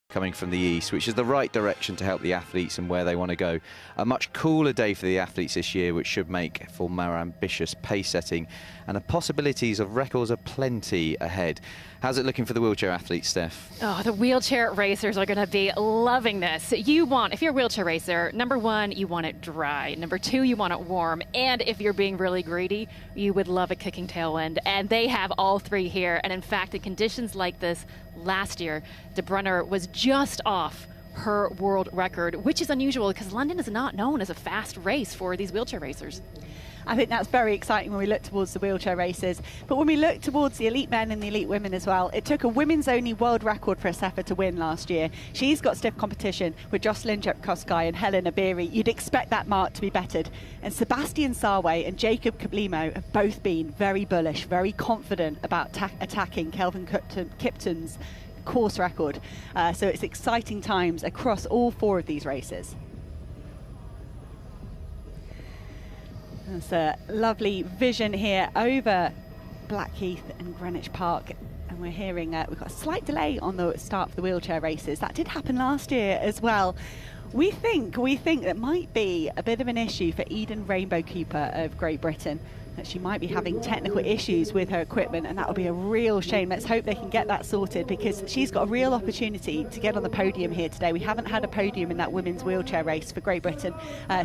coming from the east, which is the right direction to help the athletes and where they want to go. A much cooler day for the athletes this year, which should make for more ambitious pace setting, and the possibilities of records are plenty ahead. How's it looking for the wheelchair athletes, Steph? Oh, the wheelchair racers are going to be loving this. If you're a wheelchair racer, number one, you want it dry. Number two, you want it warm. And if you're being really greedy, you would love a kicking tailwind. And they have all three here. And in fact, in conditions like this last year, De Bruyne was just off her world record, which is unusual because London is not known as a fast race for these wheelchair racers. I think that's very exciting when we look towards the wheelchair races. But when we look towards the elite men and the elite women as well, it took a women's only world record for Asefa to win last year. She's got stiff competition with Jocelyn Jepkosgei and Helena Beery. You'd expect that mark to be bettered. And Sebastian Sarway and Jacob Kablimo have both been very bullish, very confident about attacking Kelvin Kipton's course record. So it's exciting times across all four of these races. There's a lovely vision here over Blackheath and Greenwich Park, and we're hearing we've got a slight delay on the start of the wheelchair races. That did happen last year as well. We think that might be a bit of an issue for Eden Rainbow Cooper of Great Britain, that she might be having technical issues with her equipment, and that would be a real shame. Let's hope they can get that sorted, because she's got a real opportunity to get on the podium here today. We haven't had a podium in that women's wheelchair race for Great Britain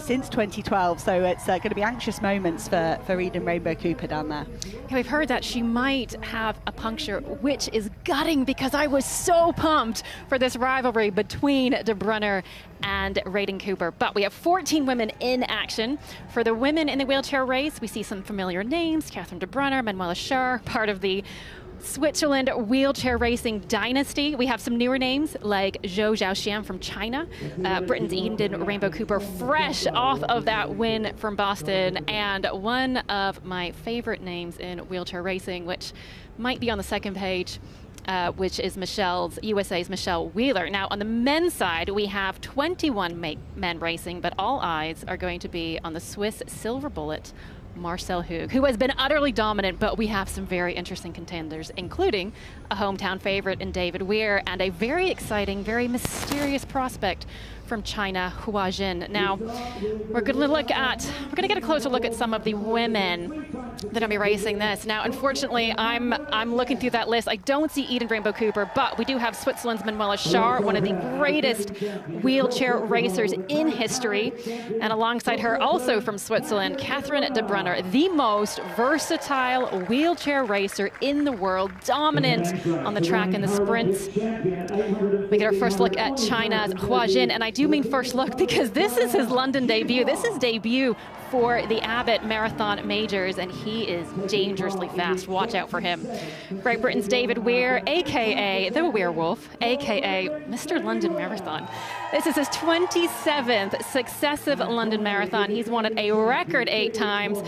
since 2012, so it's going to be anxious moments for Eden Rainbow Cooper down there. Yeah, we've heard that she might have a puncture, which is gutting because I was so pumped for this rivalry between De Bruyne and Raiden Cooper. But we have 14 women in action. For the women in the wheelchair race, we see some familiar names: Catherine De Bruyne, Manuela Schär, part of the Switzerland wheelchair racing dynasty. We have some newer names like Zhou Zhaoxian from China, Britain's Eden Rainbow Cooper, fresh off of that win from Boston, and one of my favorite names in wheelchair racing, which might be on the second page, which is USA's Michelle Wheeler. Now, on the men's side, we have 21 men racing, but all eyes are going to be on the Swiss silver bullet, Marcel Hug, who has been utterly dominant, but we have some very interesting contenders, including a hometown favorite in David Weir and a very exciting, very mysterious prospect from China, Hua Jin. Now, we're going to get a closer look at some of the women that will be racing this. Now, unfortunately, I'm looking through that list. I don't see Eden Rainbow Cooper, but we do have Switzerland's Manuela Schär, one of the greatest wheelchair racers in history. And alongside her, also from Switzerland, Catherine De Bruyne, the most versatile wheelchair racer in the world, dominant on the track in the sprints. We get our first look at China's Hua Jin, and I do mean first look because this is his London debut. This is debut for the Abbott Marathon Majors, and he is dangerously fast. Watch out for him. Great Britain's David Weir, a.k.a. the Werewolf, a.k.a. Mr. London Marathon. This is his 27th successive London Marathon. He's won it a record 8 times.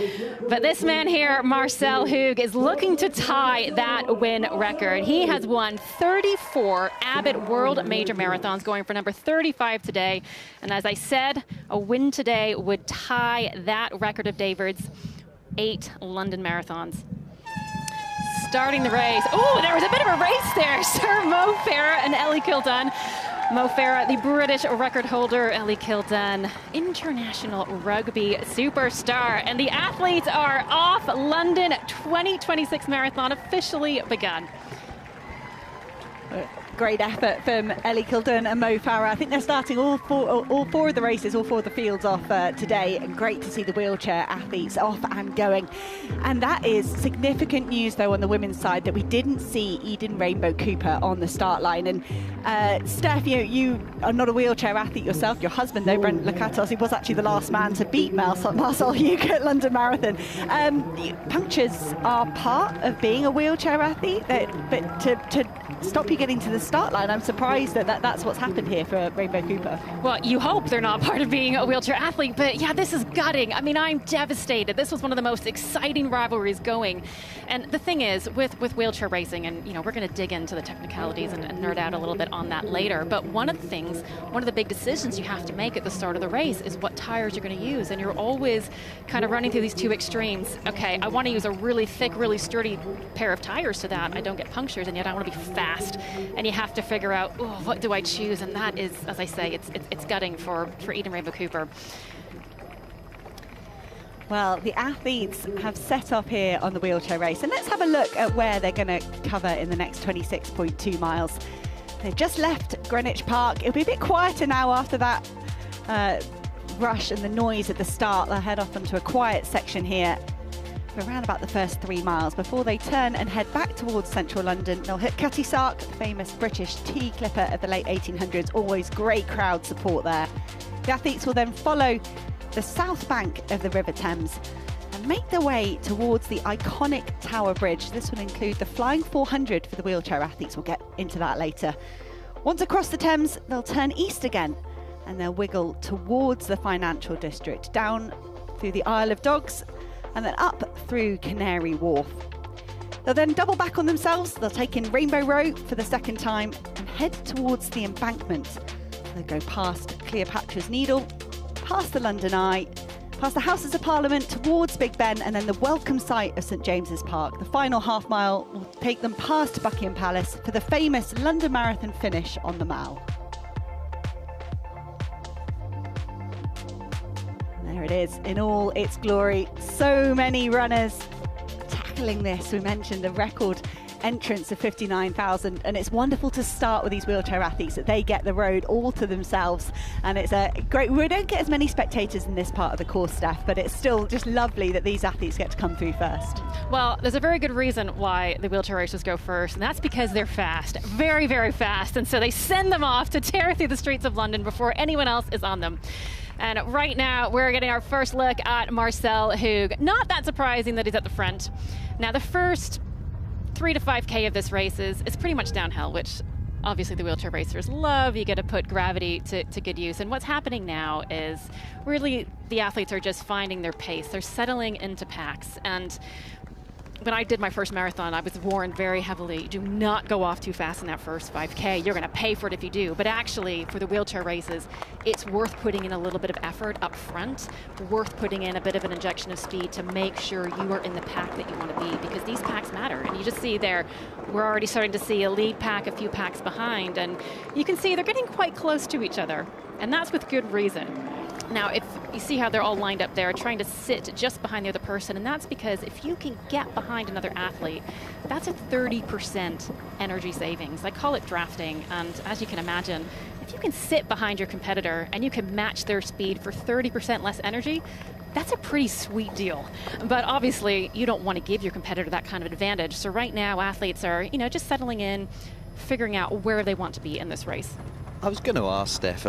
But this man here, Marcel Hug, is looking to tie that win record. He has won 34 Abbott World Major Marathons, going for number 35 today. And as I said, a win today would tie that record of David's 8 London Marathons. Starting the race. Oh, there was a bit of a race there. Sir Mo Farah and Ellie Kildun. Mo Farah, the British record holder, Ellie Kildun, international rugby superstar. And the athletes are off. London 2026 Marathon officially begun. Great effort from Ellie Kildun and Mo Farah. I think they're starting all four of the races, all 4 of the fields off today. And great to see the wheelchair athletes off and going. And that is significant news, though, on the women's side, that we didn't see Eden Rainbow Cooper on the start line. And Steph, you are not a wheelchair athlete yourself. Your husband, though, Brent Lakatos, he was actually the last man to beat Marcel Hug at London Marathon. Punctures are part of being a wheelchair athlete, but to stop you getting to the start line, I'm surprised that's what's happened here for Rainbow Cooper. Well, you hope they're not part of being a wheelchair athlete, but yeah, this is gutting. I mean, I'm devastated. This was one of the most exciting rivalries going. And the thing is, with wheelchair racing, and we're going to dig into the technicalities and nerd out a little bit on that later, but one of the big decisions you have to make at the start of the race is what tires you're going to use, and you're always kind of running through these 2 extremes. Okay, I want to use a really thick, really sturdy pair of tires so that I don't get punctures, and yet I want to be fast. And you have to figure out, oh, what do I choose? And that is, as I say, it's gutting for Eden Rainbow Cooper. Well, the athletes have set off here on the wheelchair race, and let's have a look at where they're going to cover in the next 26.2 miles. They've just left Greenwich Park. It'll be a bit quieter now after that rush and the noise at the start. They'll head off onto a quiet section here for around about the first 3 miles before they turn and head back towards central London. They'll hit Cutty Sark, the famous British tea clipper of the late 1800s. Always great crowd support there. The athletes will then follow the south bank of the River Thames and make their way towards the iconic Tower Bridge. This will include the Flying 400 for the wheelchair athletes. We'll get into that later. Once across the Thames, they'll turn east again and they'll wiggle towards the financial district, down through the Isle of Dogs and then up through Canary Wharf. They'll then double back on themselves. They'll take in Rainbow Row for the second time and head towards the embankment. They'll go past Cleopatra's Needle, past the London Eye, past the Houses of Parliament towards Big Ben, and then the welcome site of St James's Park. The final half mile will take them past Buckingham Palace for the famous London Marathon finish on the Mall. And there it is in all its glory. So many runners tackling this. We mentioned the record entrance of 59,000, and it's wonderful to start with these wheelchair athletes, that they get the road all to themselves, and it's a great, we don't get as many spectators in this part of the course, Steph, but it's still just lovely that these athletes get to come through first. Well, there's a very good reason why the wheelchair racers go first, and that's because they're fast, very, very fast, and so they send them off to tear through the streets of London before anyone else is on them. And right now, we're getting our first look at Marcel Hug. Not that surprising that he's at the front. Now, the first 3 to 5K of this race is pretty much downhill, which obviously the wheelchair racers love. You get to put gravity to good use. And what's happening now is really the athletes are just finding their pace. They're settling into packs. And when I did my first marathon, I was warned very heavily, do not go off too fast in that first 5K. You're going to pay for it if you do. But actually, for the wheelchair races, it's worth putting in a little bit of effort up front, worth putting in a bit of an injection of speed to make sure you are in the pack that you want to be, because these packs matter. And you just see there, we're already starting to see a lead pack a few packs behind, and you can see they're getting quite close to each other. And that's with good reason. Now, if you see how they're all lined up there, trying to sit just behind the other person, and that's because if you can get behind another athlete, that's a 30% energy savings. I call it drafting, and as you can imagine, if you can sit behind your competitor and you can match their speed for 30% less energy, that's a pretty sweet deal. But obviously, you don't want to give your competitor that kind of advantage. So right now, athletes are, just settling in, figuring out where they want to be in this race. I was going to ask Steph,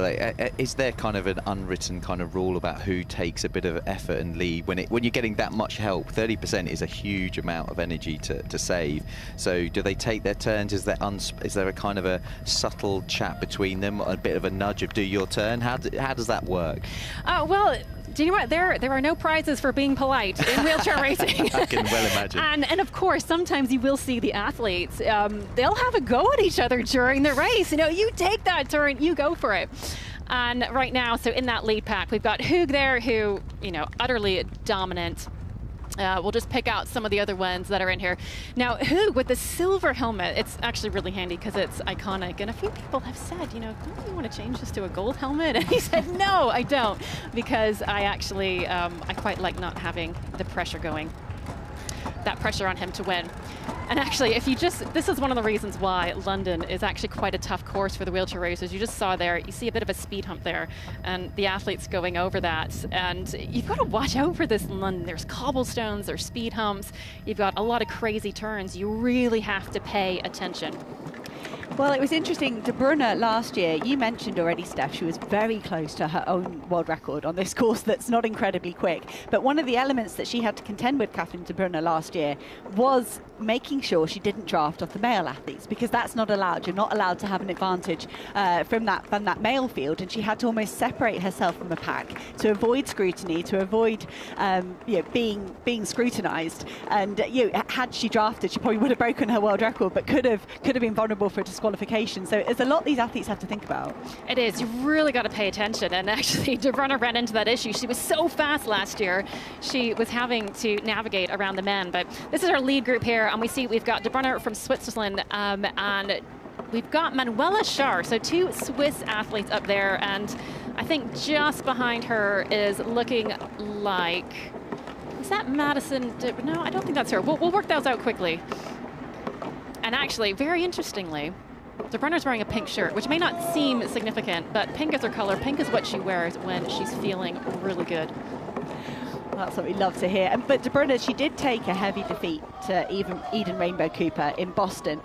is there kind of an unwritten kind of rule about who takes a bit of effort and lead when you're getting that much help? 30% is a huge amount of energy to save. So do they take their turns? Is there a kind of a subtle chat between them, a bit of a nudge of do your turn? How does that work? Well, do you know what? There are no prizes for being polite in wheelchair racing. I can well imagine. And of course, sometimes you will see the athletes. They'll have a go at each other during the race. You take that turn, you go for it. And right now, so in that lead pack, we've got Hug there, who, utterly dominant. We'll just pick out some of the other ones that are in here. Now, Hug with the silver helmet, it's actually really handy because it's iconic. And a few people have said, don't you want to change this to a gold helmet? And he said, no, I don't, because I actually, I quite like not having the pressure going. That pressure on him to win. And actually, this is one of the reasons why London is actually quite a tough course for the wheelchair racers. You just saw there, you see a bit of a speed hump there, and the athletes going over that. And you've got to watch out for this in London. There's cobblestones, there's speed humps. You've got a lot of crazy turns. You really have to pay attention. Well, it was interesting. De Bruyne last year, you mentioned already, Steph, she was very close to her own world record on this course that's not incredibly quick. But one of the elements that she had to contend with, Catherine De Bruyne, last year was making sure she didn't draft off the male athletes, because that's not allowed. You're not allowed to have an advantage from that male field, and she had to almost separate herself from the pack to avoid scrutiny, to avoid being scrutinised. And had she drafted, she probably would have broken her world record, but could have been vulnerable for disqualification. So there's a lot these athletes have to think about. It is. You really got to pay attention. And actually, De Bruyne ran into that issue. She was so fast last year. She was having to navigate around the men. But this is our lead group here, and we see we've got De Bruyne from Switzerland and we've got Manuela Schär, so 2 Swiss athletes up there, and I think just behind her is looking like, is that Madison? No, I don't think that's her. We'll work those out quickly. And actually, very interestingly, De Brenner's wearing a pink shirt, which may not seem significant, but pink is her color. Pink is what she wears when she's feeling really good. That's what we love to hear. But De Brenner, she did take a heavy defeat to Eden Rainbow Cooper in Boston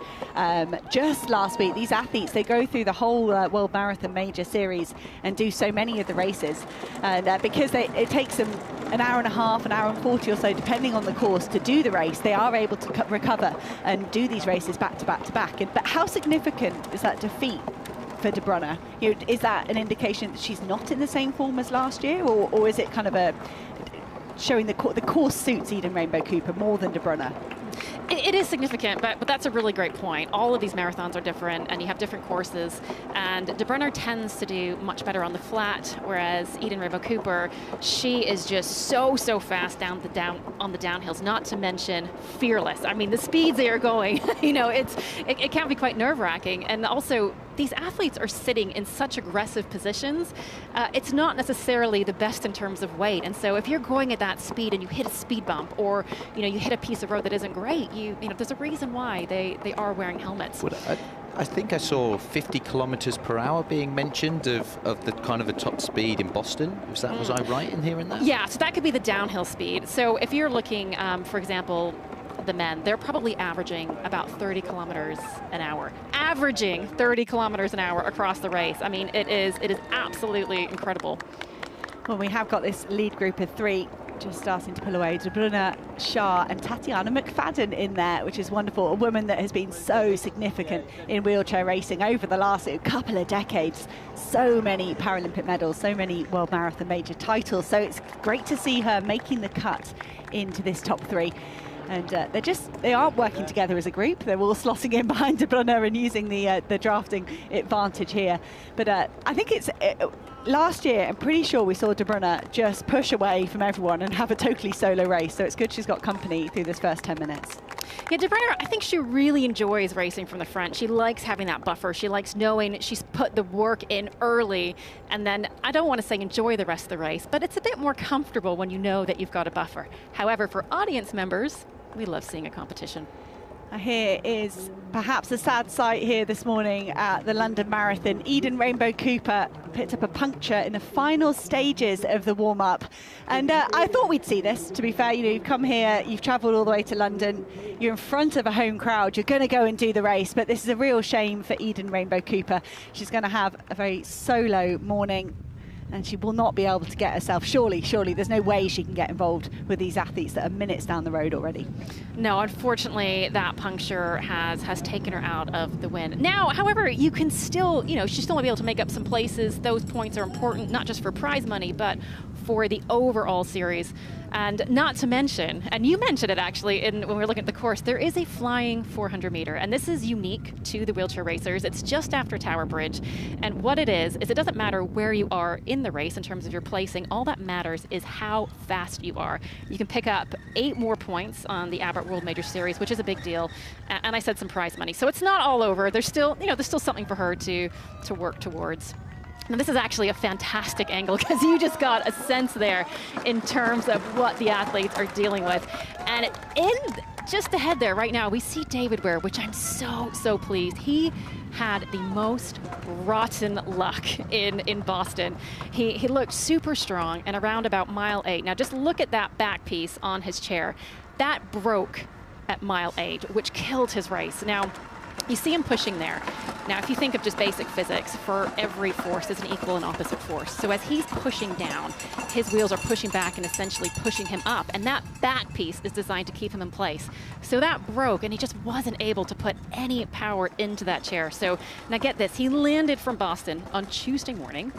just last week. These athletes, they go through the whole World Marathon Major Series and do so many of the races. And because it takes them an hour and a half, an hour and 40 or so, depending on the course, to do the race, they are able to recover and do these races back to back to back. But how significant is that defeat for De Brenner? You know, is that an indication that she's not in the same form as last year, or is it kind of a showing the course suits Eden Rainbow Cooper more than De Brenner? It is significant, but that's a really great point. All of these marathons are different, and you have different courses. And De Brenner tends to do much better on the flat, whereas Eden Rainbow Cooper, she is just so fast on the downhills. Not to mention fearless. I mean, the speeds they are going, you know, it can be quite nerve-wracking. And also, these athletes are sitting in such aggressive positions. It's not necessarily the best in terms of weight. And so if you're going at that speed and you hit a speed bump, or you hit a piece of road that isn't great, you know there's a reason why they are wearing helmets. Well, I think I saw 50 kilometers per hour being mentioned of the kind of a top speed in Boston. Was I right in hearing that? Yeah, so that could be the downhill speed. So if you're looking, for example, the men, they're probably averaging about 30 kilometers an hour. Averaging 30 kilometers an hour across the race. I mean, it is absolutely incredible. Well, we have got this lead group of 3 just starting to pull away. De Brenner, Schär and Tatiana McFadden in there, which is wonderful. A woman that has been so significant in wheelchair racing over the last couple of decades. So many Paralympic medals, so many World Marathon Major titles. So it's great to see her making the cut into this top 3. And they aren't working together as a group. They're all slotting in behind De Brenner and using the drafting advantage here. But I think it's last year, I'm pretty sure we saw De Brenner just push away from everyone and have a totally solo race. So it's good she's got company through this first 10 minutes. Yeah, De Brenner, I think she really enjoys racing from the front. She likes having that buffer. She likes knowing she's put the work in early, and then I don't want to say enjoy the rest of the race, but it's a bit more comfortable when you know that you've got a buffer. However, for audience members, we love seeing a competition. Here is perhaps a sad sight here this morning at the London Marathon. Eden Rainbow Cooper picked up a puncture in the final stages of the warm-up. And I thought we'd see this, to be fair. You've come here, you've travelled all the way to London, you're in front of a home crowd, you're going to go and do the race. But this is a real shame for Eden Rainbow Cooper. She's going to have a very solo morning, and she will not be able to get herself, surely, there's no way she can get involved with these athletes that are minutes down the road already. No, unfortunately, that puncture has taken her out of the win. Now, however, you can still, she's still going to be able to make up some places. Those points are important, not just for prize money, but for the overall series. And not to mention, and you mentioned it actually when we were looking at the course, there is a flying 400 meter, and this is unique to the wheelchair racers. It's just after Tower Bridge, and what it is it doesn't matter where you are in the race in terms of your placing. All that matters is how fast you are. You can pick up 8 more points on the Abbott World Major Series, which is a big deal, and I said some prize money. So it's not all over. There's still, there's still something for her to work towards. Now, this is actually a fantastic angle because you just got a sense there in terms of what the athletes are dealing with. And just ahead there right now, we see David Ware, which I'm so pleased. He had the most rotten luck in Boston. He looked super strong and around about mile 8. Now just look at that back piece on his chair. That broke at mile 8, which killed his race. Now, you see him pushing there. Now, if you think of just basic physics, for every force is an equal and opposite force. So as he's pushing down, his wheels are pushing back and essentially pushing him up. And that back piece is designed to keep him in place. So that broke, and he just wasn't able to put any power into that chair. So now get this, he landed from Boston on Tuesday morning.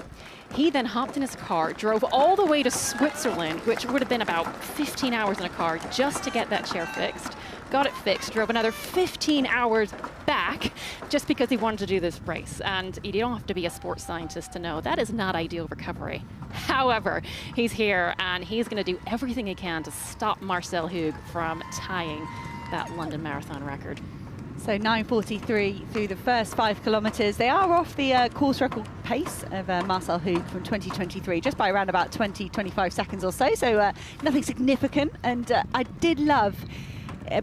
He then hopped in his car, drove all the way to Switzerland, which would have been about 15 hours in a car just to get that chair fixed. Got it fixed, drove another 15 hours back just because he wanted to do this race. And you don't have to be a sports scientist to know that is not ideal recovery. However, he's here and he's going to do everything he can to stop Marcel Hug from tying that London Marathon record. So 9:43 through the first 5 kilometres. They are off the course record pace of Marcel Hoog from 2023, just by around about 20-25 seconds or so. So nothing significant. And I did love,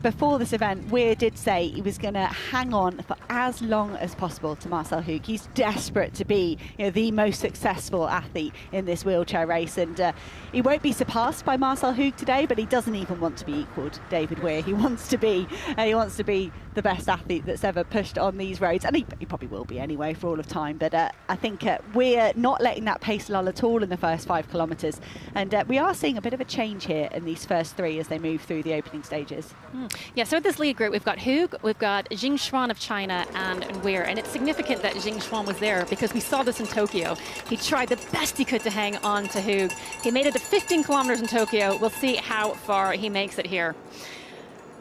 before this event, Weir did say he was going to hang on for as long as possible to Marcel Hoog. He's desperate to be, the most successful athlete in this wheelchair race, and he won't be surpassed by Marcel Hoog today, but he doesn't even want to be equalled, David Weir. He wants to be the best athlete that's ever pushed on these roads, and he probably will be anyway for all of time. But I think we're not letting that pace lull at all in the first 5 kilometres, and we are seeing a bit of a change here in these first 3 as they move through the opening stages. Yeah, so with this lead group, we've got Hoog, we've got Jing Xuan of China, and Weir. And it's significant that Jing Xuan was there because we saw this in Tokyo. He tried the best he could to hang on to Hoog. He made it to 15 kilometers in Tokyo. We'll see how far he makes it here.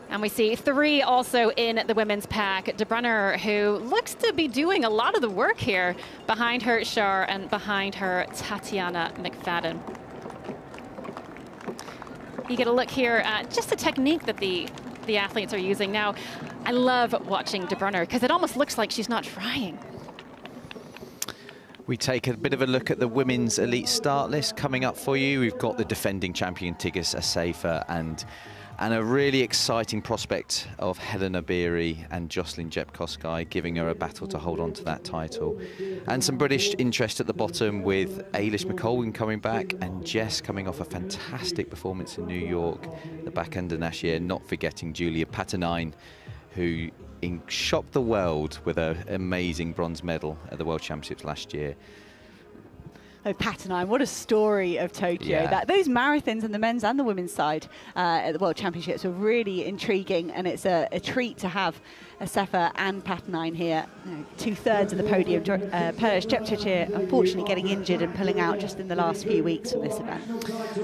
And we see 3 also in the women's pack. De Brunner, who looks to be doing a lot of the work here, behind her Shar and behind her Tatiana McFadden. You get a look here at just the technique that the athletes are using. Now, I love watching De Brunner because it almost looks like she's not trying. We take a bit of a look at the women's elite start list coming up for you. We've got the defending champion Tigges Assefa and a really exciting prospect of Helena Beery and Jocelyn Jepkosgei, giving her a battle to hold on to that title. And some British interest at the bottom with Ailish McColgan coming back and Jess coming off a fantastic performance in New York the back end of last year, not forgetting Julia Patternine, who shocked the world with an amazing bronze medal at the World Championships last year. Oh, Patternine, what a story of Tokyo. Yeah. Those marathons on the men's and the women's side at the World Championships were really intriguing, and it's a treat to have Assefa and Patternine here. 2/3 of the podium. Perez Jepchirchir unfortunately getting injured and pulling out just in the last few weeks from this event.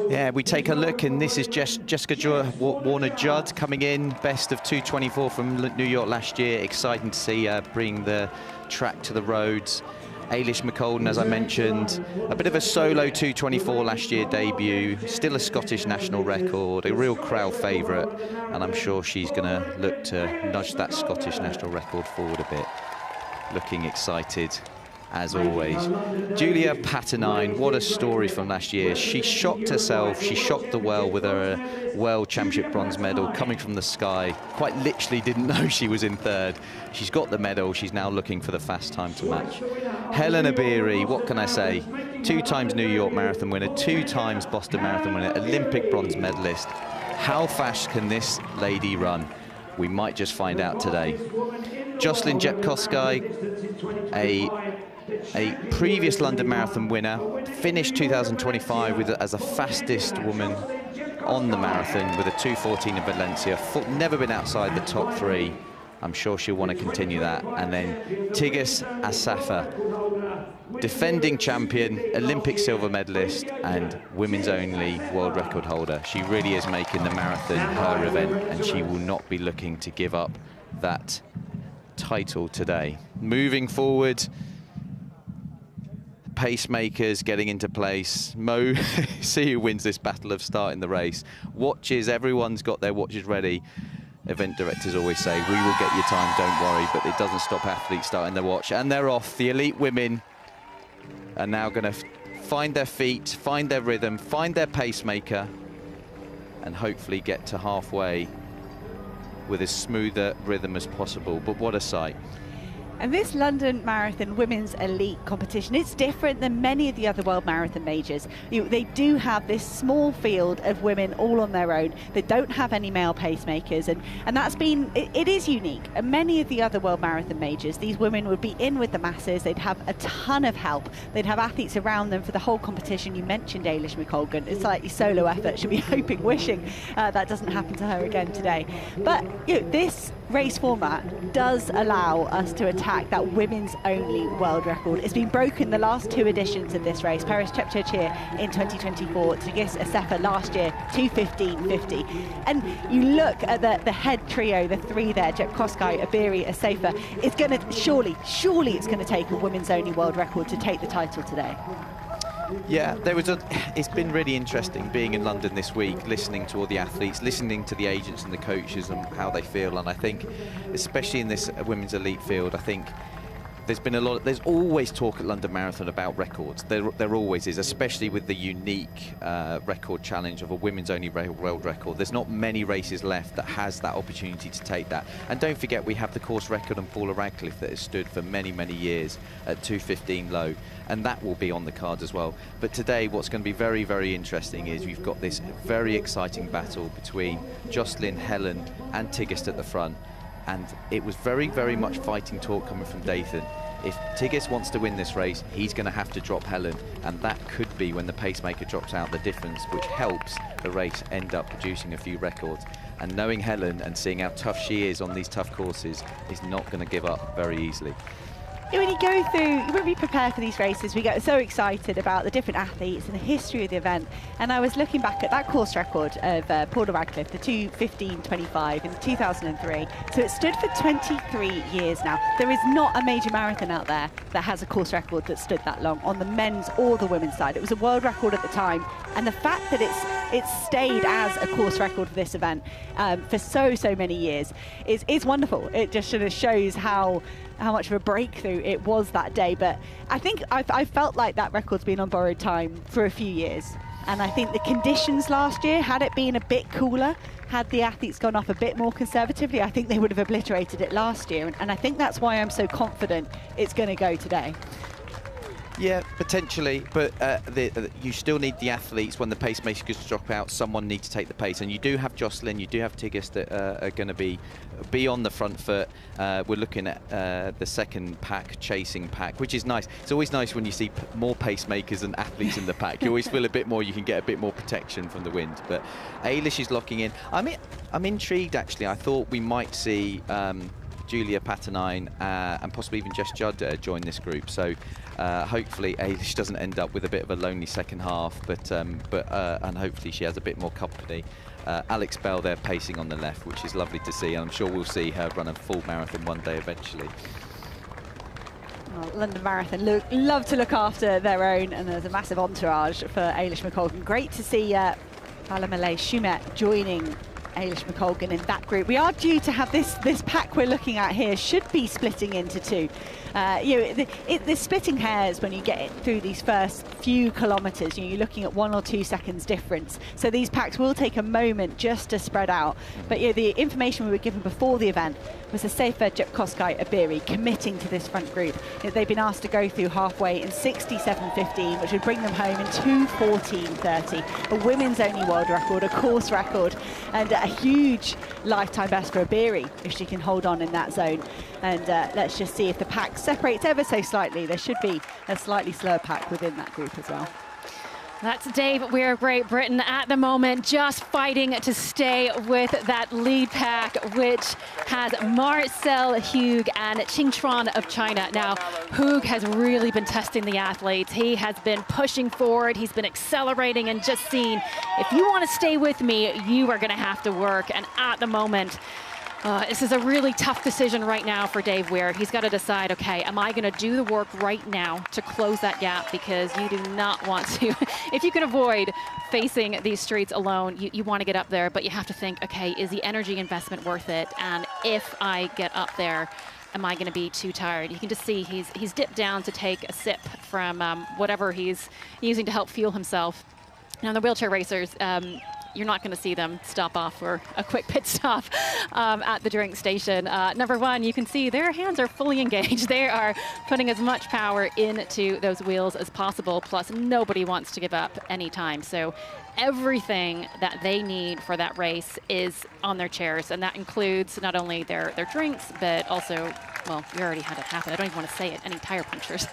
Yeah, we take a look, and this is Jessica Warner-Judd coming in, best of 2:24 from New York last year. Exciting to see her bring the track to the roads. Ailish McColgan, as I mentioned, a bit of a solo 2:24 last year debut, still a Scottish national record, a real crowd favourite, and I'm sure she's going to look to nudge that Scottish national record forward a bit. Looking excited, as always. Julia Patternine, what a story from last year. She shocked herself, she shocked the world with her World Championship bronze medal coming from the sky. Quite literally didn't know she was in 3rd. She's got the medal, she's now looking for the fast time to match. Helena Beery, what can I say? 2 times New York Marathon winner, 2 times Boston Marathon winner, Olympic bronze medalist. How fast can this lady run? We might just find out today. Jocelyn Jepkosgei, a previous London Marathon winner, finished 2025 as the fastest woman on the marathon with a 2:14 in Valencia. Never been outside the top 3. I'm sure she'll want to continue that. And then Tigges Assefa, defending champion, Olympic silver medalist, and women's only world record holder. She really is making the marathon her event, and she will not be looking to give up that title today. Moving forward, pacemakers getting into place. Mo, see who wins this battle of starting the race. Watches, everyone's got their watches ready. Event directors always say, we will get your time, don't worry, but it doesn't stop athletes starting their watch. And they're off. The elite women are now going to find their feet, find their rhythm, find their pacemaker, and hopefully get to halfway with as smoother rhythm as possible. But what a sight. And this London Marathon Women's Elite competition, it's different than many of the other World Marathon majors. They do have this small field of women all on their own. They don't have any male pacemakers, and that's been, it is unique. And many of the other World Marathon majors, these women would be in with the masses. They'd have a ton of help. They'd have athletes around them for the whole competition. You mentioned Ailish McColgan. It's like a solo effort. She'll be hoping, wishing that doesn't happen to her again today. But this race format does allow us to attack that women's only world record. It's been broken the last 2 editions of this race. Perez Jepchirchir in 2024, Tigges Assefa last year, 2:15.50. And you look at the head trio, the 3 there, Jepkosgei, Beery, Assefa. It's going to, surely it's going to take a women's only world record to take the title today. Yeah, it's been really interesting being in London this week, listening to all the athletes, listening to the agents and the coaches and how they feel. And I think, especially in this women's elite field, I think there's always talk at London Marathon about records. There always is, especially with the unique record challenge of a women's only world record. There's not many races left that has that opportunity to take that. And don't forget, we have the course record on Paula Radcliffe that has stood for many, many years at 2:15 low, and that will be on the cards as well. But today, what's going to be very, very interesting is we've got this very exciting battle between Jocelyn, Helen and Tigist at the front. And it was very, very much fighting talk coming from Dathan. If Tigist wants to win this race, he's going to have to drop Helen, and that could be, when the pacemaker drops out, the difference, which helps the race end up producing a few records. And knowing Helen and seeing how tough she is on these tough courses, is not going to give up very easily. When you go through, when we prepare for these races, we get so excited about the different athletes and the history of the event. And I was looking back at that course record of Paula Radcliffe, the 2:15.25 in 2003. So it stood for 23 years now. There is not a major marathon out there that has a course record that stood that long on the men's or the women's side. It was a world record at the time. And the fact that it's stayed as a course record for this event for so many years is wonderful. It just sort of shows how much of a breakthrough it was that day. But I think I felt like that record's been on borrowed time for a few years. And I think the conditions last year, had it been a bit cooler, had the athletes gone off a bit more conservatively, I think they would have obliterated it last year. And I think that's why I'm so confident it's going to go today. Yeah, potentially, but you still need the athletes. When the pacemakers drop out, someone needs to take the pace, and you do have Jocelyn, you do have Tigist that are going to be on the front foot. We're looking at the second pack, chasing pack, which is nice. It's always nice when you see more pacemakers and athletes in the pack. You always feel a bit more, you can get a bit more protection from the wind. But Eilish is locking in. I'm intrigued, actually. I thought we might see Julia Patanine and possibly even Jess Judd join this group. So hopefully Eilish doesn't end up with a bit of a lonely second half, and hopefully she has a bit more company. Alex Bell there pacing on the left, which is lovely to see, and I'm sure we'll see her run a full marathon one day eventually. Well, London Marathon love to look after their own, and there's a massive entourage for Eilish McColgan. Great to see Valamale Shumet joining Eilish McColgan in that group. We are due to have this pack we're looking at here should be splitting into two. The splitting hairs when you get through these first few kilometres. You're looking at 1 or 2 seconds difference. So these packs will take a moment just to spread out. But the information we were given before the event was the Sefer Jepkoskai Abiri committing to this front group. They've been asked to go through halfway in 67.15, which would bring them home in 2:14.30. A women's only world record, a course record, and a huge lifetime best for Abiri if she can hold on in that zone. And let's just see if the pack separates ever so slightly. There should be a slightly slower pack within that group as well. That's Dave Weir, Great Britain at the moment, just fighting to stay with that lead pack, which has Marcel Hug and Qing Chuan of China. Now, Hug has really been testing the athletes. He has been pushing forward. He's been accelerating and just seeing, if you want to stay with me, you are going to have to work. And at the moment, this is a really tough decision right now for Dave Weir. He's got to decide, okay, am I going to do the work right now to close that gap? Because you do not want to, if you can avoid facing these streets alone, you want to get up there, but you have to think, okay, is the energy investment worth it? And if I get up there, am I going to be too tired? You can just see he's dipped down to take a sip from whatever he's using to help fuel himself. Now, the wheelchair racers, you're not going to see them stop off for a quick pit stop at the drink station. Number one, you can see their hands are fully engaged. They are putting as much power into those wheels as possible, plus nobody wants to give up any time. So everything that they need for that race is on their chairs, and that includes not only their drinks, but also, well, you already had it happen. I don't even want to say it, any tire punctures.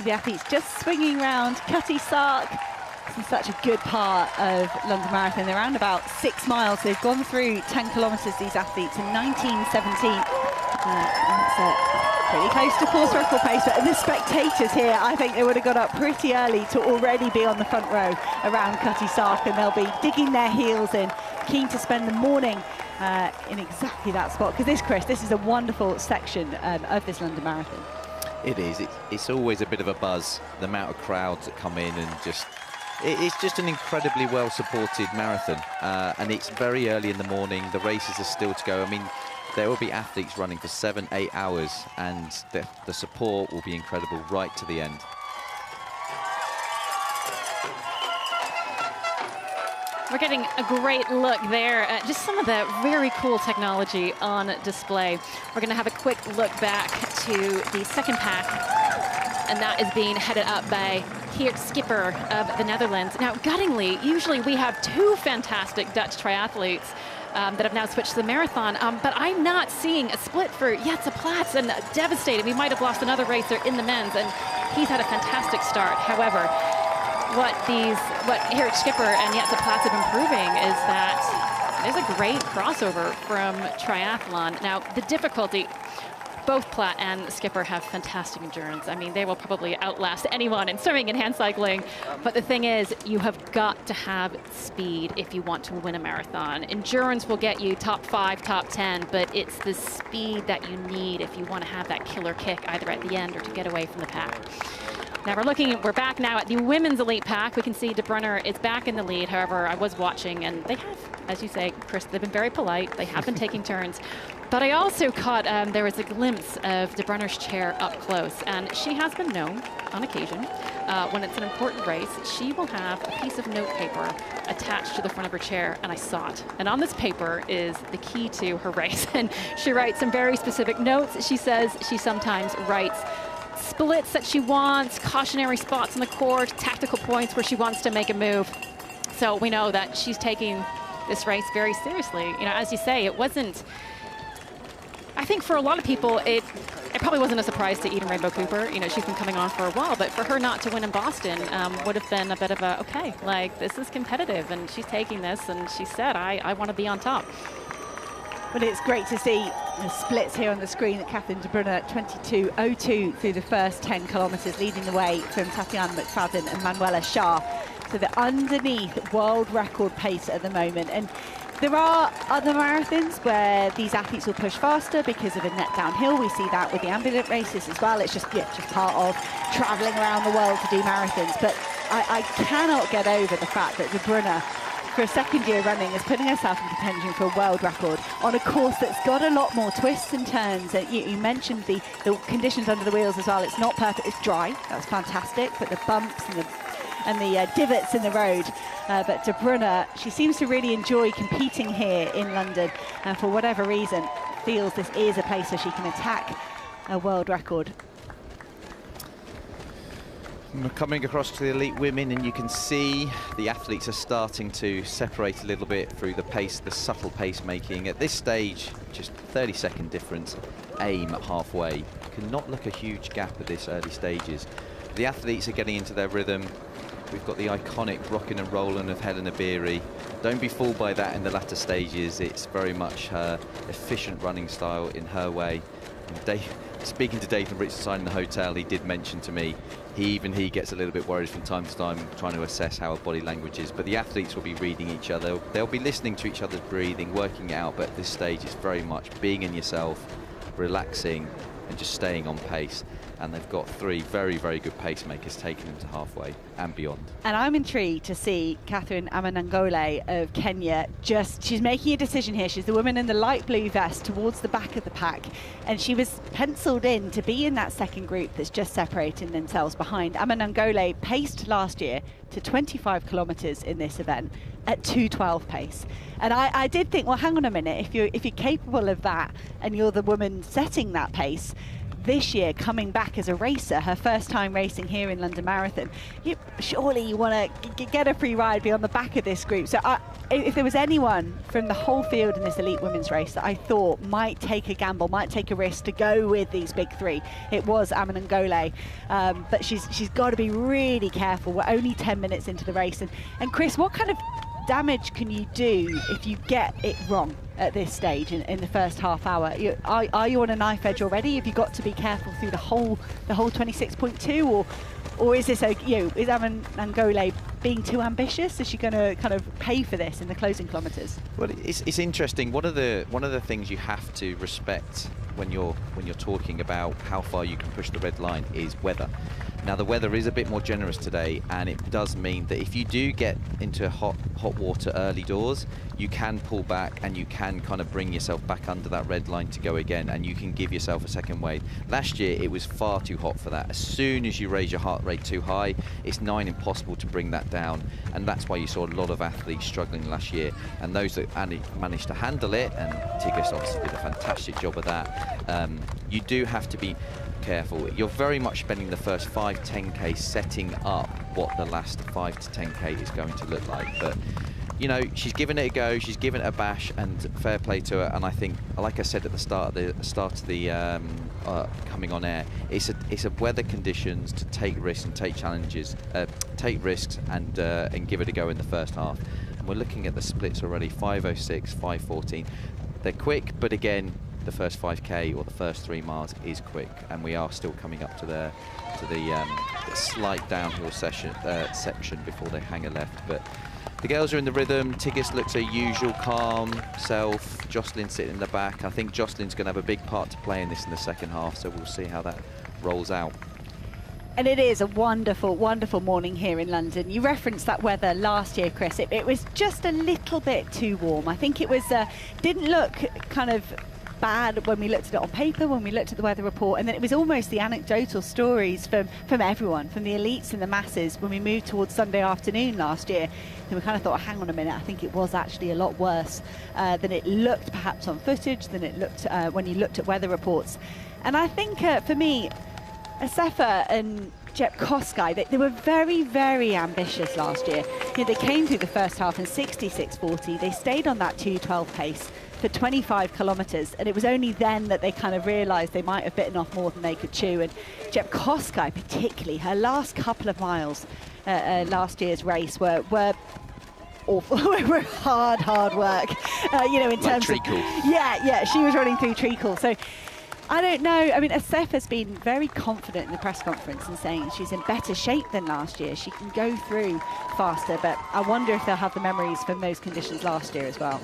The athletes just swinging around Cutty Sark. This is such a good part of London Marathon. They're around about 6 miles. They've gone through 10 kilometres, these athletes, in 1917. That's pretty close to course record pace. But the spectators here, I think they would have got up pretty early to already be on the front row around Cutty Sark, and they'll be digging their heels in, keen to spend the morning in exactly that spot. Because Chris, this is a wonderful section of this London Marathon. It is. It's always a bit of a buzz, the amount of crowds that come in, and it's just an incredibly well-supported marathon. And it's very early in the morning. The races are still to go. I mean, there will be athletes running for 7-8 hours, and the support will be incredible right to the end. We're getting a great look there at just some of the very cool technology on display. We're going to have a quick look back to the second pack, and that is being headed up by Geert Schipper of the Netherlands. Now, guttingly, usually we have two fantastic Dutch triathletes that have now switched to the marathon, but I'm not seeing a split for Jetse Plaats, and devastated. We might have lost another racer in the men's, and he's had a fantastic start. However, what Geert Schipper and Jetse Plaats have been proving is that there's a great crossover from triathlon. Now, the difficulty, both Plaat and Schipper have fantastic endurance. I mean, they will probably outlast anyone in swimming and hand cycling. But the thing is, you have got to have speed if you want to win a marathon. Endurance will get you top 5, top 10, but it's the speed that you need if you want to have that killer kick either at the end or to get away from the pack. Now we're back now at the women's elite pack. We can see De Bruyne is back in the lead. However, I was watching, and they have, as you say, Chris, they've been very polite. They have been taking turns. But I also caught, there was a glimpse of De Bruyne's chair up close. And she has been known, on occasion, when it's an important race, she will have a piece of note paper attached to the front of her chair, and I saw it. And on this paper is the key to her race. And she writes some very specific notes. She says she sometimes writes splits that she wants, cautionary spots on the course, tactical points where she wants to make a move. So we know that she's taking this race very seriously. You know, as you say, it wasn't, I think for a lot of people, it probably wasn't a surprise to even Rainbow Cooper. You know, she's been coming on for a while, but for her not to win in Boston would have been a bit of a, okay, like this is competitive, and she's taking this, and she said, I want to be on top. Well, it's great to see the splits here on the screen at Catherine De Bruyne, 22:02 through the first 10 kilometres, leading the way from Tatiana McFadden and Manuela Shah. So the underneath world record pace at the moment. And there are other marathons where these athletes will push faster because of a net downhill. We see that with the ambulance races as well. It's just part of travelling around the world to do marathons. But I cannot get over the fact that De Bruyne, for a second year running, is putting herself in contention for a world record on a course that's got a lot more twists and turns. You mentioned the conditions under the wheels as well. It's not perfect, it's dry, that's fantastic, but the bumps and the divots in the road. But De Bruyne, she seems to really enjoy competing here in London, and for whatever reason feels this is a place where she can attack a world record. We're coming across to the elite women, and you can see the athletes are starting to separate a little bit through the pace, the subtle pace making. At this stage, just 30-second difference, aim at halfway. Cannot look a huge gap at this early stages. The athletes are getting into their rhythm. We've got the iconic rockin' and rollin' of Helena Beery. Don't be fooled by that in the latter stages. It's very much her efficient running style in her way. And speaking to Dathan Richardson in the hotel, he did mention to me, even he gets a little bit worried from time to time trying to assess how her body language is. But the athletes will be reading each other. They'll be listening to each other's breathing, working it out. But at this stage, it's very much being in yourself, relaxing, and just staying on pace. And they've got three very, very good pacemakers taking them to halfway and beyond. And I'm intrigued to see Catherine Amanangole of Kenya. She's making a decision here. She's the woman in the light blue vest towards the back of the pack. And she was penciled in to be in that second group that's just separating themselves behind. Amanangole paced last year to 25 kilometres in this event at 2:12 pace. And I did think, well, hang on a minute, if you're capable of that and you're the woman setting that pace, this year coming back as a racer, her first time racing here in London Marathon, surely you want to get a free ride, be on the back of this group. So if there was anyone from the whole field in this elite women's race that I thought might take a gamble, might take a risk to go with these big three, it was Amanangole. But she's got to be really careful. We're only 10 minutes into the race. And Chris, what kind of damage can you do if you get it wrong at this stage in the first half hour? Are you on a knife edge already? Have you got to be careful through the whole 26.2, or is this is Amanangole being too ambitious? Is she going to kind of pay for this in the closing kilometres? Well, it's interesting. One of the things you have to respect when you're talking about how far you can push the red line is weather. Now the weather is a bit more generous today, and it does mean that if you do get into hot water early doors, you can pull back and you can kind of bring yourself back under that red line to go again, and you can give yourself a second wave. Last year it was far too hot for that. As soon as you raise your heart rate too high, it's nigh impossible to bring that down, and that's why you saw a lot of athletes struggling last year. And those that managed to handle it, and Tigges obviously did a fantastic job of that, you do have to be careful. You're very much spending the first 5-10k setting up what the last 5 to 10k is going to look like. But you know, she's given it a go, she's given it a bash, and fair play to her. And I think, like I said at the start of the coming on air, it's a weather conditions to take risks and take challenges, take risks and give it a go in the first half. And we're looking at the splits already: 5:06, 5:14. They're quick, but again, the first 5k or the first 3 miles is quick, and we are still coming up to the slight downhill section before they hang a left. But the girls are in the rhythm. Tigges looks her usual calm self. Jocelyn sitting in the back. I think Jocelyn's going to have a big part to play in this in the second half, so we'll see how that rolls out. And it is a wonderful, wonderful morning here in London. You referenced that weather last year, Chris. It was just a little bit too warm. I think it was didn't look kind of bad when we looked at it on paper, when we looked at the weather report, and then it was almost the anecdotal stories from everyone, from the elites and the masses, when we moved towards Sunday afternoon last year. And we kind of thought, hang on a minute, I think it was actually a lot worse than it looked perhaps on footage, than it looked when you looked at weather reports. And I think for me, Asefa and Jep Koskay, they were very, very ambitious last year. You know, they came through the first half in 66.40. They stayed on that 2:12 pace for 25 kilometres, and it was only then that they kind of realised they might have bitten off more than they could chew. And Jep Koskay particularly, her last couple of miles last year's race were awful. Were hard work, you know, in terms of treacle. Yeah, she was running through treacle. So I don't know. I mean, Asefa's been very confident in the press conference and saying she's in better shape than last year. She can go through faster, but I wonder if they'll have the memories from those conditions last year as well.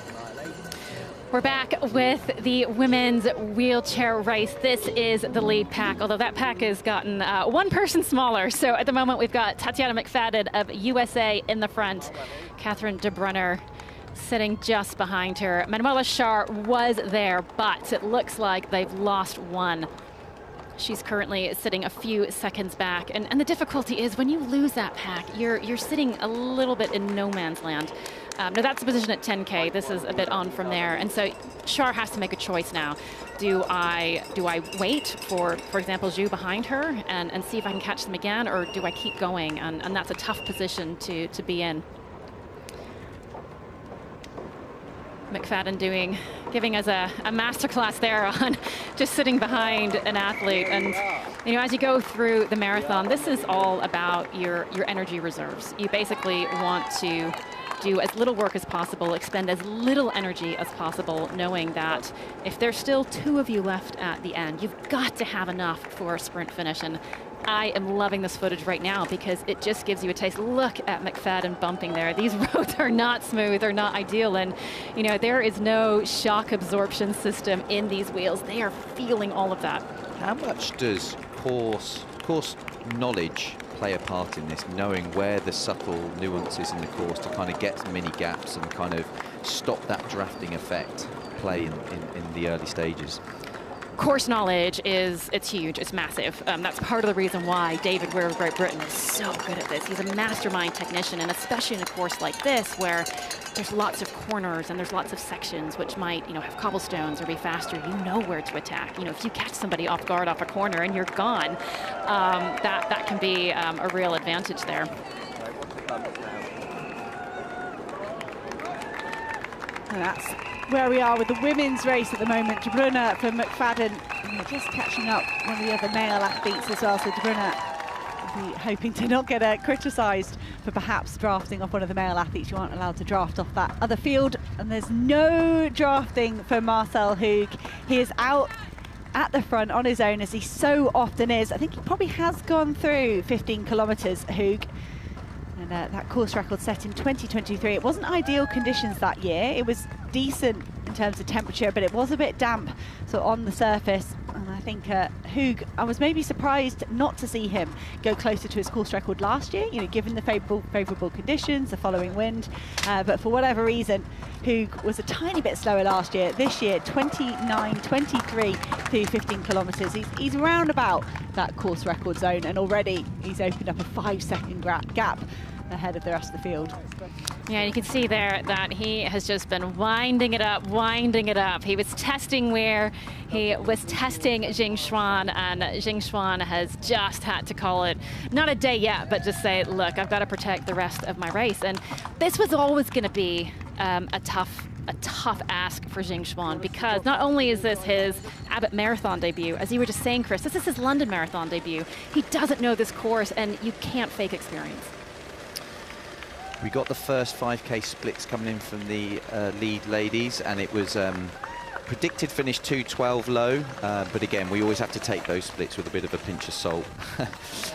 We're back with the women's wheelchair race. This is the lead pack, although that pack has gotten one person smaller. So at the moment, we've got Tatiana McFadden of USA in the front, Catherine de Brunner sitting just behind her. Manuela Schär was there, but it looks like they've lost one. She's currently sitting a few seconds back. And the difficulty is when you lose that pack, you're sitting a little bit in no man's land. Now that's the position at 10K. This is a bit on from there. And so Schär has to make a choice now. Do I wait for example, Zhu behind her and see if I can catch them again, or do I keep going? And that's a tough position to be in. McFadden giving us a masterclass there on just sitting behind an athlete. And you know, as you go through the marathon, this is all about your energy reserves. You basically want to do as little work as possible, expend as little energy as possible, knowing that if there's still 2 of you left at the end, you've got to have enough for a sprint finish. And I am loving this footage right now because it just gives you a taste. Look at McFadden bumping there. These roads are not smooth, they're not ideal, and you know, there is no shock absorption system in these wheels. They are feeling all of that. How much does course knowledge play a part in this, knowing where the subtle nuances in the course to kind of get mini gaps and kind of stop that drafting effect play in the early stages? Course knowledge it's huge, it's massive. That's part of the reason why David Weir of Great Britain is so good at this. He's a mastermind technician, and especially in a course like this where there's lots of corners and there's lots of sections which might, you know, have cobblestones or be faster. You know where to attack. You know, if you catch somebody off guard off a corner and you're gone, that can be a real advantage there. And that's where we are with the women's race at the moment. De Brunner for McFadden, and they're just catching up one of the other male athletes as well. So De Brunner will be hoping to not get criticised for perhaps drafting off one of the male athletes. You aren't allowed to draft off that other field. And there's no drafting for Marcel Hug. He is out at the front on his own, as he so often is. I think he probably has gone through 15 kilometres, Hug. And that course record set in 2023. It wasn't ideal conditions that year. It was decent in terms of temperature, but it was a bit damp on the surface. And I think Hug, I was maybe surprised not to see him go closer to his course record last year, given the favourable conditions, the following wind. But for whatever reason, Hug was a tiny bit slower last year. This year, 29.23 through 15 kilometres. He's around about that course record zone, and already he's opened up a 5-second gap ahead of the rest of the field. Yeah, you can see there that he has just been winding it up, winding it up. He was testing where he was testing Jing Xuan, and Jing Xuan has just had to call it, not a day yet, but just say, look, I've got to protect the rest of my race. And this was always going to be a tough ask for Jing Xuan, because not only is this his Abbott Marathon debut, as you were just saying, Chris, this is his London Marathon debut. He doesn't know this course, and you can't fake experience. We got the first 5K splits coming in from the lead ladies, and it was predicted finish 2:12 low, but again, we always have to take those splits with a bit of a pinch of salt.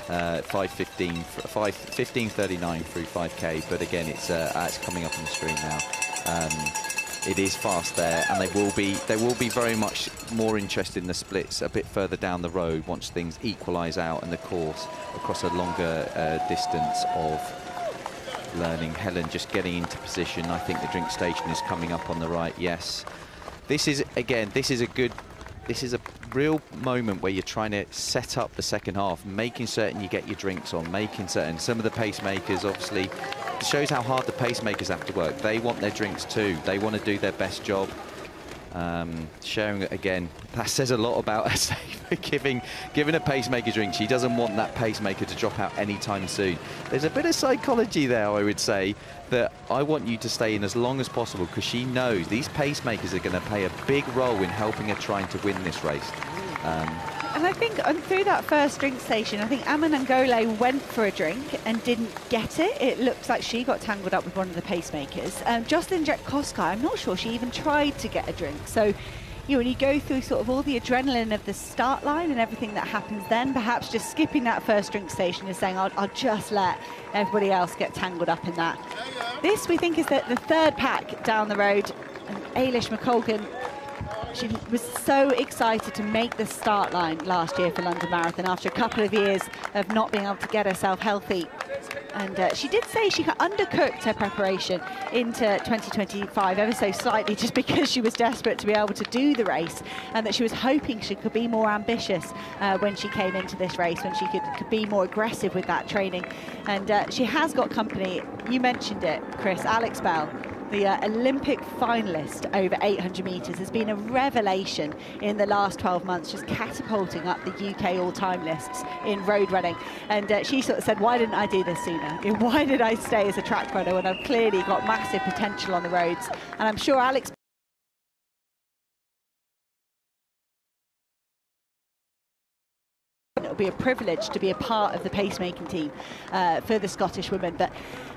15:39 through 5K, but again, it's coming up on the screen now. It is fast there, and they will be very much more interested in the splits a bit further down the road once things equalise out and the course across a longer distance of learning. Helen just getting into position. I think the drink station is coming up on the right. Yes, this is a real moment where you're trying to set up the second half, making certain you get your drinks on, making certain some of the pacemakers, obviously it shows how hard the pacemakers have to work. They want their drinks too. They want to do their best job. Sharing it again, that says a lot about us. giving a pacemaker drink. She doesn't want that pacemaker to drop out anytime soon. There's a bit of psychology there, I would say, that I want you to stay in as long as possible, because she knows these pacemakers are going to play a big role in helping her trying to win this race. And I think through that first drink station, I think Amanangole went for a drink and didn't get it. It looks like she got tangled up with one of the pacemakers. Jocelyn Jetkoska, I'm not sure she even tried to get a drink. So, when you go through all the adrenaline of the start line and everything that happens then, perhaps just skipping that first drink station and saying, I'll just let everybody else get tangled up in that. This, we think, is the third pack down the road. And Ailish McColgan, she was so excited to make the start line last year for London Marathon after a couple of years of not being able to get herself healthy. And she did say she undercooked her preparation into 2025 ever so slightly, just because she was desperate to be able to do the race, and that she was hoping she could be more ambitious when she came into this race, when she could be more aggressive with that training. And she has got company. You mentioned it, Chris. Alex Bell, the Olympic finalist over 800 metres, has been a revelation in the last 12 months, just catapulting up the UK all-time lists in road running. And she said, why didn't I do this sooner? Why did I stay as a track runner when I've clearly got massive potential on the roads? And I'm sure Alex it'll be a privilege to be a part of the pacemaking team for the Scottish women. But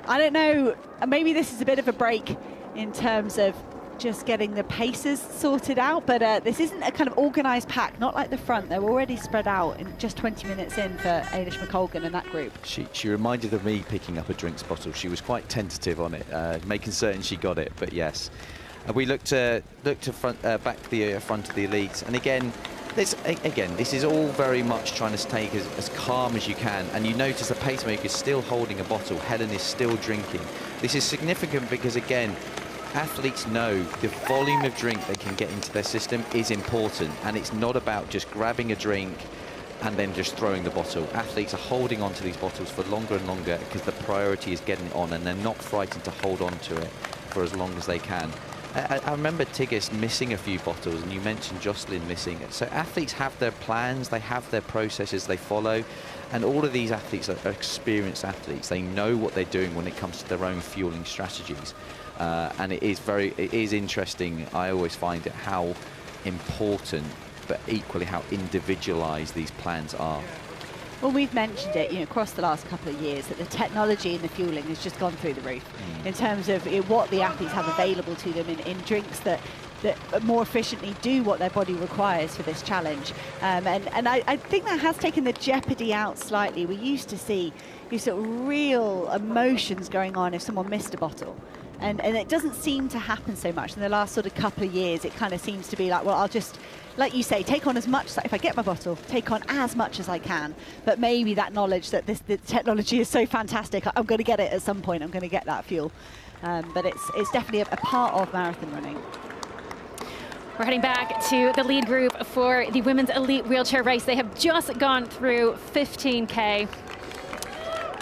I don't know, maybe this is a bit of a break in terms of just getting the paces sorted out, but this isn't a kind of organised pack, not like the front. They're already spread out in just 20 minutes in for Ailish McColgan and that group. She reminded of me picking up a drinks bottle. She was quite tentative on it, making certain she got it, but yes. We looked to back the front of the elites, and again, this is all very much trying to stay as calm as you can. And you notice the pacemaker is still holding a bottle. Helen is still drinking. This is significant because, again, athletes know the volume of drink they can get into their system is important. And it's not about just grabbing a drink and then just throwing the bottle. Athletes are holding on to these bottles for longer and longer because the priority is getting it on, and they're not frightened to hold on to it for as long as they can. I remember Tigges missing a few bottles, and you mentioned Jocelyn missing it. So athletes have their plans, they have their processes they follow, and all of these athletes are experienced athletes. They know what they're doing when it comes to their own fueling strategies. And it is interesting, I always find it, how important, but equally how individualized these plans are. Well, we've mentioned it, across the last couple of years, that the technology in the fueling has just gone through the roof in terms of what the athletes have available to them in drinks that more efficiently do what their body requires for this challenge. And I think that has taken the jeopardy out slightly. We used to see these real emotions going on if someone missed a bottle. And it doesn't seem to happen so much in the last sort of couple of years. It kind of seems to be like, well, I'll just, like you say, take on as much, if I get my bottle, take on as much as I can. But maybe that knowledge that the technology is so fantastic, I'm going to get it at some point, I'm going to get that fuel. But it's definitely a part of marathon running. We're heading back to the lead group for the women's elite wheelchair race. They have just gone through 15K.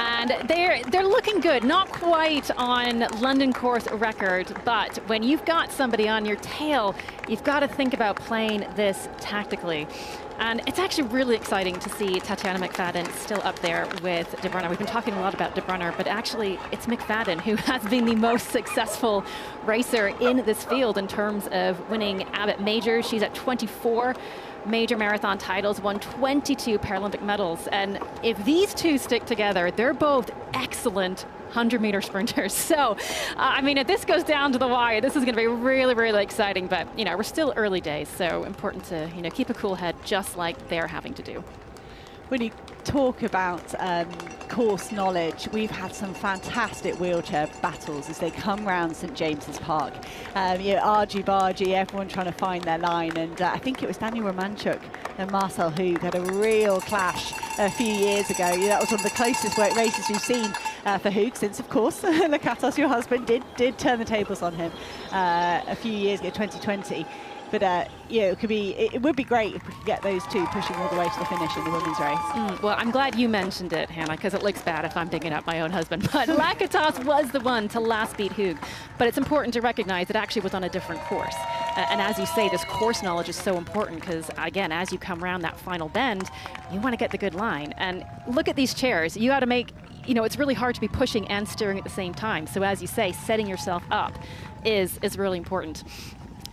And they're looking good, not quite on London course record, but when you've got somebody on your tail, you've got to think about playing this tactically. And it's actually really exciting to see Tatiana McFadden still up there with De Bruyne. We've been talking a lot about De Bruyne, but actually it's McFadden who has been the most successful racer in this field in terms of winning Abbott Majors. She's at 24 major marathon titles, won 22 Paralympic medals. And if these two stick together, they're both excellent 100-meter sprinters. So, I mean, if this goes down to the wire, this is going to be really, really exciting. But, you know, we're still early days, so important to, you know, keep a cool head just like they're having to do. When you talk about course knowledge, we've had some fantastic wheelchair battles as they come round St James's Park. You know, argy-bargy, everyone trying to find their line, and I think it was Daniel Romanchuk and Marcel Hug had a real clash a few years ago. You know, that was one of the closest races we've seen for Hug since, of course, Lakatos, your husband, did turn the tables on him a few years ago, 2020. But yeah, it would be great if we could get those two pushing all the way to the finish in the women's race. Well, I'm glad you mentioned it, Hannah, because it looks bad if I'm digging up my own husband. But Lakatos was the one to last beat Hug. But it's important to recognize it actually was on a different course. And as you say, this course knowledge is so important because, again, as you come around that final bend, you want to get the good line. And look at these chairs. You got to make, you know, it's really hard to be pushing and steering at the same time. So as you say, setting yourself up is really important.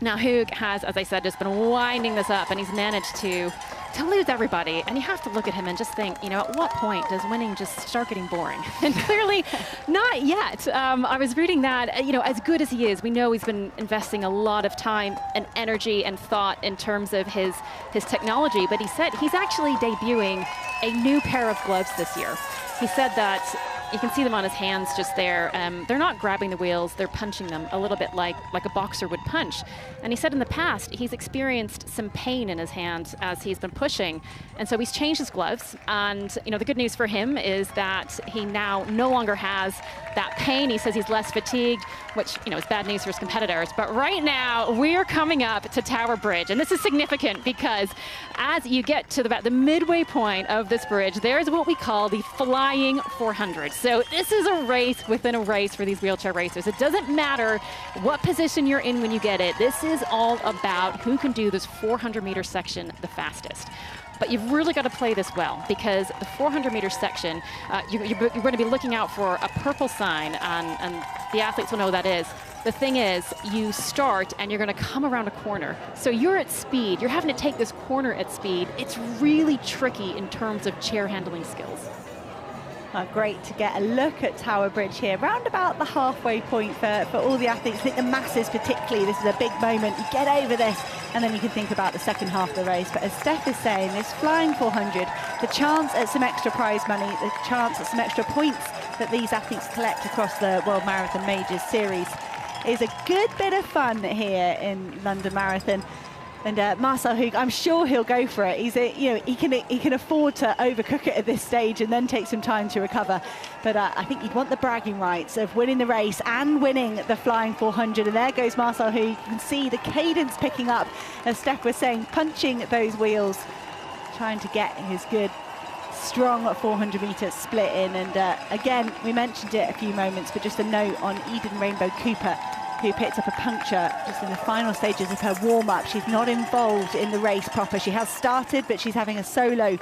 Now, Hug has, as I said, just been winding this up, and he's managed to lose everybody. And you have to look at him and just think, you know, at what point does winning just start getting boring? And clearly not yet. I was reading that, you know, as good as he is, we know he's been investing a lot of time and energy and thought in terms of his technology. But he said he's actually debuting a new pair of gloves this year. He said that you can see them on his hands just there. They're not grabbing the wheels, they're punching them a little bit like a boxer would punch. And he said in the past, he's experienced some pain in his hand as he's been pushing. And so he's changed his gloves. And, you know, the good news for him is that he now no longer has that pain. He says he's less fatigued, which, you know, is bad news for his competitors. But right now, we're coming up to Tower Bridge. And this is significant because as you get to about the midway point of this bridge, there's what we call the Flying 400. So this is a race within a race for these wheelchair racers. It doesn't matter what position you're in when you get it. This is all about who can do this 400-meter section the fastest. But you've really got to play this well because the 400-meter section, you're going to be looking out for a purple sign, and the athletes will know what that is. The thing is, you start and you're going to come around a corner. So you're at speed. You're having to take this corner at speed. It's really tricky in terms of chair handling skills. Great to get a look at Tower Bridge here, round about the halfway point for all the athletes. I think the masses particularly, this is a big moment. You get over this and then you can think about the second half of the race. But as Steph is saying, this Flying 400, the chance at some extra prize money, the chance at some extra points that these athletes collect across the World Marathon Majors series is a good bit of fun here in London Marathon. And Marcel Hug, I'm sure he'll go for it. He's you know, he can afford to overcook it at this stage and then take some time to recover. But I think you'd want the bragging rights of winning the race and winning the Flying 400. And there goes Marcel Hug. You can see the cadence picking up, as Steph was saying, punching those wheels, trying to get his good, strong 400-meter split in. And again, we mentioned it a few moments, but just a note on Eden Rainbow Cooper, who picked up a puncture just in the final stages of her warm-up. She's not involved in the race proper. She has started, but she's having a solo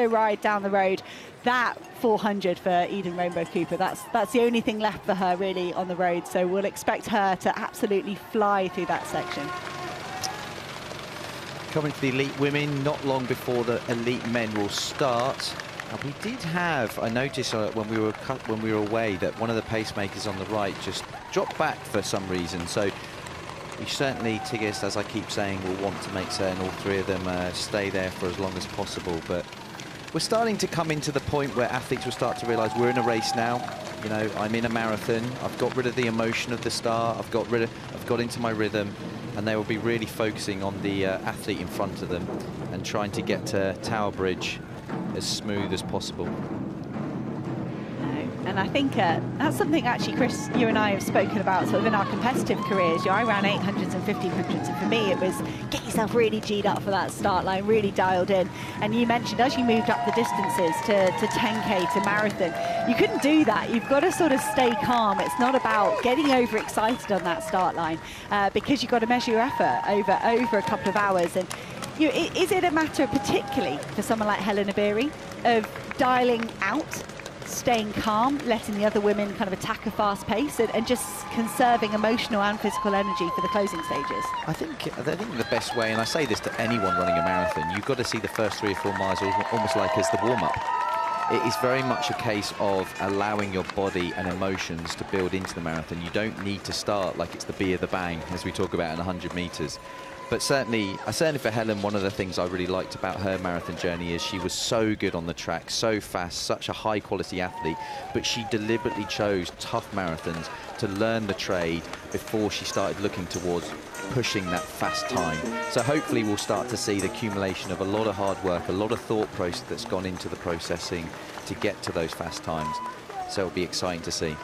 ride down the road. That 400 for Eden Rainbow Cooper, that's the only thing left for her really on the road. So we'll expect her to absolutely fly through that section. Coming to the elite women, not long before the elite men will start. And we did have, I noticed when we were away, that one of the pacemakers on the right just dropped back for some reason. So we certainly, Tigist, as I keep saying, will want to make certain all three of them stay there for as long as possible. But we're starting to come into the point where athletes will start to realise we're in a race now. You know, I'm in a marathon. I've got rid of the emotion of the start. I've got into my rhythm, and they will be really focusing on the athlete in front of them and trying to get to Tower Bridge as smooth as possible. And I think that's something actually, Chris, you and I have spoken about sort of in our competitive careers. I ran 800s and 1500s, and for me it was get yourself really G'd up for that start line, really dialed in. And you mentioned as you moved up the distances to 10K to marathon, you couldn't do that. You've got to sort of stay calm. It's not about getting overexcited on that start line because you've got to measure your effort over a couple of hours. And you know, is it a matter, particularly for someone like Helen Obiri, of dialing out, staying calm, letting the other women kind of attack a fast pace, and just conserving emotional and physical energy for the closing stages? I think the best way, and I say this to anyone running a marathon, you've got to see the first 3 or 4 miles almost like as the warm-up. It is very much a case of allowing your body and emotions to build into the marathon. You don't need to start like it's the bee of the bang, as we talk about in 100 meters. But certainly for Helen, one of the things I really liked about her marathon journey is she was so good on the track, so fast, such a high quality athlete, but she deliberately chose tough marathons to learn the trade before she started looking towards pushing that fast time. So hopefully we'll start to see the accumulation of a lot of hard work, a lot of thought process that's gone into the processing to get to those fast times. So it'll be exciting to see.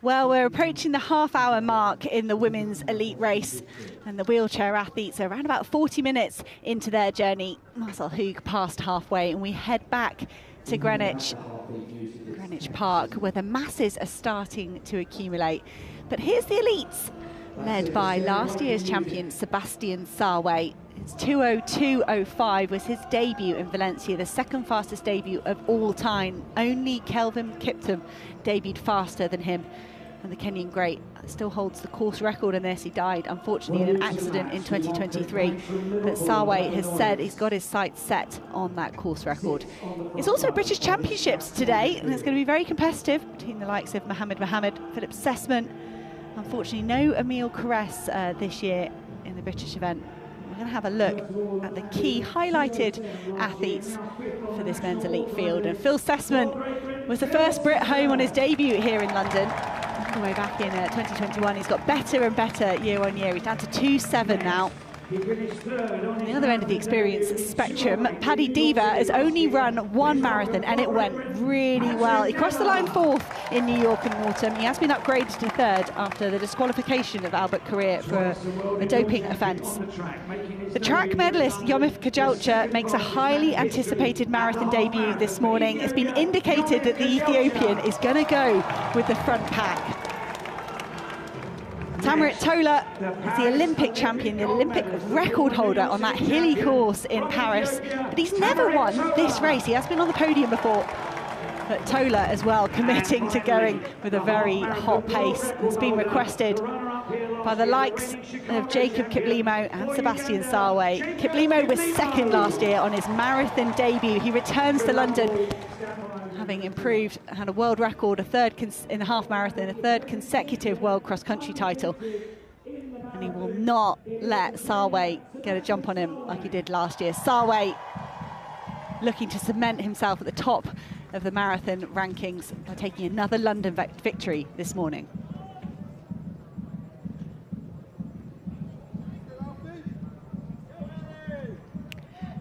Well, we're approaching the half-hour mark in the women's elite race, and the wheelchair athletes are around about 40 minutes into their journey. Marcel Hoog passed halfway, and we head back to Greenwich Park, where the masses are starting to accumulate. But here's the elites, led by last year's champion Sebastian Sarway. It's 2:02.05 was his debut in Valencia, the second fastest debut of all time. Only Kelvin Kiptum debuted faster than him. And the Kenyan great still holds the course record in this. He died, unfortunately, in an accident in 2023. But Sarway has said he's got his sights set on that course record. It's also British Championships today, and it's going to be very competitive between the likes of Mohammed, Philip Sessman. Unfortunately, no Emile Caress this year in the British event. We're going to have a look at the key highlighted athletes for this men's elite field. And Phil Sessman was the first Brit home on his debut here in London. All the way back in 2021, he's got better and better year on year. He's down to 2.7 now. On the other end of the experience spectrum, Paddy Diva has only run one marathon, and it went really well. He crossed the line 4th in New York and Autumn. He has been upgraded to 3rd after the disqualification of Albert Correa for a doping offence. The track medalist Yomif Kajalcha makes a highly anticipated marathon debut this morning. It's been indicated that the Ethiopian is going to go with the front pack. Tamarit Tola is the Olympic champion, the Olympic record holder on that hilly course in Paris, but he's never won this race. He has been on the podium before, but Tola as well committing to going with a very hot pace. It's been requested by the likes of Jacob Kiplimo and Sebastian Sarway. Kiplimo was 2nd last year on his marathon debut. He returns to London having improved, had a world record, a 3rd in the half marathon, a 3rd consecutive world cross-country title. And he will not let Sarway get a jump on him like he did last year. Sarway looking to cement himself at the top of the marathon rankings by taking another London victory this morning.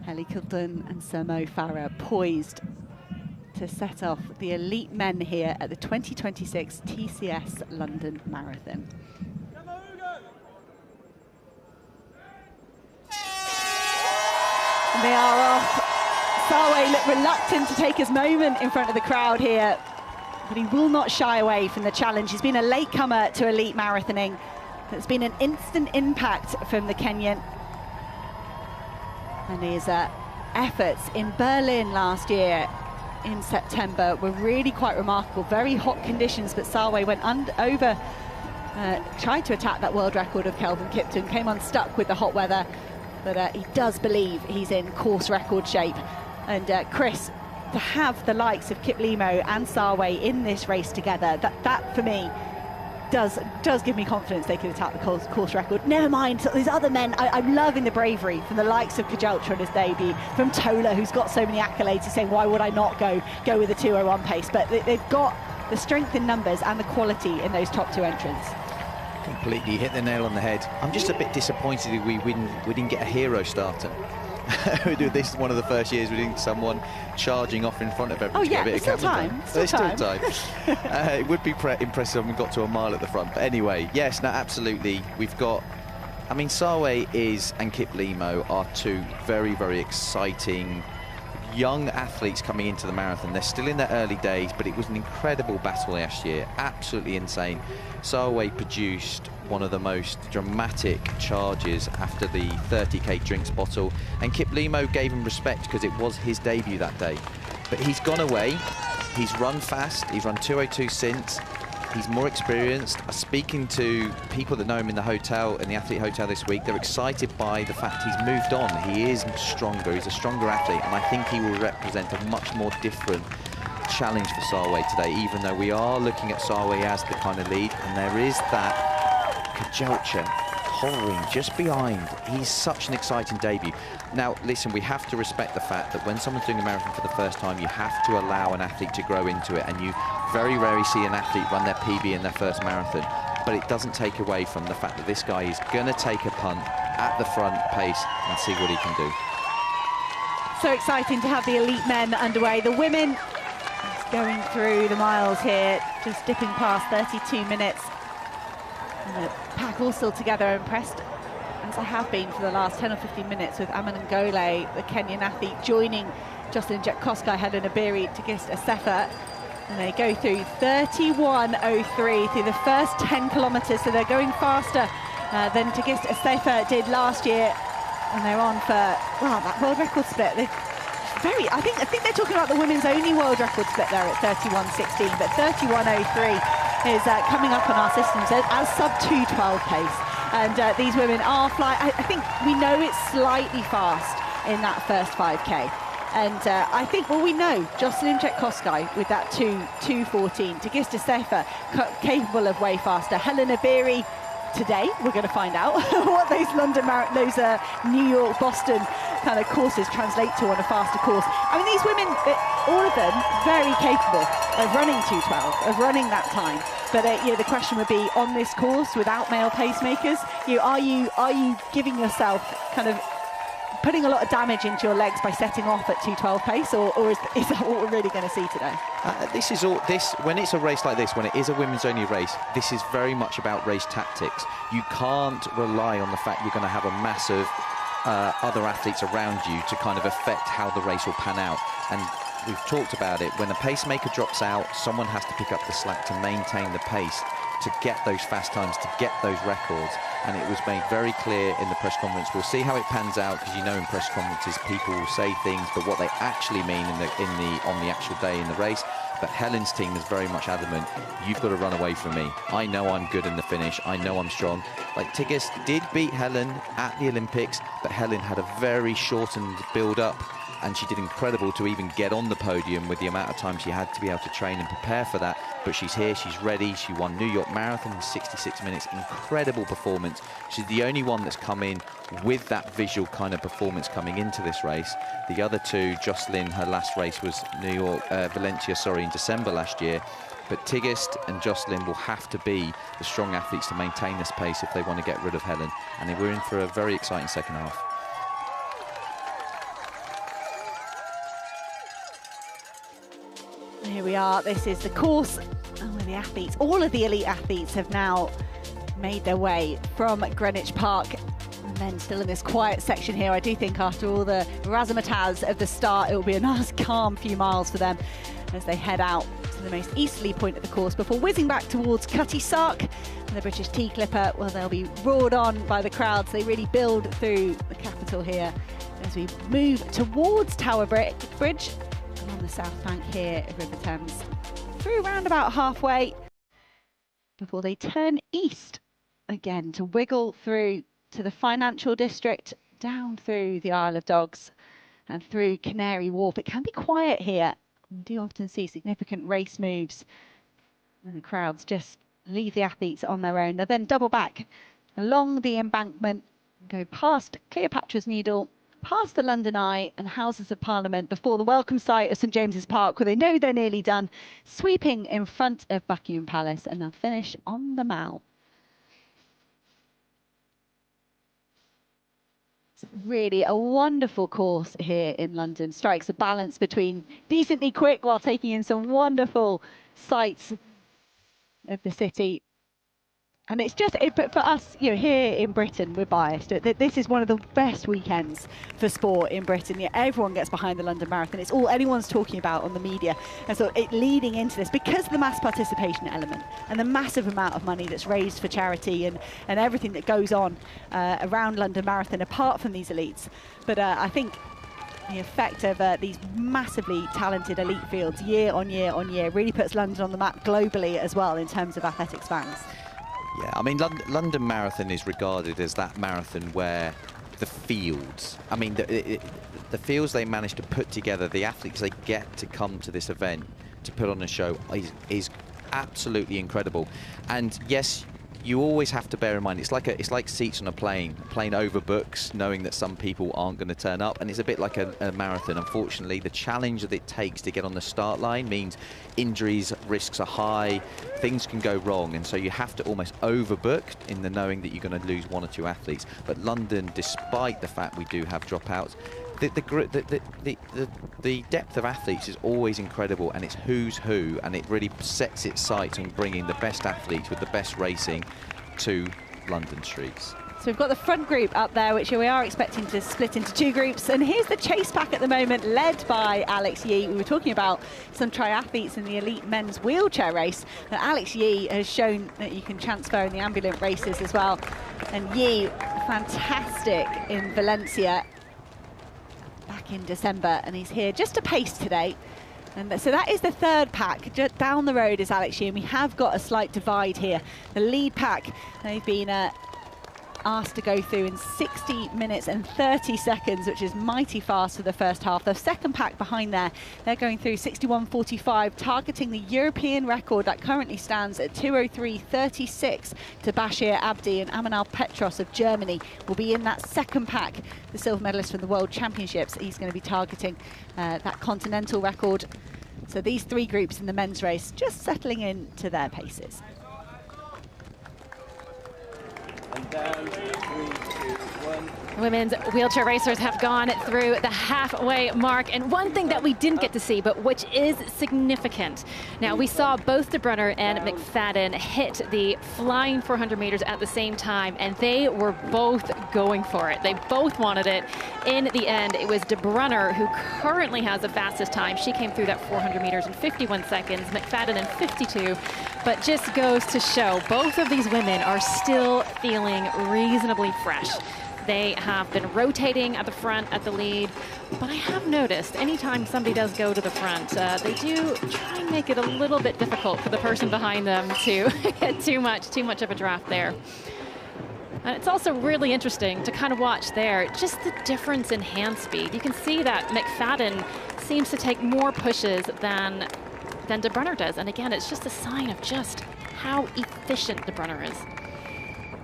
Heli Kilton and Sir Mo Farah poised to set off the elite men here at the 2026 TCS London Marathon. And they are off. Sarway looked reluctant to take his moment in front of the crowd here, but he will not shy away from the challenge. He's been a latecomer to elite marathoning. It's been an instant impact from the Kenyan. And his efforts in Berlin last year in September were really quite remarkable. Very hot conditions, but Sarway went tried to attack that world record of Kelvin Kipton, came unstuck with the hot weather, but he does believe he's in course record shape. And Chris, to have the likes of Kiplimo and Sarway in this race together, that for me does give me confidence they could attack the course record. Never mind these other men. I'm loving the bravery from the likes of Kajelcha in his debut, from Tola, who's got so many accolades. He's saying, why would I not go with a 2:01 pace? But they've got the strength in numbers and the quality in those top 2 entrants. Completely hit the nail on the head. I'm just a bit disappointed we didn't get a hero starter. This is one of the first years we didn't get someone charging off in front of everyone. Oh yeah, there's still time. There's still time. It would be impressive if we got to a mile at the front. But anyway, yes, no, absolutely. We've got, I mean, Sawe and Kip Limo are 2 very, very exciting young athletes coming into the marathon. They're still in their early days, but it was an incredible battle last year. Absolutely insane. Sawe produced one of the most dramatic charges after the 30k drinks bottle, and Kip Limo gave him respect because it was his debut that day. But he's gone away, he's run fast, he's run 2:02 since, he's more experienced. Speaking to people that know him in the hotel, in the athlete hotel this week, they're excited by the fact he's moved on. He is stronger, he's a stronger athlete, and I think he will represent a much more different challenge for Sawe today, even though we are looking at Sawe as the kind of lead, and there is that Kajelcha hovering just behind. He's such an exciting debut. Now, listen, we have to respect the fact that when someone's doing a marathon for the first time, you have to allow an athlete to grow into it, and you very rarely see an athlete run their PB in their first marathon. But it doesn't take away from the fact that this guy is going to take a punt at the front pace and see what he can do. So exciting to have the elite men underway. The women going through the miles here, just dipping past 32 minutes. And the pack all still together, impressed as I have been for the last 10 or 15 minutes with Aman Ngole, the Kenyan athlete, joining Jocelyn Jepkosgei, Helen Obiri, Tigist Assefa. And they go through 31:03 through the first 10 kilometres, so they're going faster than Tigist Assefa did last year. And they're on for, well, that world record split. I think they're talking about the women's only world record split there at 31:16, but 31:03 is coming up on our systems as sub 2:12 pace. And these women are flying. I think we know it's slightly fast in that first 5k. And I think, well, we know Jocelyn Jepkosgei with that 2:14, Tigist Assefa capable of way faster. Helen Obiri, today we're going to find out what those New York, Boston kind of courses translate to on a faster course. I mean, these women, all of them, very capable of running 2:12, of running that time. But the question would be, on this course without male pacemakers, are you giving yourself kind of putting a lot of damage into your legs by setting off at 2:12 pace, or is that what we're really going to see today? When it's a race like this, when it is a women's only race, this is very much about race tactics. You can't rely on the fact you're going to have a massive other athletes around you to kind of affect how the race will pan out. And we've talked about it, when a pacemaker drops out, someone has to pick up the slack to maintain the pace, to get those fast times, to get those records. And it was made very clear in the press conference. We'll see how it pans out, because you know in press conferences people will say things, but what they actually mean on the actual day in the race. But Helen's team is very much adamant, you've got to run away from me. I know I'm good in the finish, I know I'm strong. Like, Tigist did beat Helen at the Olympics, but Helen had a very shortened build-up, and she did incredible to even get on the podium with the amount of time she had to be able to train and prepare for that. But she's here, she's ready. She won New York Marathon in 66 minutes. Incredible performance. She's the only one that's come in with that visual kind of performance coming into this race. The other two, Jocelyn, her last race was Valencia, in December last year. But Tigist and Jocelyn will have to be the strong athletes to maintain this pace if they want to get rid of Helen. And we're in for a very exciting second half. Here we are, this is the course where the athletes, all of the elite athletes, have now made their way from Greenwich Park. And then still in this quiet section here, I do think after all the razzmatazz of the start, it will be a nice calm few miles for them as they head out to the most easterly point of the course before whizzing back towards Cutty Sark and the British Tea Clipper. Well, they'll be roared on by the crowds. They really build through the capital here as we move towards Tower Bridge. On the south bank here of River Thames, through around about halfway before they turn east again to wiggle through to the financial district, down through the Isle of Dogs and through Canary Wharf. It can be quiet here. We do often see significant race moves and the crowds just leave the athletes on their own. They'll then double back along the embankment, go past Cleopatra's Needle, past the London Eye and Houses of Parliament before the welcome site of St James's Park, where they know they're nearly done, sweeping in front of Buckingham Palace, and they'll finish on the Mall. It's really a wonderful course here in London. Strikes a balance between decently quick while taking in some wonderful sights of the city. And it's just, but for us, you know, here in Britain, we're biased. This is one of the best weekends for sport in Britain. Yeah, everyone gets behind the London Marathon. It's all anyone's talking about on the media. And so it leading into this, because of the mass participation element and the massive amount of money that's raised for charity and everything that goes on around London Marathon, apart from these elites. But I think the effect of these massively talented elite fields year on year on year really puts London on the map globally as well in terms of athletics fans. Yeah, I mean, London Marathon is regarded as that marathon where the fields, I mean, the fields they manage to put together, the athletes they get to come to this event to put on a show is absolutely incredible. And yes, you always have to bear in mind, it's like seats on a plane. A plane overbooks, knowing that some people aren't going to turn up, and it's a bit like a marathon. Unfortunately, the challenge that it takes to get on the start line means injuries, risks are high, things can go wrong, and so you have to almost overbook in the knowing that you're going to lose one or two athletes. But London, despite the fact we do have dropouts, the depth of athletes is always incredible, and it's who's who, and it really sets its sights on bringing the best athletes with the best racing to London streets. So we've got the front group up there, which we are expecting to split into two groups. And here's the chase pack at the moment, led by Alex Yee. We were talking about some triathletes in the elite men's wheelchair race. And Alex Yee has shown that you can transfer in the ambulant races as well. And Yee, fantastic in Valencia back in December, and he's here just to pace today. And so that is the third pack. Just down the road is Alex Yee, and we have got a slight divide here. The lead pack, they've been asked to go through in 60 minutes and 30 seconds, which is mighty fast for the first half. The second pack behind there, they're going through 61:45, targeting the European record that currently stands at 2:03:36 to Bashir Abdi, and Amanal Petros of Germany will be in that second pack. The silver medalist from the World Championships, he's going to be targeting that continental record. So these three groups in the men's race just settling in to their paces. And down, 3, 2, 1. Women's wheelchair racers have gone through the halfway mark, and one thing that we didn't get to see, but which is significant. Now, we saw both De Bruyne and McFadden hit the flying 400 meters at the same time, and they were both going for it. They both wanted it. In the end, it was De Bruyne who currently has the fastest time. She came through that 400 meters in 51 seconds, McFadden in 52, but just goes to show both of these women are still feeling reasonably fresh. They have been rotating at the front, at the lead, but I have noticed anytime somebody does go to the front, they do try and make it a little bit difficult for the person behind them to get too much of a draft there. And it's also really interesting to kind of watch there, just the difference in hand speed. You can see that McFadden seems to take more pushes than De Bruyne does. And again, it's just a sign of just how efficient De Bruyne is.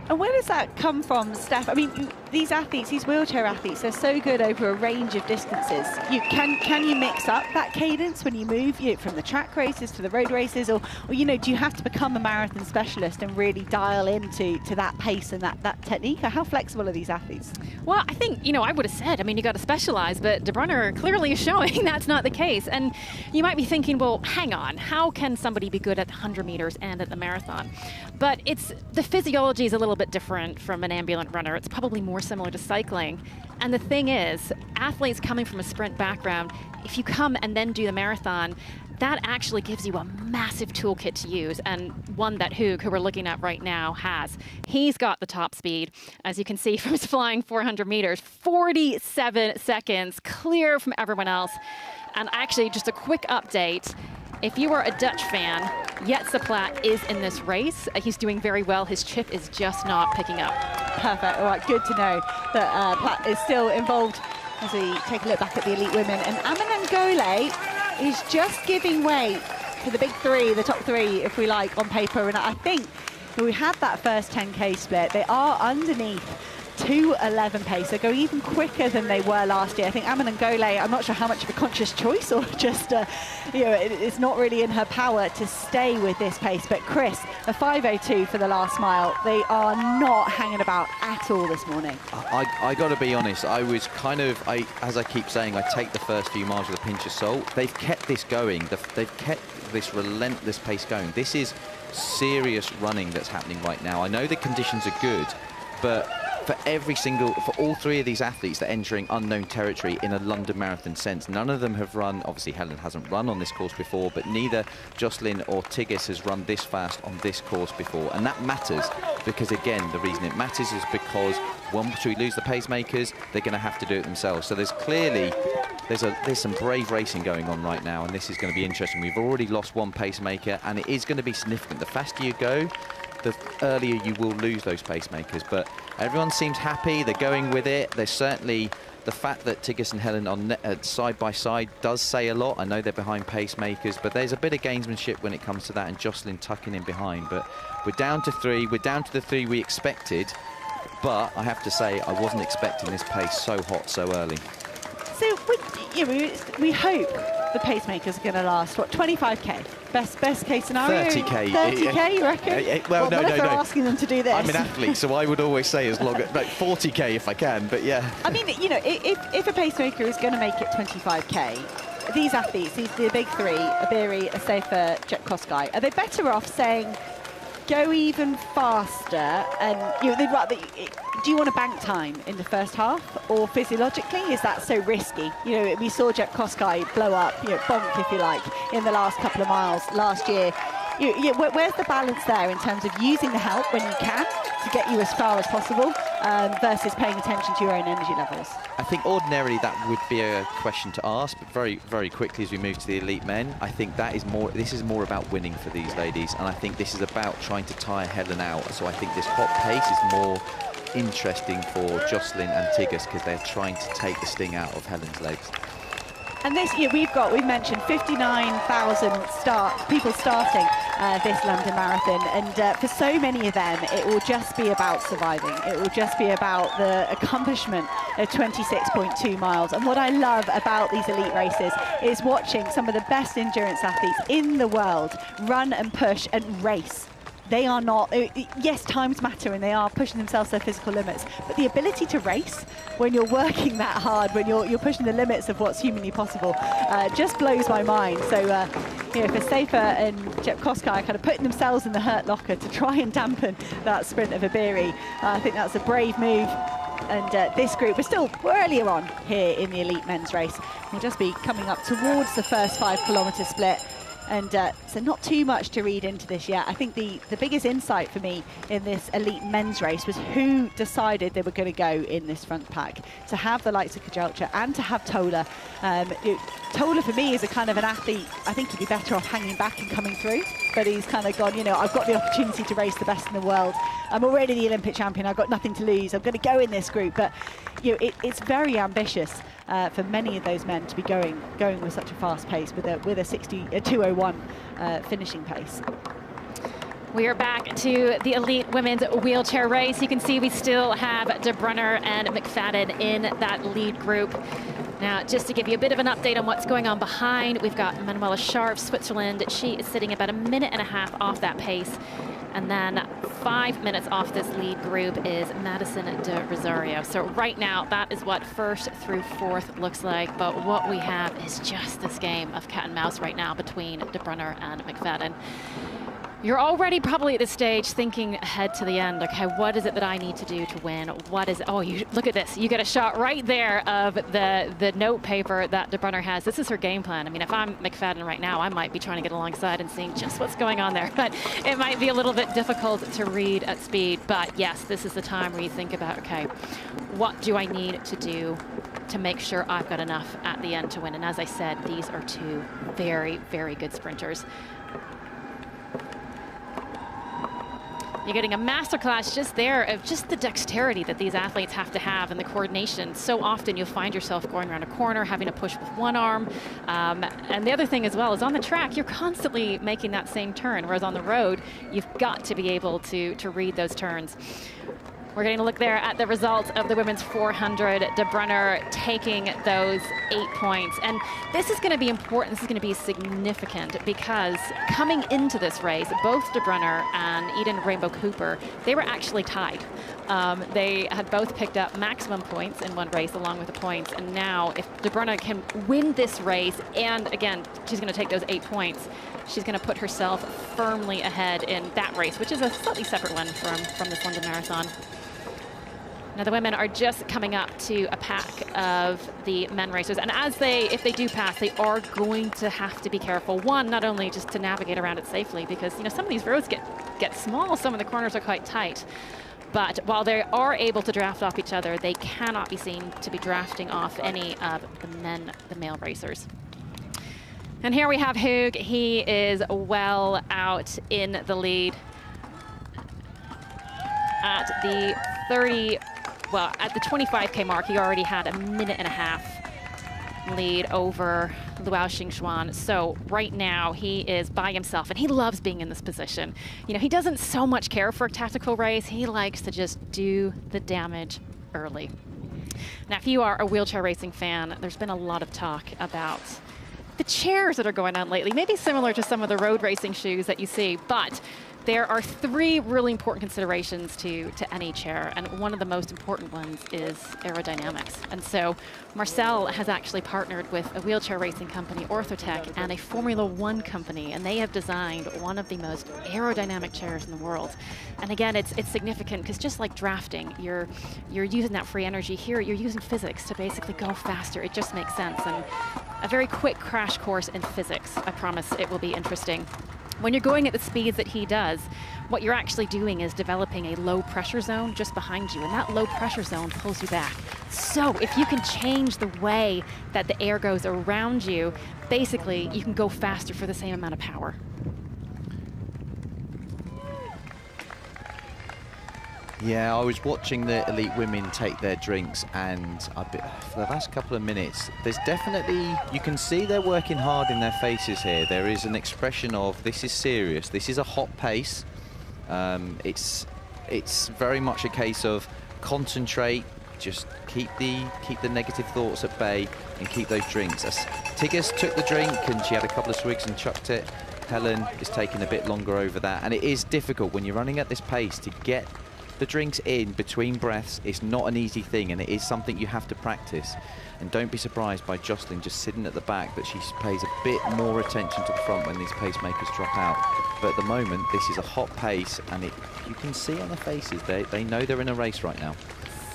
And where does that come from, Steph? I mean, these athletes, these wheelchair athletes, they're so good over a range of distances. Can you mix up that cadence when you move from the track races to the road races, or you know, do you have to become a marathon specialist and really dial into that pace and that technique? Or how flexible are these athletes? Well, I think, you know, I would have said, I mean, you got to specialize, but De Bruyne clearly is showing that's not the case. And you might be thinking, well, hang on, how can somebody be good at the 100 meters and at the marathon? But the physiology is a little bit different from an ambulant runner. It's probably more similar to cycling. And the thing is, athletes coming from a sprint background, if you come and then do the marathon, that actually gives you a massive toolkit to use, and one that Hugh, who we're looking at right now, has. He's got the top speed, as you can see from his flying 400 meters, 47 seconds, clear from everyone else. And actually, just a quick update, if you are a Dutch fan, Jetse Plaat is in this race. He's doing very well. His chip is just not picking up. Perfect. All right, good to know that Plaat is still involved as we take a look back at the elite women. And Amanan Gole is just giving way to the big three, the top three, if we like, on paper. And I think when we had that first 10K split, they are underneath 2:11 pace. They're going even quicker than they were last year. I think Aman and Gole, I'm not sure how much of a conscious choice or just, it's not really in her power to stay with this pace. But Chris, a 5:02 for the last mile. They are not hanging about at all this morning. I got to be honest, I was kind of, as I keep saying, I take the first few miles with a pinch of salt. They've kept this going. They've kept this relentless pace going. This is serious running that's happening right now. I know the conditions are good, but for all three of these athletes, they're entering unknown territory in a London Marathon sense. None of them have run, obviously Helen hasn't run on this course before, but neither Jocelyn or Tigges has run this fast on this course before. And that matters because, again, the reason it matters is because once we lose the pacemakers, they're going to have to do it themselves. So there's clearly, there's some brave racing going on right now, and this is going to be interesting. We've already lost one pacemaker, and it is going to be significant. The faster you go, the earlier you will lose those pacemakers, but everyone seems happy. They're going with it. There's certainly the fact that Tigges and Helen are side by side does say a lot. I know they're behind pacemakers, but there's a bit of gamesmanship when it comes to that, and Jocelyn tucking in behind. But we're down to three. We're down to the three we expected, but I have to say I wasn't expecting this pace so hot so early. So we hope the pacemakers are going to last, what, 25K? Best case scenario? 30K. 30K, you reckon? Well, no, what if no. they're asking them to do this? I'm an athlete, so I would always say as long as, like 40K if I can, but yeah. I mean, if a pacemaker is going to make it 25K, these athletes, the big three, Abiri, Asefa, Jepkosgei, are they better off saying, go even faster, and they'd rather, do you want to bank time in the first half, or physiologically is that so risky? We saw Jepkosgei blow up, bonk if you like, in the last couple of miles last year. Where's the balance there in terms of using the help when you can to get you as far as possible versus paying attention to your own energy levels? I think ordinarily that would be a question to ask, but very, very quickly as we move to the elite men, I think this is more about winning for these ladies, and I think this is about trying to tire Helen out. So I think this hot pace is more interesting for Jocelyn and Tigges because they're trying to take the sting out of Helen's legs. And this year we've mentioned 59,000 people starting this London Marathon, and for so many of them it will just be about surviving. It will just be about the accomplishment of 26.2 miles. And what I love about these elite races is watching some of the best endurance athletes in the world run and push and race. They are not, yes, times matter and they are pushing themselves to their physical limits, but the ability to race when you're working that hard, when you're pushing the limits of what's humanly possible, just blows my mind. So, for Asefa and Jepkosgei kind of putting themselves in the hurt locker to try and dampen that sprint of Abiri, I think that's a brave move. And this group, we're earlier on here in the elite men's race. We'll just be coming up towards the first 5 kilometre split. And so not too much to read into this yet. I think the biggest insight for me in this elite men's race was who decided they were going to go in this front pack. To have the likes of Kajalcha and to have Tola. Tola for me is a kind of an athlete, I think he'd be better off hanging back and coming through. But he's kind of gone, I've got the opportunity to race the best in the world. I'm already the Olympic champion. I've got nothing to lose. I'm going to go in this group. But it's very ambitious for many of those men to be going with such a fast pace with a 2:01 finishing pace. We are back to the elite women's wheelchair race. You can see we still have De Brunner and McFadden in that lead group. Now, just to give you a bit of an update on what's going on behind, we've got Manuela Scharf, Switzerland. She is sitting about a minute and a half off that pace. And then 5 minutes off this lead group is Madison de Rosario. So right now, that is what first through fourth looks like. But what we have is just this game of cat and mouse right now between De Brunner and McFadden. You're already probably at this stage thinking ahead to the end. Okay, what is it that I need to do to win? What is, look at this. You get a shot right there of the note paper that De Brunner has. This is her game plan. I mean, if I'm McFadden right now, I might be trying to get alongside and seeing just what's going on there. But it might be a little bit difficult to read at speed. But yes, this is the time where you think about, okay, what do I need to do to make sure I've got enough at the end to win? And as I said, these are two very, very good sprinters. You're getting a masterclass just there of just the dexterity that these athletes have to have and the coordination. So often you'll find yourself going around a corner, having to push with one arm. And the other thing as well is on the track, you're constantly making that same turn, whereas on the road, you've got to be able to read those turns. We're getting a look there at the results of the women's 400. De Bruyne taking those 8 points. And this is going to be important. This is going to be significant because coming into this race, both De Bruyne and Eden Rainbow Cooper, they were actually tied. They had both picked up maximum points in one race along with the points. And now if De Bruyne can win this race, and again, she's going to take those 8 points, she's going to put herself firmly ahead in that race, which is a slightly separate one from this London Marathon. Now the women are just coming up to a pack of the men racers, and if they do pass, they are going to have to be careful. One, not only just to navigate around it safely, because some of these roads get small, some of the corners are quite tight. But while they are able to draft off each other, they cannot be seen to be drafting off any of the male racers. And here we have Hug. He is well out in the lead at the 25K mark. He already had a minute and a half lead over Luo Xingxuan. So right now he is by himself, and he loves being in this position. He doesn't so much care for a tactical race. He likes to just do the damage early. Now, if you are a wheelchair racing fan, there's been a lot of talk about the chairs that are going on lately, maybe similar to some of the road racing shoes that you see, but there are 3 really important considerations to any chair, and one of the most important ones is aerodynamics. And so Marcel has actually partnered with a wheelchair racing company, Orthotech, and a Formula One company, and they have designed one of the most aerodynamic chairs in the world. And again, it's significant because just like drafting, you're using that free energy. Here, you're using physics to basically go faster. It just makes sense. And a very quick crash course in physics. I promise it will be interesting. When you're going at the speeds that he does, what you're actually doing is developing a low pressure zone just behind you, and that low pressure zone pulls you back. So if you can change the way that the air goes around you, basically you can go faster for the same amount of power. Yeah, I was watching the elite women take their drinks, and for the last couple of minutes, there's definitely, you can see they're working hard in their faces here. There is an expression of, this is serious, this is a hot pace. It's very much a case of concentrate, just keep the negative thoughts at bay and keep those drinks. As Tigges took the drink and she had a couple of swigs and chucked it. Helen is taking a bit longer over that, and it is difficult when you're running at this pace to get the drinks in between breaths. It's not an easy thing, and it is something you have to practice. And don't be surprised by Jocelyn just sitting at the back that she pays a bit more attention to the front when these pacemakers drop out. But at the moment, this is a hot pace, and you can see on their faces, they know they're in a race right now.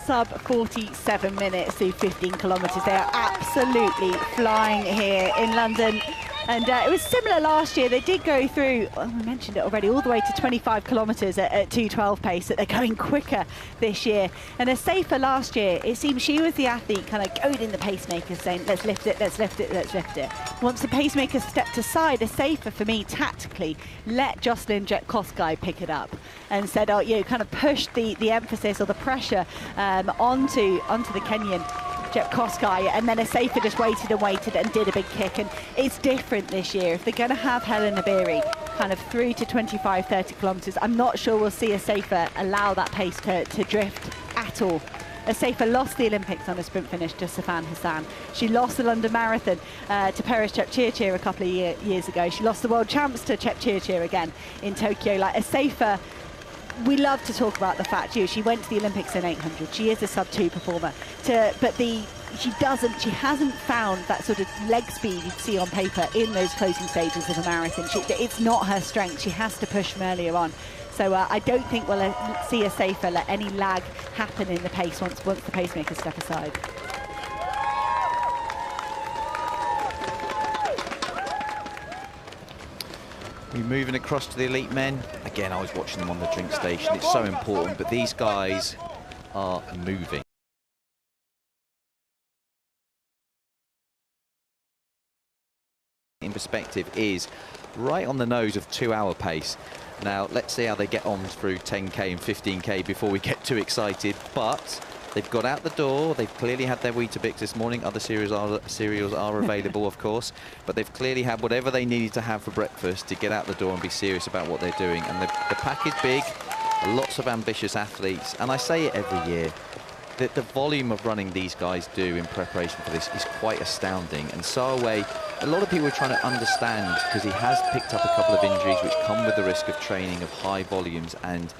Sub 47 minutes to 15 kilometres. They are absolutely flying here in London. And it was similar last year. They did go through, well, we mentioned it already, all the way to 25 kilometres at 2:12 pace, that they're going quicker this year. And a safer last year, it seemed she was the athlete kind of goading the pacemakers, saying, let's lift it, let's lift it, let's lift it. Once the pacemakers stepped aside, a safer for me tactically let Jocelyn Jetkowski pick it up and said, oh, kind of pushed the emphasis or the pressure onto the Kenyan Jetkowski, and then a safer just waited and waited and did a big kick. And it's different this year. If they're going to have Helen Nabiri kind of through to 25, 30 kilometres, I'm not sure we'll see a safer allow that pace to drift at all. A safer lost the Olympics on a sprint finish to Safan Hassan. She lost the London Marathon to Peres Chepchirchir a couple of years ago. She lost the World Champs to Chepchirchir again in Tokyo. Like a safer, we love to talk about the fact she went to the Olympics in 800. She is a sub-2 performer. She hasn't found that sort of leg speed you'd see on paper in those closing stages of a marathon. It's not her strength. She has to push from earlier on. So I don't think we'll see a safer let any lag happen in the pace once the pacemakers step aside. We're moving across to the elite men. Again, I was watching them on the drink station. It's so important, but these guys are moving. In perspective is right on the nose of 2-hour pace. Now, let's see how they get on through 10K and 15K before we get too excited. But they've got out the door. They've clearly had their Weetabix this morning. Other cereals are available, of course. But they've clearly had whatever they needed to have for breakfast to get out the door and be serious about what they're doing. And the pack is big. Lots of ambitious athletes. And I say it every year. The volume of running these guys do in preparation for this is quite astounding. And Sarway, a lot of people are trying to understand, because he has picked up a couple of injuries which come with the risk of training of high volumes, and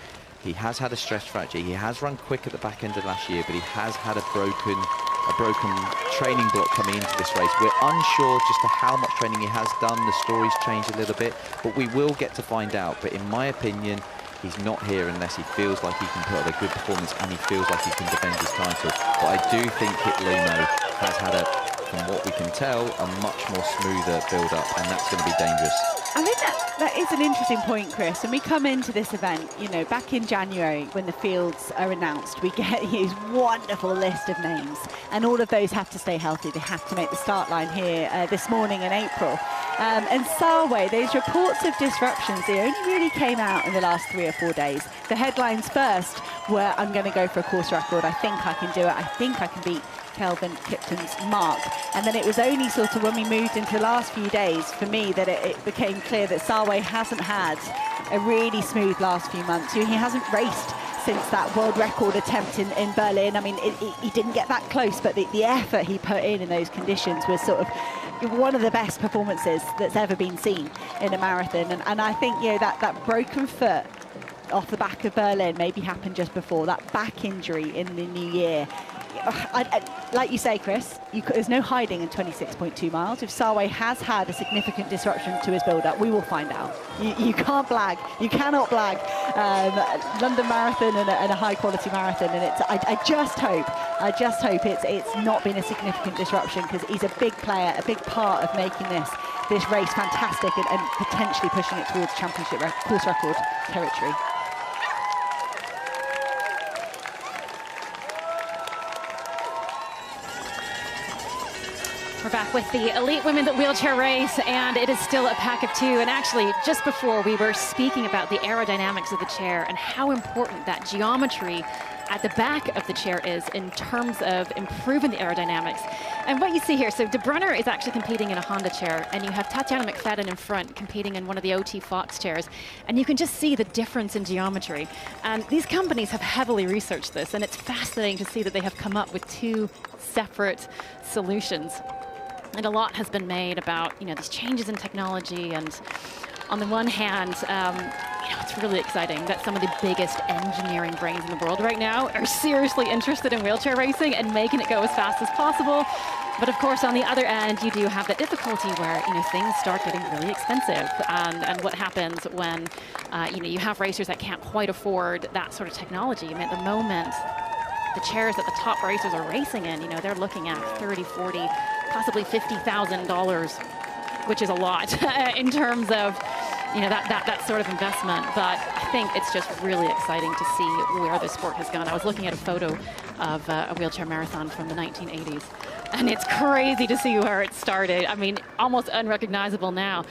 he has had a stress fracture. He has run quick at the back end of last year, but he has had a broken training block coming into this race. We're unsure just to how much training he has done. The story's changed a little bit, but we will get to find out. But in my opinion, he's not here unless he feels like he can put up a good performance and he feels like he can defend his title. But I do think Kit Lumo has had, from what we can tell, a much more smoother build-up, and that's going to be dangerous. I think that is an interesting point, Chris. And we come into this event, you know, back in January when the fields are announced, we get his wonderful list of names, and all of those have to stay healthy. They have to make the start line here this morning in April. And Sarway, those reports of disruptions, they only really came out in the last 3 or 4 days. The headlines first were, I'm going to go for a course record. I think I can do it. I think I can beat Kelvin Kipton's mark. And then it was only sort of when we moved into the last few days for me that it became clear that Sarway hasn't had a really smooth last few months. He hasn't raced since that world record attempt in Berlin. I mean, he didn't get that close, but the effort he put in those conditions was sort of one of the best performances that's ever been seen in a marathon. And I think, you know, that broken foot off the back of Berlin maybe happened just before, that back injury in the new year. Like you say, Chris, there's no hiding in 26.2 miles. If Sarway has had a significant disruption to his build-up, we will find out. You can't blag. You cannot blag London Marathon and a high-quality marathon. And I just hope it's not been a significant disruption, because he's a big player, a big part of making this race fantastic and potentially pushing it towards championship course record territory. We're back with the elite women's wheelchair race, and it is still a pack of 2. And actually, just before we were speaking about the aerodynamics of the chair and how important that geometry at the back of the chair is in terms of improving the aerodynamics. And what you see here, so De Bruyne is actually competing in a Honda chair, and you have Tatiana McFadden in front competing in one of the OT Fox chairs. And you can just see the difference in geometry. And these companies have heavily researched this, and it's fascinating to see that they have come up with 2 separate solutions. And a lot has been made about, you know, these changes in technology. And on the one hand, you know, it's really exciting that some of the biggest engineering brains in the world right now are seriously interested in wheelchair racing and making it go as fast as possible. But of course, on the other end, you do have the difficulty where, you know, things start getting really expensive. And what happens when, you know, you have racers that can't quite afford that sort of technology. I mean, at the moment, the chairs that the top racers are racing in, you know, they're looking at $30,000, $40,000, possibly $50,000, which is a lot in terms of, you know, that sort of investment. But I think it's just really exciting to see where the sport has gone. I was looking at a photo of a wheelchair marathon from the 1980s, and it's crazy to see where it started. I mean, almost unrecognizable now.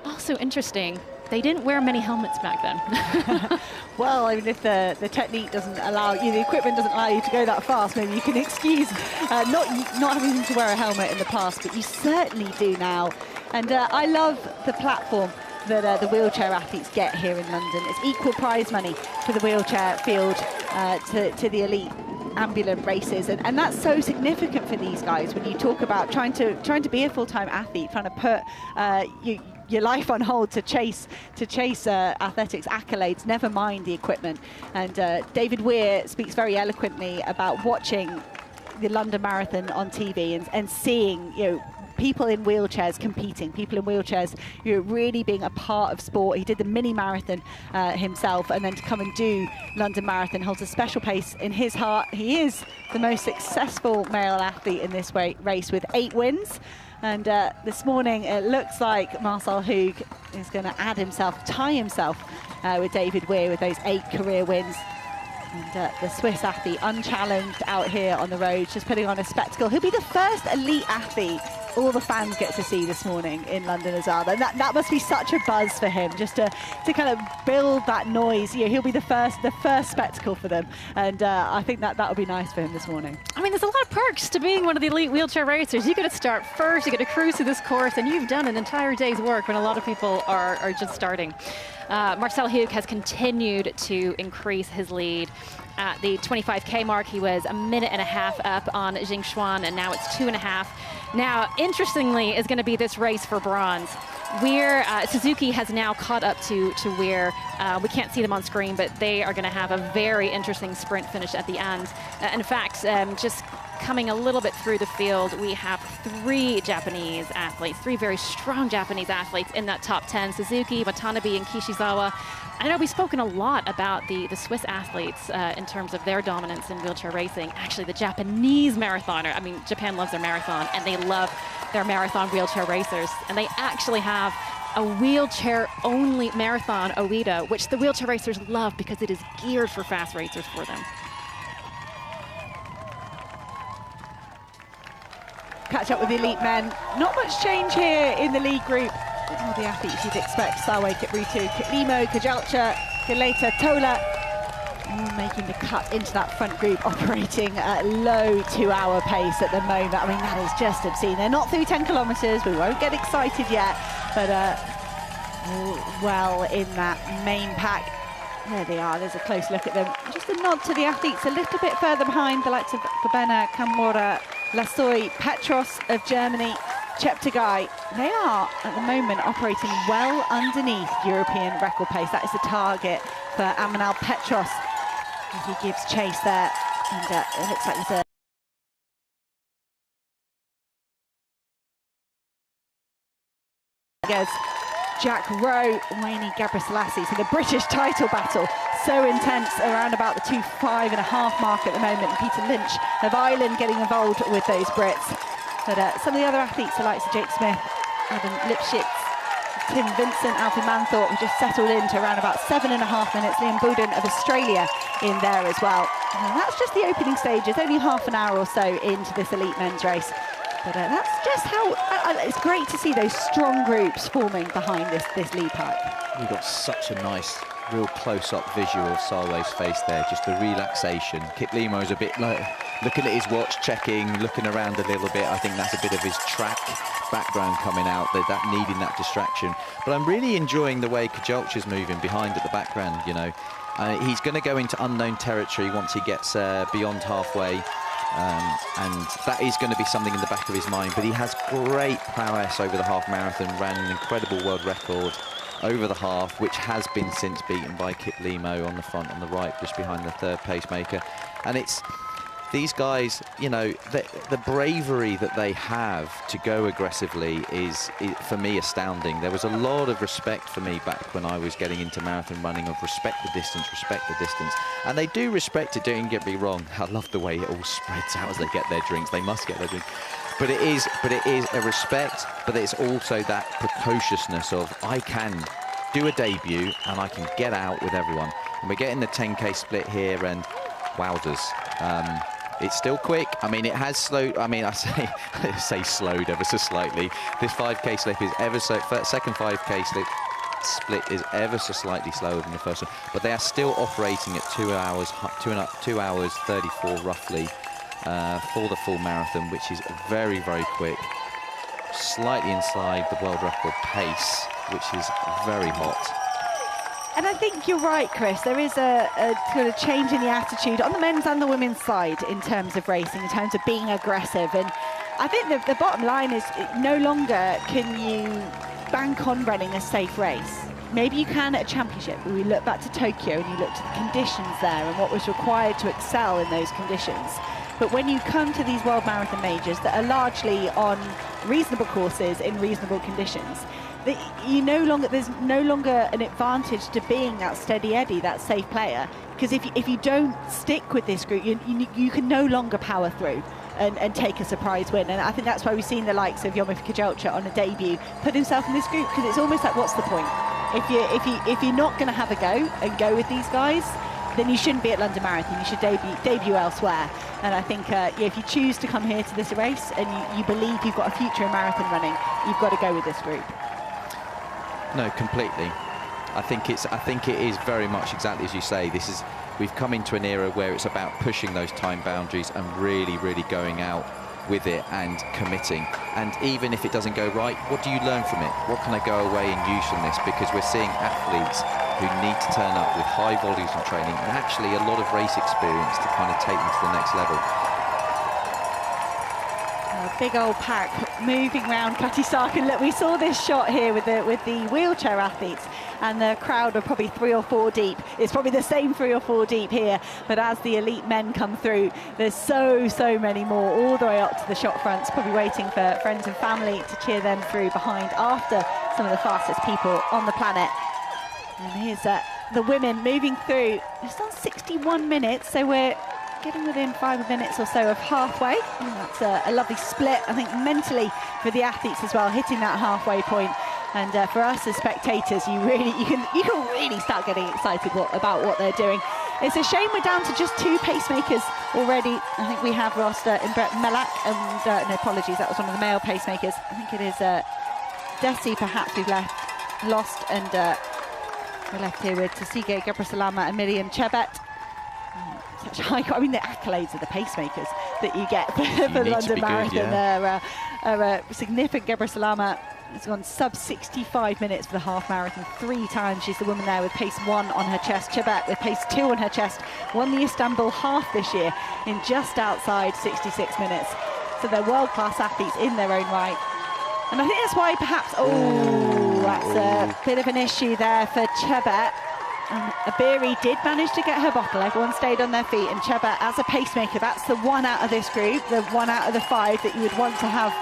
Also interesting, they didn't wear many helmets back then. Well, I mean, if the technique doesn't allow you, the equipment doesn't allow you to go that fast, maybe you can excuse not having to wear a helmet in the past, but you certainly do now. And I love the platform that the wheelchair athletes get here in London. It's equal prize money for the wheelchair field to the elite ambulant races, and that's so significant for these guys when you talk about trying to be a full-time athlete, trying to put your life on hold to chase athletics accolades, never mind the equipment. And David Weir speaks very eloquently about watching the London Marathon on TV and seeing, you know, people in wheelchairs competing, people in wheelchairs, you know, really being a part of sport. He did the mini marathon himself, and then to come and do London Marathon holds a special place in his heart. He is the most successful male athlete in this race with 8 wins. And this morning, it looks like Marcel Hug is going to tie himself with David Weir with those 8 career wins. And the Swiss athlete, unchallenged out here on the road, just putting on a spectacle. He'll be the first elite athlete all the fans get to see this morning in London as well. And that must be such a buzz for him, just to kind of build that noise. You know, he'll be the first spectacle for them, and I think that will be nice for him this morning. I mean, there's a lot of perks to being one of the elite wheelchair racers. You get to start first, you get to cruise through this course, and you've done an entire day's work when a lot of people are just starting. Marcel Hugues has continued to increase his lead. At the 25K mark, he was a minute and a half up on Jing Xuan, and now it's 2.5. Now, interestingly, is going to be this race for bronze. Suzuki has now caught up to Weir. We can't see them on screen, but they are going to have a very interesting sprint finish at the end. In fact, just coming a little bit through the field, we have 3 Japanese athletes, 3 very strong Japanese athletes in that top 10, Suzuki, Watanabe, and Kishizawa. I know we've spoken a lot about the Swiss athletes in terms of their dominance in wheelchair racing. Actually, the Japanese marathoner, I mean, Japan loves their marathon, and they love their marathon wheelchair racers. And they actually have a wheelchair-only marathon, Oita, which the wheelchair racers love because it is geared for fast racers for them. Catch up with the elite men. Not much change here in the lead group. All the athletes you'd expect: Sawe, Kipruto, Kiplimo, Kajalcha, Galeta, Tola, all making the cut into that front group, operating at low 2-hour pace at the moment. I mean, that is just obscene. They're not through 10 kilometres. We won't get excited yet, but well in that main pack. There they are. There's a close look at them. Just a nod to the athletes a little bit further behind, the likes of Gabena, Camora, Lassoy, Petros of Germany, Cheptegei. They are, at the moment, operating well underneath European record pace. That is the target for Amanal Petros as he gives chase there. And it looks like there's a Jack Rowe, Wayne Gabriselassie. So the British title battle, so intense, around about the 2:05.5 mark at the moment. And Peter Lynch of Ireland getting involved with those Brits. But some of the other athletes, the likes of Jake Smith, Adam Lipschitz, Tim Vincent, Alfie Manthorpe, who just settled into around about 7.5 minutes. Liam Bouden of Australia in there as well. And that's just the opening stages, only half an hour or so into this elite men's race. But that's just how it's great to see those strong groups forming behind this lead pack. We've got such a nice, real close-up visual of Sawe's face there, just the relaxation. Kiplimo is a bit like looking at his watch, checking, looking around a little bit. I think that's a bit of his track background coming out, that needing that distraction. But I'm really enjoying the way Kajalcha's moving behind at the background, you know. He's going to go into unknown territory once he gets beyond halfway. And that is going to be something in the back of his mind, but he has great prowess over the half marathon, ran an incredible world record over the half, which has been since beaten by Kiplimo on the front, on the right, just behind the third pacemaker. And it's these guys, you know, the bravery that they have to go aggressively is, for me, astounding. There was a lot of respect for me back when I was getting into marathon running, of respect the distance, and they do respect it, don't get me wrong. I love the way it all spreads out as they get their drinks. They must get their drinks. But it is a respect, but it's also that precociousness of, I can do a debut and I can get out with everyone. And we're getting the 10K split here, and wowzers. It's still quick. I mean, it has slowed. I mean, I say slowed ever so slightly. This 5K slip is ever so, second 5K split is ever so slightly slower than the first one, but they are still operating at 2 hours 34 roughly for the full marathon, which is very, very quick. Slightly inside the world record pace, which is very hot. And I think you're right, Chris. There is a sort of change in the attitude on the men's and the women's side in terms of racing, in terms of being aggressive. And I think the bottom line is, no longer can you bank on running a safe race. Maybe you can at a championship, but we look back to Tokyo and you look to the conditions there and what was required to excel in those conditions. But when you come to these World Marathon Majors that are largely on reasonable courses in reasonable conditions, there's no longer an advantage to being that steady Eddie, that safe player, because if you don't stick with this group, you can no longer power through and take a surprise win. And I think that's why we've seen the likes of Yomif Kajalcha on a debut put himself in this group, because it's almost like, what's the point if you're not going to have a go and go with these guys? then you shouldn't be at London Marathon. You should debut elsewhere. And I think if you choose to come here to this race and you believe you've got a future in marathon running, you've got to go with this group. No, completely. I think it is very much exactly as you say. We've come into an era where it's about pushing those time boundaries and really, really going out with it and committing. And even if it doesn't go right, what do you learn from it? What can I go away and use from this? Because we're seeing athletes who need to turn up with high volumes of training and actually a lot of race experience to kind of take them to the next level. A big old pack moving around Katisaka. Look, we saw this shot here with the wheelchair athletes, and the crowd are probably 3 or 4 deep. It's probably the same 3 or 4 deep here, but as the elite men come through, there's so many more all the way up to the shot fronts, probably waiting for friends and family to cheer them through behind after some of the fastest people on the planet. And here's the women moving through. It's on 61 minutes, so we're getting within 5 minutes or so of halfway. And that's a lovely split, I think, mentally for the athletes as well, hitting that halfway point. And for us as spectators, you can really start getting excited about what they're doing. It's a shame we're down to just 2 pacemakers already. I think we have lost in Brett Melak, and no, apologies, that was one of the male pacemakers. I think it is Desi perhaps we've lost, and we're left here with Tsege Gebrselassie and Miriam Chebet. Such high, I mean, the accolades of the pacemakers that you get for the London Marathon are significant. Gebrselassie has gone sub 65 minutes for the half marathon 3 times. She's the woman there with pace 1 on her chest. Chebet with pace 2 on her chest won the Istanbul half this year in just outside 66 minutes. So they're world-class athletes in their own right. And I think that's why perhaps, that's a bit of an issue there for Chebet. Abiri did manage to get her bottle. Everyone stayed on their feet, and Chebet, as a pacemaker, that's the one out of this group, the one out of the 5 that you would want to have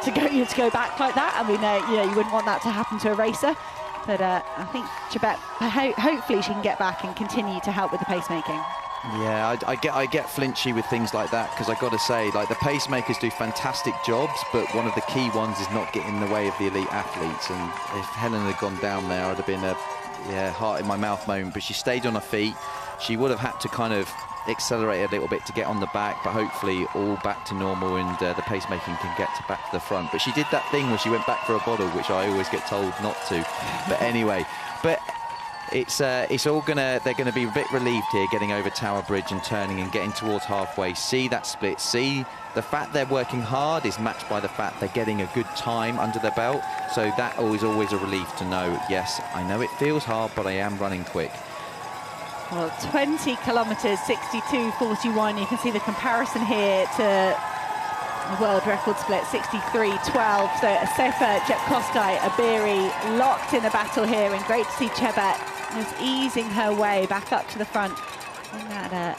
to go back like that. I mean, you wouldn't want that to happen to a racer, but I think Chebet, hopefully she can get back and continue to help with the pacemaking. Yeah, I get flinchy with things like that, because I've got to say, like, the pacemakers do fantastic jobs, but one of the key ones is not getting in the way of the elite athletes. And if Helen had gone down there, I'd have been a heart in my mouth moment. But she stayed on her feet. She would have had to kind of accelerate a little bit to get on the back, but hopefully all back to normal, and the pacemaking can get back to the front. But she did that thing where she went back for a bottle, which I always get told not to. But anyway, it's all they're gonna be a bit relieved here, getting over Tower Bridge and turning and getting towards halfway. See that split, see the fact they're working hard is matched by the fact they're getting a good time under their belt. So that is always a relief to know, yes, I know it feels hard, but I am running quick. Well, 20 kilometres, 62.41. You can see the comparison here to the world record split, 63.12. So Asefa, Jepkosgei, Abiri locked in a battle here, and great to see Chebet was easing her way back up to the front in that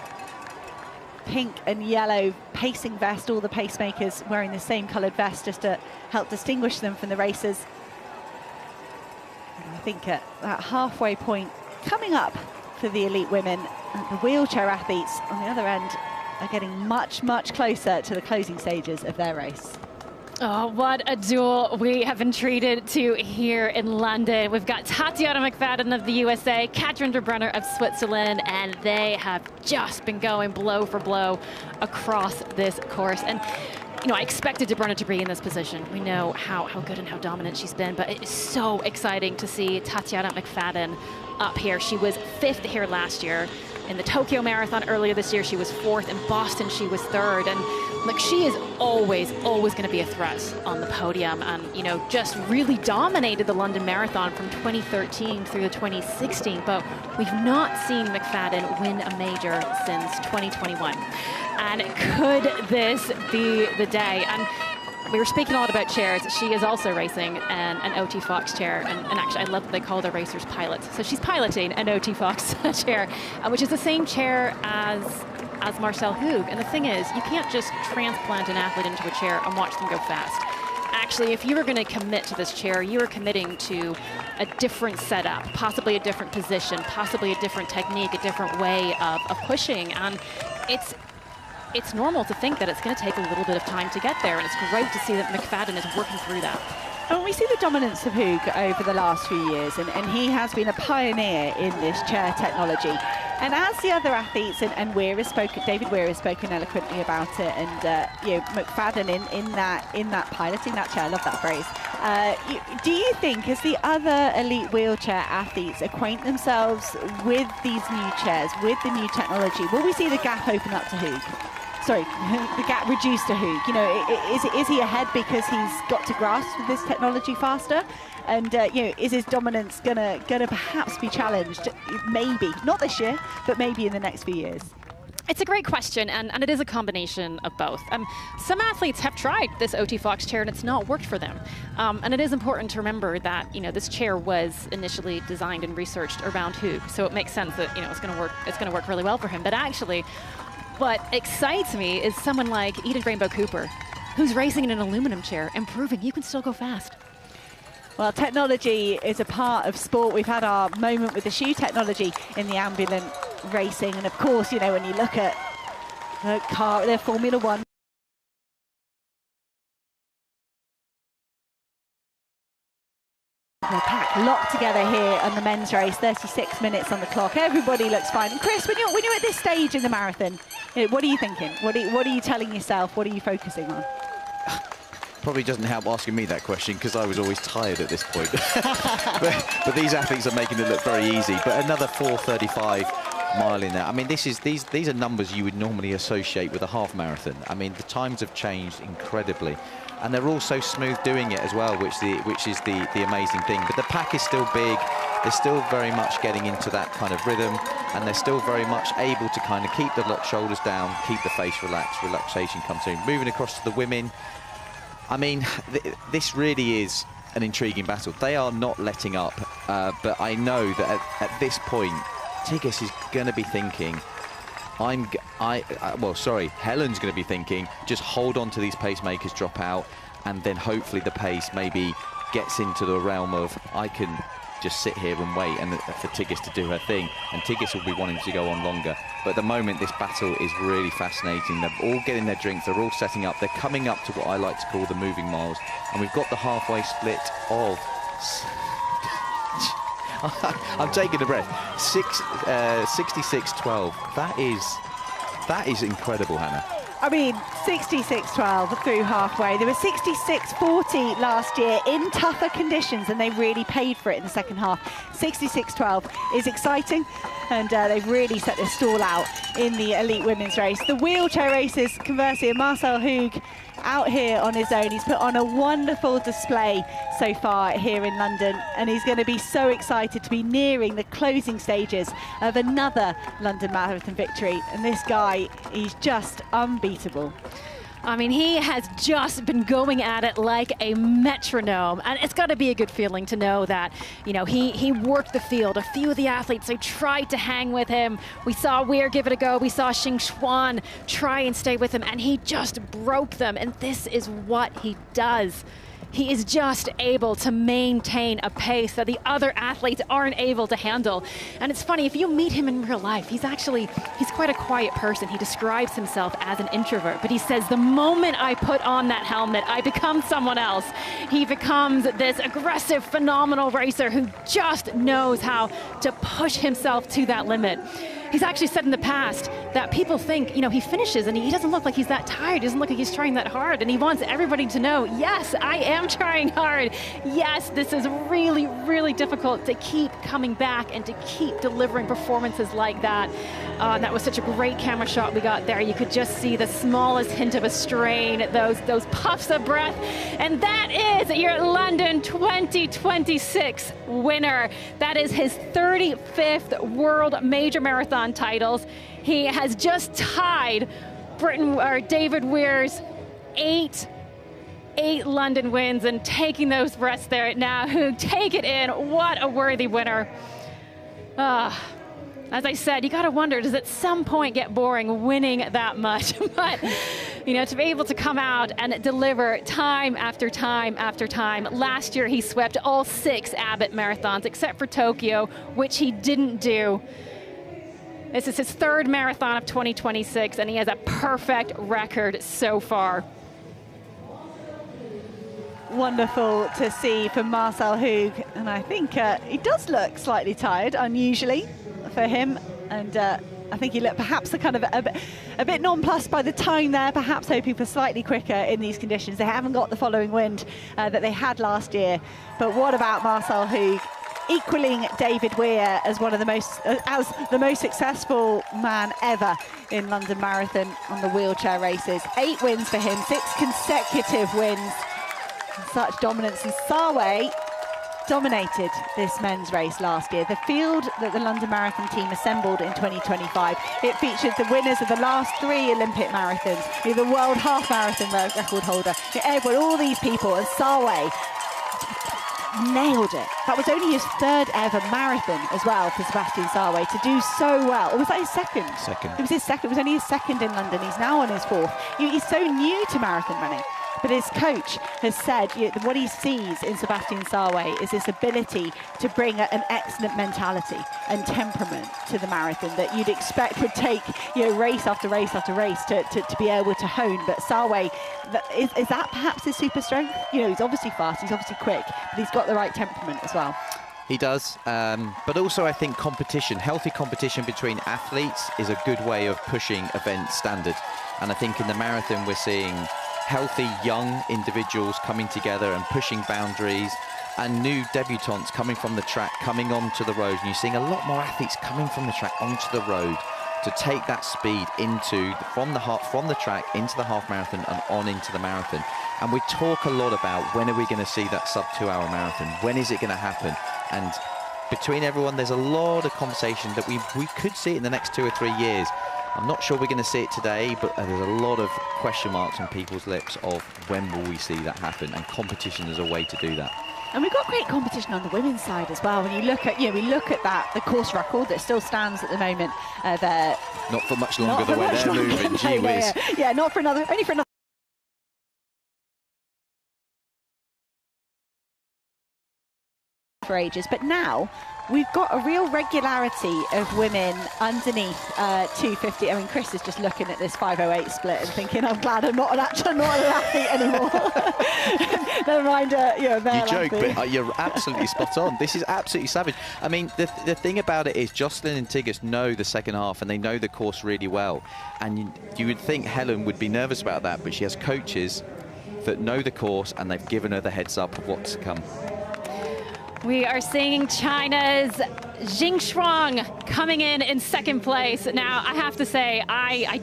pink and yellow pacing vest. All the pacemakers wearing the same coloured vest just to help distinguish them from the racers. And I think at that halfway point coming up for the elite women, the wheelchair athletes on the other end are getting much closer to the closing stages of their race. Oh, what a duel we have been treated to here in London. We've got Tatiana McFadden of the USA, Katrin de Brunner of Switzerland, and they have just been going blow for blow across this course. And you know, I expected de Brunner to be in this position. We know how good and how dominant she's been, but it's so exciting to see Tatiana McFadden up here. She was 5th here last year. In the Tokyo Marathon earlier this year, she was 4th. In Boston, she was 3rd. And look, she is always going to be a threat on the podium. And, you know, just really dominated the London Marathon from 2013 through to 2016. But we've not seen McFadden win a major since 2021. And could this be the day? And we were speaking a lot about chairs. She is also racing an OT Fox chair, and actually I love that they call their racers pilots. So she's piloting an OT Fox chair, which is the same chair as Marcel Hoog. And the thing is, you can't just transplant an athlete into a chair and watch them go fast. Actually, if you were going to commit to this chair, you are committing to a different setup, possibly a different position, possibly a different technique, a different way of pushing. And it's normal to think that it's going to take a little bit of time to get there, and it's great to see that McFadden is working through that. And we see the dominance of Hoog over the last few years, and he has been a pioneer in this chair technology. And as the other athletes, and Weir has spoken, David Weir has spoken eloquently about it, and you know, McFadden in that piloting that chair, I love that phrase. Do you think, as the other elite wheelchair athletes acquaint themselves with these new chairs, with the new technology, will we see the gap open up to Hoog? Sorry, the gap reduced to Hoog. You know, is he ahead because he's got to grasp this technology faster? And you know, is his dominance gonna perhaps be challenged? Maybe not this year, but maybe in the next few years. It's a great question, and it is a combination of both. Some athletes have tried this OT Fox chair and it's not worked for them. And it is important to remember that, you know, this chair was initially designed and researched around Hoog, so it makes sense that, you know, it's gonna work really well for him. But actually, what excites me is someone like Eden Rainbow Cooper, who's racing in an aluminum chair and proving you can still go fast. Well, technology is a part of sport. We've had our moment with the shoe technology in the ambulant racing. And of course, you know, when you look at their Formula One, the pack locked together here on the men's race, 36 minutes on the clock. Everybody looks fine. And Chris, when you're at this stage in the marathon, you know, what are you thinking? What are you telling yourself? What are you focusing on? Probably doesn't help asking me that question because I was always tired at this point. but these athletes are making it look very easy. But another 4:35 mile in there. I mean, these are numbers you would normally associate with a half marathon. I mean, the times have changed incredibly, and they're all so smooth doing it as well, which is the amazing thing. But the pack is still big. They're still very much getting into that kind of rhythm, and they're still very much able to kind of keep the shoulders down, keep the face relaxed. Relaxation comes in. Moving across to the women. I mean, this really is an intriguing battle. They are not letting up, but I know that at this point, Tigges is going to be thinking, Helen's going to be thinking, just hold on to these pacemakers, drop out, and then hopefully the pace maybe gets into the realm of, I can just sit here and wait and for Tigges to do her thing, and Tigges will be wanting to go on longer. But at the moment, this battle is really fascinating. They're all getting their drinks, they're all setting up, they're coming up to what I like to call the moving miles, and we've got the halfway split of I'm taking a breath. 66-12. That is incredible, Hannah. I mean, 66-12 through halfway. They were 66-40 last year in tougher conditions, and they really paid for it in the second half. 66-12 is exciting, and they've really set their stall out in the elite women's race. The wheelchair races, conversely, Marcel Hoog out here on his own. He's put on a wonderful display so far here in London, and he's going to be so excited to be nearing the closing stages of another London Marathon victory. And this guy, he's just unbeatable. I mean, he has just been going at it like a metronome, and it's got to be a good feeling to know that, you know, he worked the field. A few of the athletes, they tried to hang with him. We saw Weir give it a go. We saw Xing Xuan try and stay with him, and he just broke them, and this is what he does. He is just able to maintain a pace that the other athletes aren't able to handle. And it's funny, if you meet him in real life, he's quite a quiet person. He describes himself as an introvert, but he says, the moment I put on that helmet, I become someone else. He becomes this aggressive, phenomenal racer who just knows how to push himself to that limit. He's actually said in the past that people think, you know, he finishes and he doesn't look like he's that tired. He doesn't look like he's trying that hard. And he wants everybody to know, yes, I am trying hard. Yes, this is really, really difficult to keep coming back and to keep delivering performances like that. That was such a great camera shot we got there. You could just see the smallest hint of a strain, those puffs of breath. And that is your London 2026 winner. That is his 35th World Major Marathon titles. He has just tied David Weir's eight London wins, and taking those breaths there now. Take it in. What a worthy winner. As I said, you got to wonder, does at some point get boring winning that much? But, you know, to be able to come out and deliver time after time after time. Last year, he swept all 6 Abbott marathons, except for Tokyo, which he didn't do. This is his 3rd marathon of 2026, and he has a perfect record so far. Wonderful to see from Marcel Hoog, and I think he does look slightly tired, unusually for him. And I think he looked perhaps a kind of a bit nonplussed by the time there, perhaps hoping for slightly quicker in these conditions. They haven't got the following wind that they had last year. But what about Marcel Hug, equaling David Weir as one of the most successful man ever in London Marathon on the wheelchair races. 8 wins for him, 6 consecutive wins. Such dominance. And Sarway dominated this men's race last year. The field that the London Marathon team assembled in 2025, it featured the winners of the last 3 Olympic marathons, the world half marathon record holder, everyone, all these people, and Sarway nailed it. That was only his 3rd ever marathon as well for Sebastian Sarway to do so well. Or was that his second? Second. It was his second. It was only his 2nd in London. He's now on his 4th. He's so new to marathon running. But his coach has said what he sees in Sebastian Sarway is this ability to bring an excellent mentality and temperament to the marathon that you'd expect would take race after race after race to be able to hone. But Sarway, is that perhaps his super strength? He's obviously fast, he's obviously quick, but he's got the right temperament as well. He does, but also I think competition, healthy competition between athletes is a good way of pushing event standard. And I think in the marathon we're seeing healthy young individuals coming together and pushing boundaries, and new debutantes coming from the track, coming onto the road. And you're seeing a lot more athletes coming from the track onto the road to take that speed from the track into the half marathon and on into the marathon. And we talk a lot about when are we going to see that sub 2-hour marathon? When is it going to happen? And between everyone, there's a lot of conversation that we could see it in the next 2 or 3 years. I'm not sure we're going to see it today, but there's a lot of question marks on people's lips of when will we see that happen, and competition is a way to do that. And we've got great competition on the women's side as well. When you look at, we look at that, the course record that still stands at the moment there. Not for much longer the way they're moving, gee whiz. Yeah, only for another. For ages, but now we've got a real regularity of women underneath 250. I mean, Chris is just looking at this 5:08 split and thinking, I'm glad I'm not an athlete anymore. Never mind, you joke, but you're absolutely spot on. This is absolutely savage. I mean, the thing about it is Jocelyn and Tigges know the second half and they know the course really well. And you would think Helen would be nervous about that, but she has coaches that know the course and they've given her the heads up of what's to come. We are seeing China's Jing Shuang coming in 2nd place. Now, I have to say, I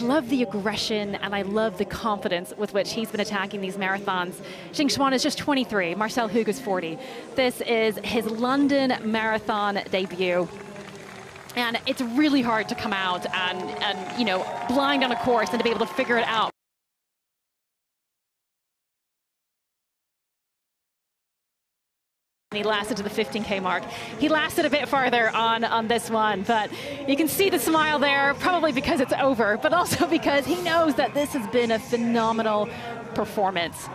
love the aggression and I love the confidence with which he's been attacking these marathons. Jing Shuang is just 23, Marcel Hug is 40. This is his London Marathon debut. And it's really hard to come out and blind on a course and to be able to figure it out. He lasted to the 15K mark. He lasted a bit farther on this one, but you can see the smile there, probably because it's over, but also because he knows that this has been a phenomenal performance.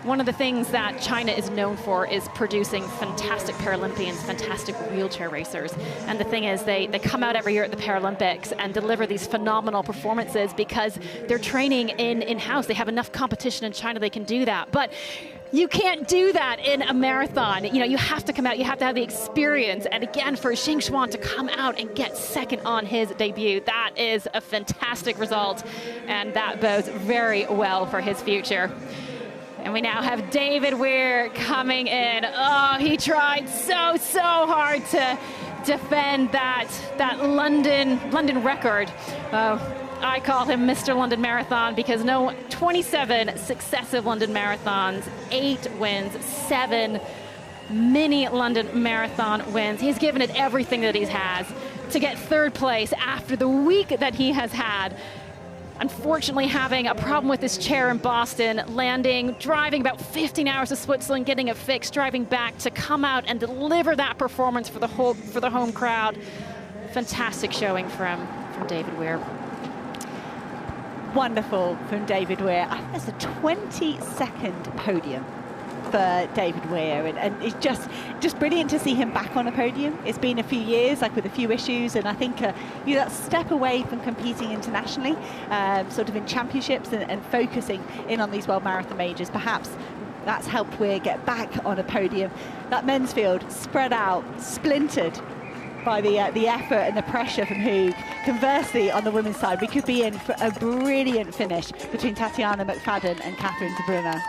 One of the things that China is known for is producing fantastic Paralympians, fantastic wheelchair racers. And the thing is, they come out every year at the Paralympics and deliver these phenomenal performances because they're training in-house. They have enough competition in China, they can do that. But you can't do that in a marathon. You have to come out, you have to have the experience. And again, for Jing Shuang to come out and get 2nd on his debut, that is a fantastic result. And that bodes very well for his future. And we now have David Weir coming in. Oh, he tried so hard to defend that London record. I call him Mr. London Marathon because 27 successive London marathons, 8 wins, 7 mini London Marathon wins. He's given it everything that he has to get 3rd place after the week that he has had. Unfortunately, having a problem with his chair in Boston, driving about 15 hours to Switzerland, getting it fixed, driving back to come out and deliver that performance for the home crowd. Fantastic showing from David Weir. Wonderful from David Weir. I think that's a 22nd podium for David Weir, and it's just brilliant to see him back on a podium. It's been a few years, with a few issues, and I think that step away from competing internationally, sort of in championships and focusing in on these World Marathon Majors, perhaps that's helped Weir get back on a podium. That men's field spread out, splintered, by the effort and the pressure from Hug. Conversely, on the women's side, we could be in for a brilliant finish between Tatiana McFadden and Catherine de Bruyne.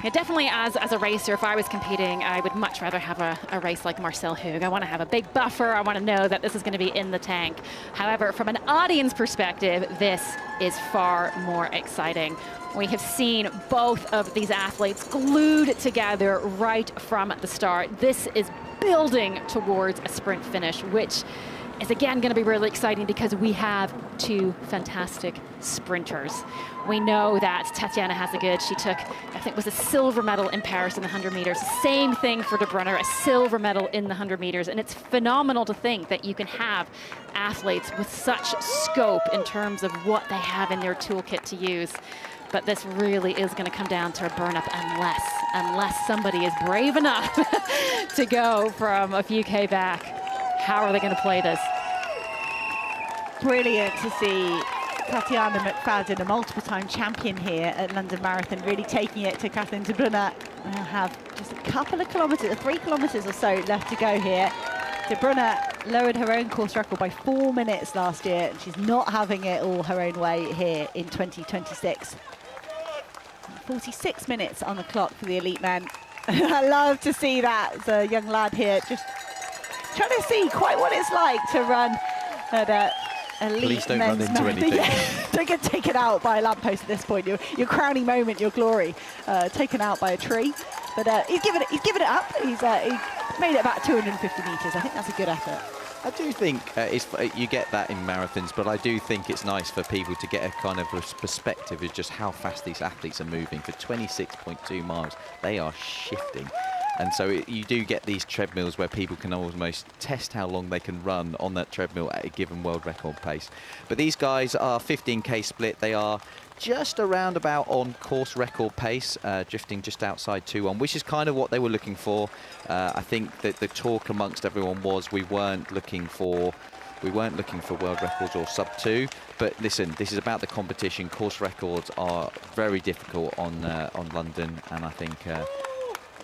Yeah, definitely as a racer, if I was competing, I would much rather have a race like Marcel Hug. I want to have a big buffer. I want to know that this is going to be in the tank. However, from an audience perspective, this is far more exciting. We have seen both of these athletes glued together right from the start. This is building towards a sprint finish, which is again going to be really exciting because we have two fantastic sprinters. We know that Tatiana Hazegud, she took, I think it was a silver medal in Paris in the 100 meters. Same thing for de Bruyne, a silver medal in the 100 meters. And it's phenomenal to think that you can have athletes with such scope in terms of what they have in their toolkit to use. But this really is going to come down to a burn-up unless somebody is brave enough to go from a few K back. How are they going to play this? Brilliant to see Tatiana McFadden, a multiple-time champion here at London Marathon, really taking it to Catherine de Bruyne. They'll have just a couple of kilometres, 3 kilometres or so left to go here. De Bruyne lowered her own course record by 4 minutes last year, and she's not having it all her own way here in 2026. 46 minutes on the clock for the elite men. I love to see that. The young lad here just trying to see quite what it's like to run at elite Please don't men's run into anything. Yeah, don't get taken out by a lamppost at this point. Your crowning moment, your glory, taken out by a tree. But he's given it up. He made it about 250 metres. I think that's a good effort. I do think you get that in marathons, but I do think it's nice for people to get a kind of perspective of just how fast these athletes are moving. For 26.2 miles, they are shifting. And so you do get these treadmills where people can almost test how long they can run on that treadmill at a given world record pace. But these guys are 15K split. They are just around about on course record pace, drifting just outside 2:1, which is kind of what they were looking for. I think that the talk amongst everyone was we weren't looking for world records or sub 2. But listen, this is about the competition. Course records are very difficult on London, and I think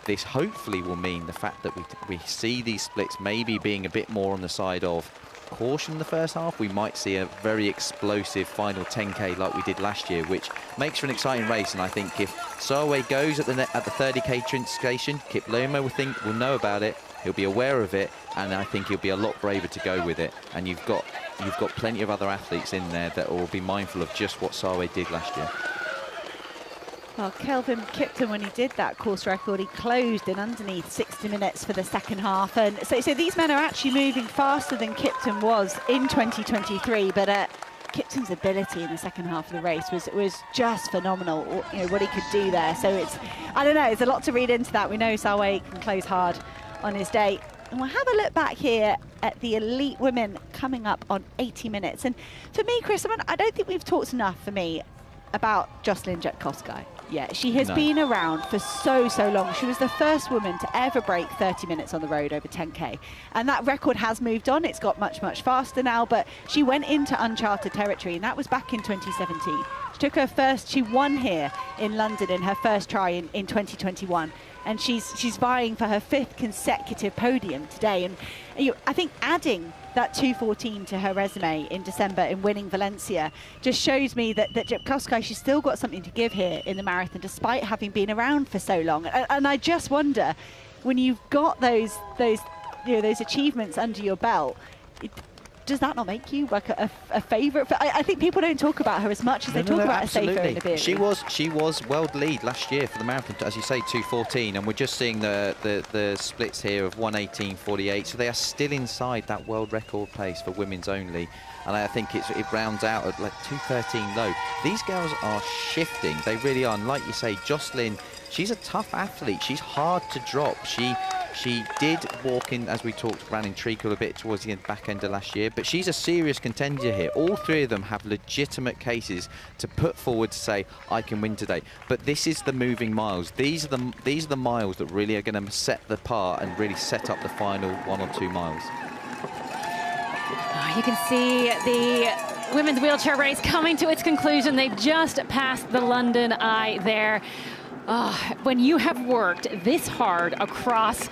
this hopefully will mean the fact that we see these splits maybe being a bit more on the side of caution in the first half. We might see a very explosive final 10K like we did last year, which makes for an exciting race. And I think if Sarway goes at the 30K train station, Kip Loma will know about it. He'll be aware of it, and I think he'll be a lot braver to go with it. And you've got plenty of other athletes in there that will be mindful of just what Sarway did last year. Well, Kelvin Kipton, when he did that course record, he closed in underneath 60 minutes for the second half. And so these men are actually moving faster than Kipton was in 2023. But Kipton's ability in the second half of the race was just phenomenal, what he could do there. So I don't know, there's a lot to read into that. We know Sarway can close hard on his day. And we'll have a look back here at the elite women coming up on 80 minutes. And for me, Chris, I don't think we've talked enough for me about Jocelyn Jatkowski. Yeah, she has been around for so long. She was the first woman to ever break 30 minutes on the road over 10K. And that record has moved on. It's got much faster now, but she went into uncharted territory, and that was back in 2017. She won here in London in her first try in 2021. And she's vying for her 5th consecutive podium today. And I think adding that 2:14 to her resume in December in winning Valencia just shows me that Jatkowski, she's still got something to give here in the marathon, despite having been around for so long. And I just wonder, when you've got those achievements under your belt, does that not make you like a favourite? I think people don't talk about her as much as they talk about Assefa and Ibiri. She was world lead last year for the marathon, as you say, 2:14, and we're just seeing the splits here of 1:18.48, so they are still inside that world record pace for women's only. And I think it rounds out at like 2:13 low. These girls are shifting, they really are. And like you say, Jocelyn, she's a tough athlete. She's hard to drop. She did walk in, as we talked, ran in treacle a bit towards the back end of last year, but she's a serious contender here. All 3 of them have legitimate cases to put forward to say, I can win today. But this is the moving miles. These are the miles that really are going to set the part and really set up the final 1 or 2 miles. You can see the women's wheelchair race coming to its conclusion. They've just passed the London Eye there. When you have worked this hard across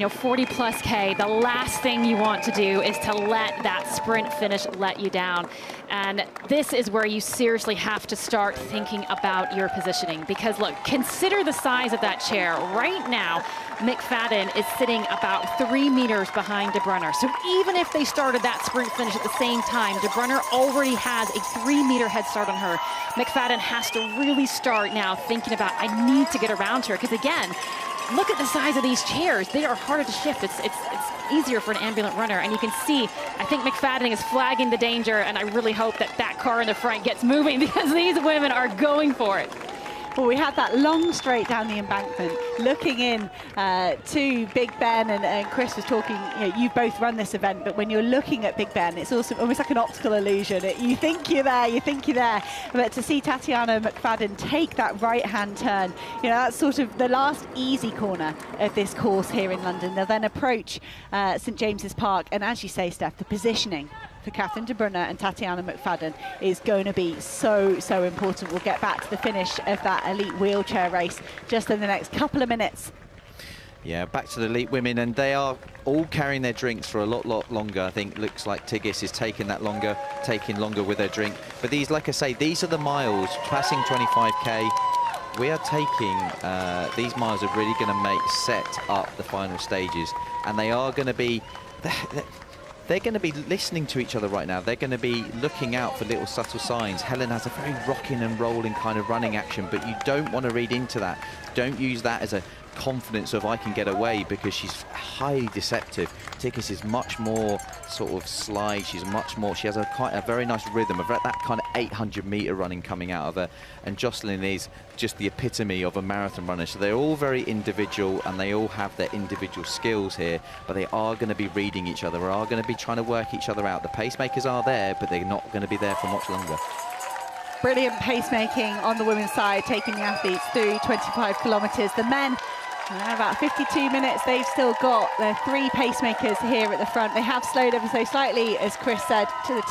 40 plus K, the last thing you want to do is to let that sprint finish let you down. And this is where you seriously have to start thinking about your positioning, because look, consider the size of that chair. Right now, McFadden is sitting about 3 meters behind De Brunner. So even if they started that sprint finish at the same time, De Brunner already has a 3-meter head start on her. McFadden has to really start now thinking about, I need to get around her, because again, look at the size of these chairs. They are harder to shift. It's easier for an ambulant runner. And you can see, I think McFadden is flagging the danger, and I really hope that that car in the front gets moving, because these women are going for it. Well, we had that long straight down the embankment, looking in to Big Ben, and Chris was talking, you've both run this event, but when you're looking at Big Ben, it's also almost like an optical illusion. You think you're there, but to see Tatiana McFadden take that right-hand turn, that's sort of the last easy corner of this course here in London. They'll then approach St James's Park, and as you say, Steph, the positioning for Catherine De Brunner and Tatiana McFadden is going to be so important. We'll get back to the finish of that elite wheelchair race just in the next couple of minutes. Yeah, back to the elite women, and they are all carrying their drinks for a lot longer. I think looks like Tigges is taking longer with her drink. But these, like I say, these are the miles, passing 25K. We are taking, these miles are really going to set up the final stages, and they are going to be, they're going to be listening to each other right now. They're going to be looking out for little subtle signs. Helen has a very rocking and rolling kind of running action, but you don't want to read into that. Don't use that as a confidence of I can get away, because she's highly deceptive. Tigges is much more sort of sly. She has a very nice rhythm of that kind of 800-meter running coming out of her. And Jocelyn is just the epitome of a marathon runner. So they're all very individual, and they all have their individual skills here, but they are going to be reading each other, are going to be trying to work each other out. The pacemakers are there, but they're not going to be there for much longer. Brilliant pacemaking on the women's side, taking the athletes through 25 kilometres. The men, about 52 minutes, they've still got their 3 pacemakers here at the front. They have slowed ever so slightly, as Chris said, to the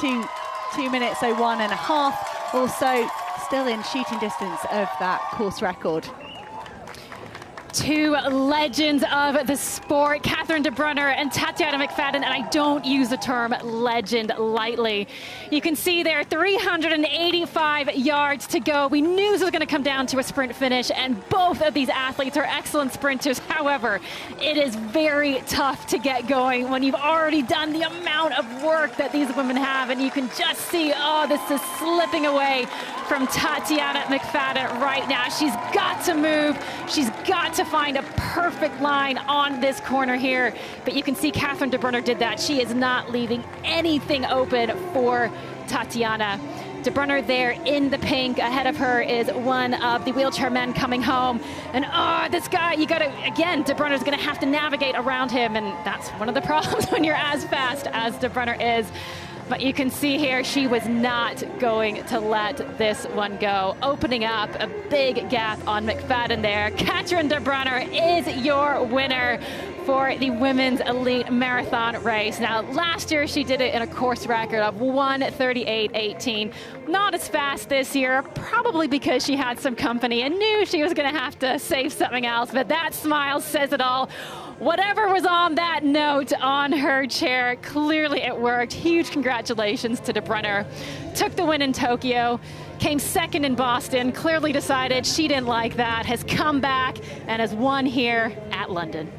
2 minutes, so 1.5 or so, still in shooting distance of that course record. Two legends of the sport, Catherine De Brunner and Tatiana McFadden, and I don't use the term legend lightly. You can see there 385 yards to go. We knew this was going to come down to a sprint finish, and both of these athletes are excellent sprinters. However, it is very tough to get going when you've already done the amount of work that these women have, and you can just see, oh, this is slipping away from Tatiana McFadden right now. She's got to move. She's got to find a perfect line on this corner here. But you can see Catherine De Brunner did that. She is not leaving anything open for Tatiana. De Brunner there in the pink. Ahead of her is one of the wheelchair men coming home. And this guy, you gotta, again, De Brunner's gonna have to navigate around him. And that's one of the problems when you're as fast as De Brunner is. But you can see here, she was not going to let this one go. Opening up a big gap on McFadden there. Catherine De Brunner is your winner for the women's elite marathon race. Now, last year she did it in a course record of 1:38.18. Not as fast this year, probably because she had some company and knew she was going to have to save something else. But that smile says it all. Whatever was on that note on her chair, clearly it worked. Huge congratulations to De Brunner. Took the win in Tokyo, came second in Boston, clearly decided she didn't like that, has come back and has won here at London.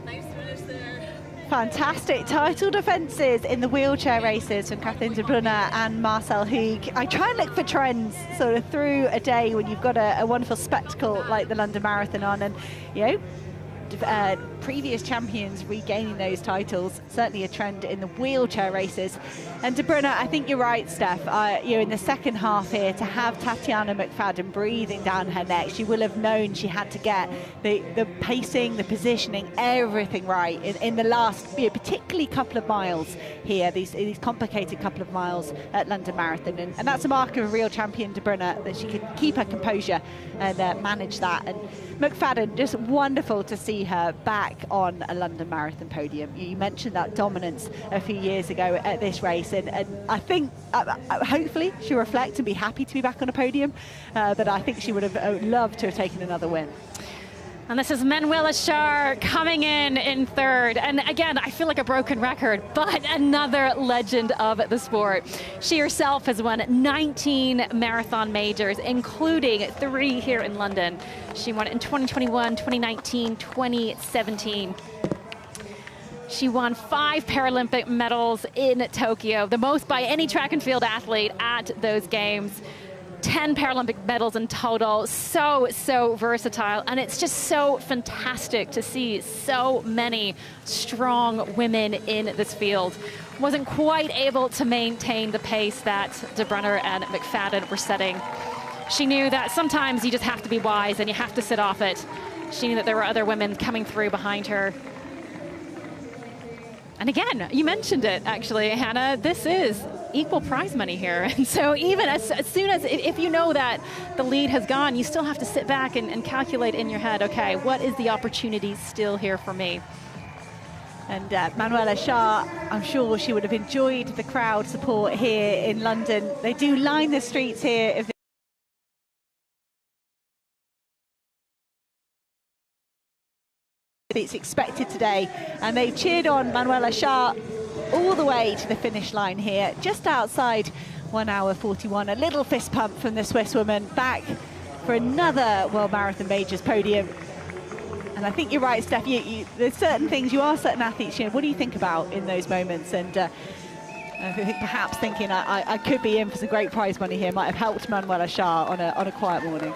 Nice finish there. Fantastic title defences in the wheelchair races from Catherine De Brunner and Marcel Hoog. I try and look for trends sort of through a day when you've got a wonderful spectacle like the London Marathon on, and previous champions regaining those titles, certainly a trend in the wheelchair races. And De Brunner, I think you're right, Steph, in the second half here, to have Tatiana McFadden breathing down her neck, she will have known she had to get the pacing, the positioning, everything right in the last, particularly couple of miles here, these complicated couple of miles at London Marathon. And that's a mark of a real champion, De Brunner, that she could keep her composure and manage that. And McFadden, just wonderful to see her back on a London Marathon podium. You mentioned that dominance a few years ago at this race, and I think hopefully she'll reflect and be happy to be back on a podium, but I think she would have loved to have taken another win. And this is Manuela Schär coming in third. And again, I feel like a broken record, but another legend of the sport. She herself has won 19 marathon majors, including 3 here in London. She won it in 2021, 2019, 2017. She won 5 Paralympic medals in Tokyo, the most by any track and field athlete at those games. 10 Paralympic medals in total, so versatile, and it's just so fantastic to see so many strong women in this field. Wasn't quite able to maintain the pace that De Bruyne and McFadden were setting. She knew that sometimes you just have to be wise and you have to sit off it. She knew that there were other women coming through behind her. And again, you mentioned it actually, Hannah, this is equal prize money here. And so even as soon as, if you know that the lead has gone, you still have to sit back and calculate in your head, okay, what is the opportunity still here for me? And Manuela Schär, I'm sure she would have enjoyed the crowd support here in London. They do line the streets here. It's expected today, and they've cheered on Manuela Schär all the way to the finish line here, just outside 1 hour 41. A little fist pump from the Swiss woman, back for another World Marathon Majors podium. And I think you're right, Steph, there's certain things, you are certain athletes, what do you think about in those moments? And I think perhaps thinking I could be in for some great prize money here might have helped Manuela Schär on a quiet morning.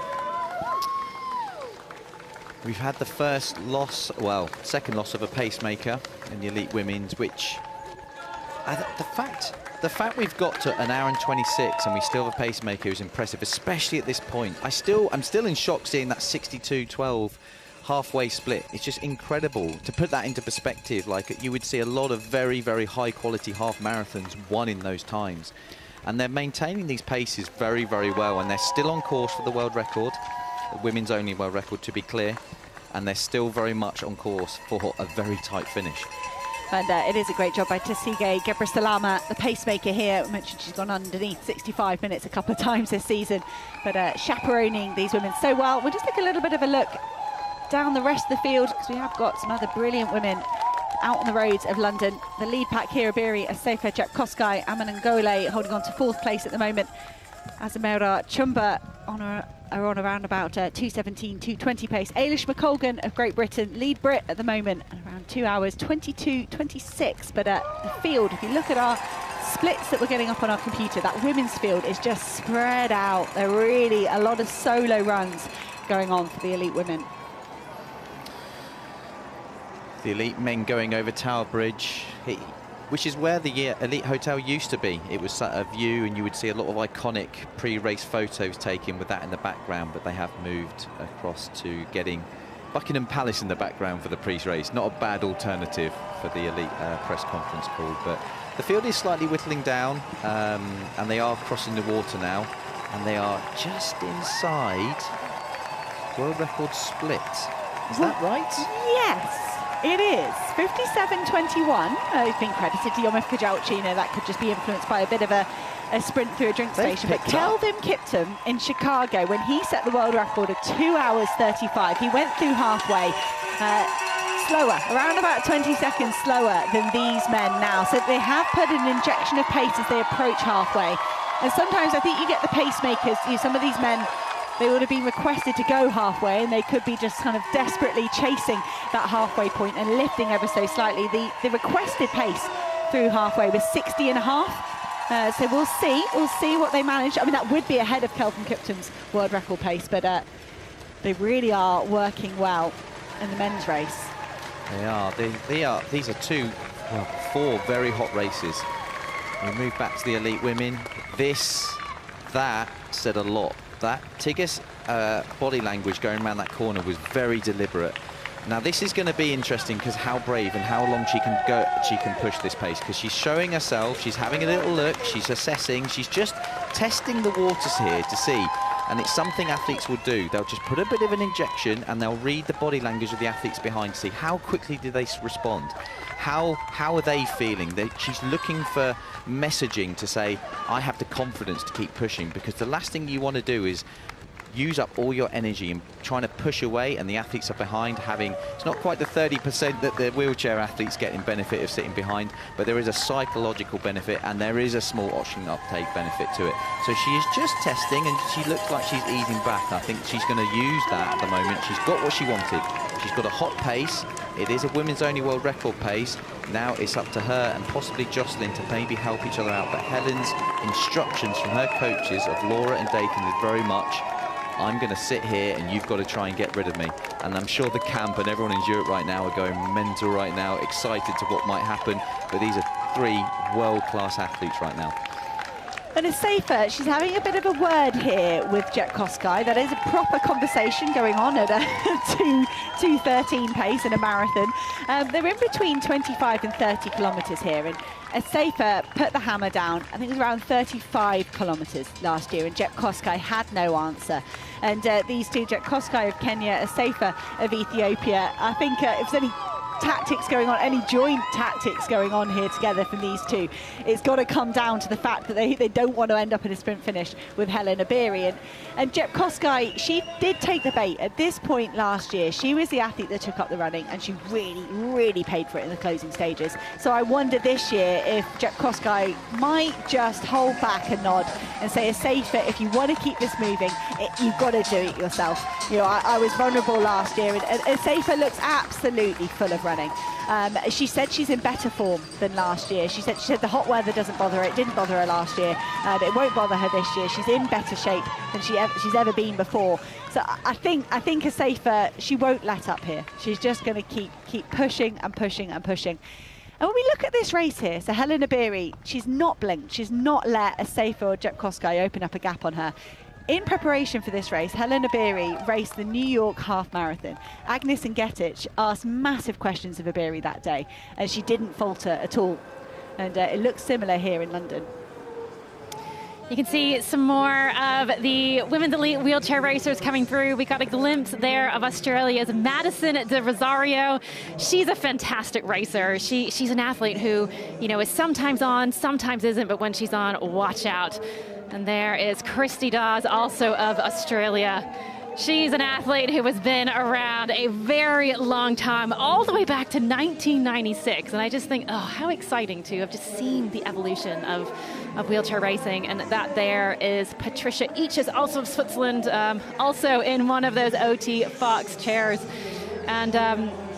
We've had the first loss, well, second loss of a pacemaker in the elite women's, which the fact we've got to 1 hour and 26 and we still have a pacemaker is impressive, especially at this point. I'm still in shock seeing that 62-12 halfway split. It's just incredible. To put that into perspective, like you would see a lot of very, very high quality half marathons won in those times. And they're maintaining these paces very, very well, and they're still on course for the world record. The women's only world record, to be clear, and they're still very much on course for a very tight finish. And it is a great job by Tsige Gebrselassie, the pacemaker here. I mentioned she's gone underneath 65 minutes a couple of times this season, but chaperoning these women so well. We'll just take a little bit of a look down the rest of the field, because we have got some other brilliant women out on the roads of London. The lead pack here, Iberi, Asefa, Jack-Kosgei, Amanangole holding on to 4th place at the moment. Azamera Chumba are on around about 2:17, 2:20 pace. Ailish McColgan of Great Britain, lead Brit at the moment, around 2 hours 22:26. But the field, if you look at our splits that we're getting up on our computer, that women's field is just spread out. There are really a lot of solo runs going on for the elite women. The elite men going over Tower Bridge, which is where the elite hotel used to be. It was a view, and you would see a lot of iconic pre-race photos taken with that in the background, but they have moved across to getting Buckingham Palace in the background for the pre-race. Not a bad alternative for the elite press conference call, but the field is slightly whittling down, and they are crossing the water now, and they are just inside world record split. Is that right? Yes. It is 57:21. I've been credited to Yomif Kajauchi. That could just be influenced by a bit of a sprint through a drink station. But Kelvin Kiptum in Chicago, when he set the world record of 2 hours 35, he went through halfway slower, around about 20 seconds slower than these men now. So they have put an injection of pace as they approach halfway. And sometimes I think you get the pacemakers, some of these men, they would have been requested to go halfway, and they could be just kind of desperately chasing that halfway point and lifting ever so slightly. The requested pace through halfway was 60.5. So we'll see what they manage. I mean, that would be ahead of Kelvin Kiptum's world record pace, but they really are working well in the men's race. They are. These are 4 very hot races. We move back to the elite women. That said a lot. That Tigges' body language going around that corner was very deliberate. Now this is going to be interesting, because how brave and how long she can push this pace, because she's showing herself, she's having a little look, she's assessing, she's just testing the waters here to see. And it's something athletes will do. They'll just put a bit of an injection and they'll read the body language of the athletes behind to see how quickly do they respond. How are they feeling? She's looking for messaging to say, I have the confidence to keep pushing, because the last thing you want to do is use up all your energy in trying to push away, and the athletes are behind having, it's not quite the 30% that the wheelchair athletes get in benefit of sitting behind, but there is a psychological benefit and there is a small oxygen uptake benefit to it. So she is just testing, and she looks like she's easing back. I think she's going to use that at the moment. She's got what she wanted. She's got a hot pace. It is a women's only world record pace. Now it's up to her and possibly Jocelyn to maybe help each other out. But Helen's instructions from her coaches of Laura and Dakin is very much, I'm going to sit here and you've got to try and get rid of me. And I'm sure the camp and everyone in Europe right now are going mental right now, excited to what might happen. But these are 3 world-class athletes right now. And it's safer. She's having a bit of a word here with Jet Koskai. That is a proper conversation going on at a 2:13 pace in a marathon. They're in between 25 and 30 kilometres here. And Safer put the hammer down. I think it was around 35 kilometres last year, and Jet Koskai had no answer. And these two, Jet Koskai of Kenya, Safer of Ethiopia, I think if there's any tactics going on, any joint tactics going on here together from these two, it's got to come down to the fact that they don't want to end up in a sprint finish with Helen Obiri. And Jet Koskai, she did take the bait. At this point last year, she was the athlete that took up the running, and she really paid for it in the closing stages. So I wonder this year if Jet Koskai might just hold back a nod and say, Safer, if you want to keep this moving, you've got to do it yourself. You know, I was vulnerable last year, and Safer looks absolutely full of running. She said she's in better form than last year. She said the hot weather doesn't bother her. It didn't bother her last year. It won't bother her this year. She's in better shape than she's ever been before. So I think a Safer, she won't let up here. She's just going to keep pushing and pushing and pushing. And when we look at this race here, so Helen Obiri, she's not blinked. She's not let a Safer or Jet Koskai open up a gap on her. In preparation for this race, Helen Obiri raced the New York Half Marathon. Agnes and Getich asked massive questions of Obiri that day, and she didn't falter at all. And it looks similar here in London. You can see some more of the women's elite wheelchair racers coming through. We got a glimpse there of Australia's Madison de Rosario. She's a fantastic racer. She's an athlete who, you know, is sometimes on, sometimes isn't, but when she's on, watch out. And there is Christy Dawes, also of Australia. She's an athlete who has been around a very long time, all the way back to 1996. And I just think, oh, how exciting to have just seen the evolution of wheelchair racing. And that there is Patricia Eaches, also of Switzerland, also in one of those OT Fox chairs. And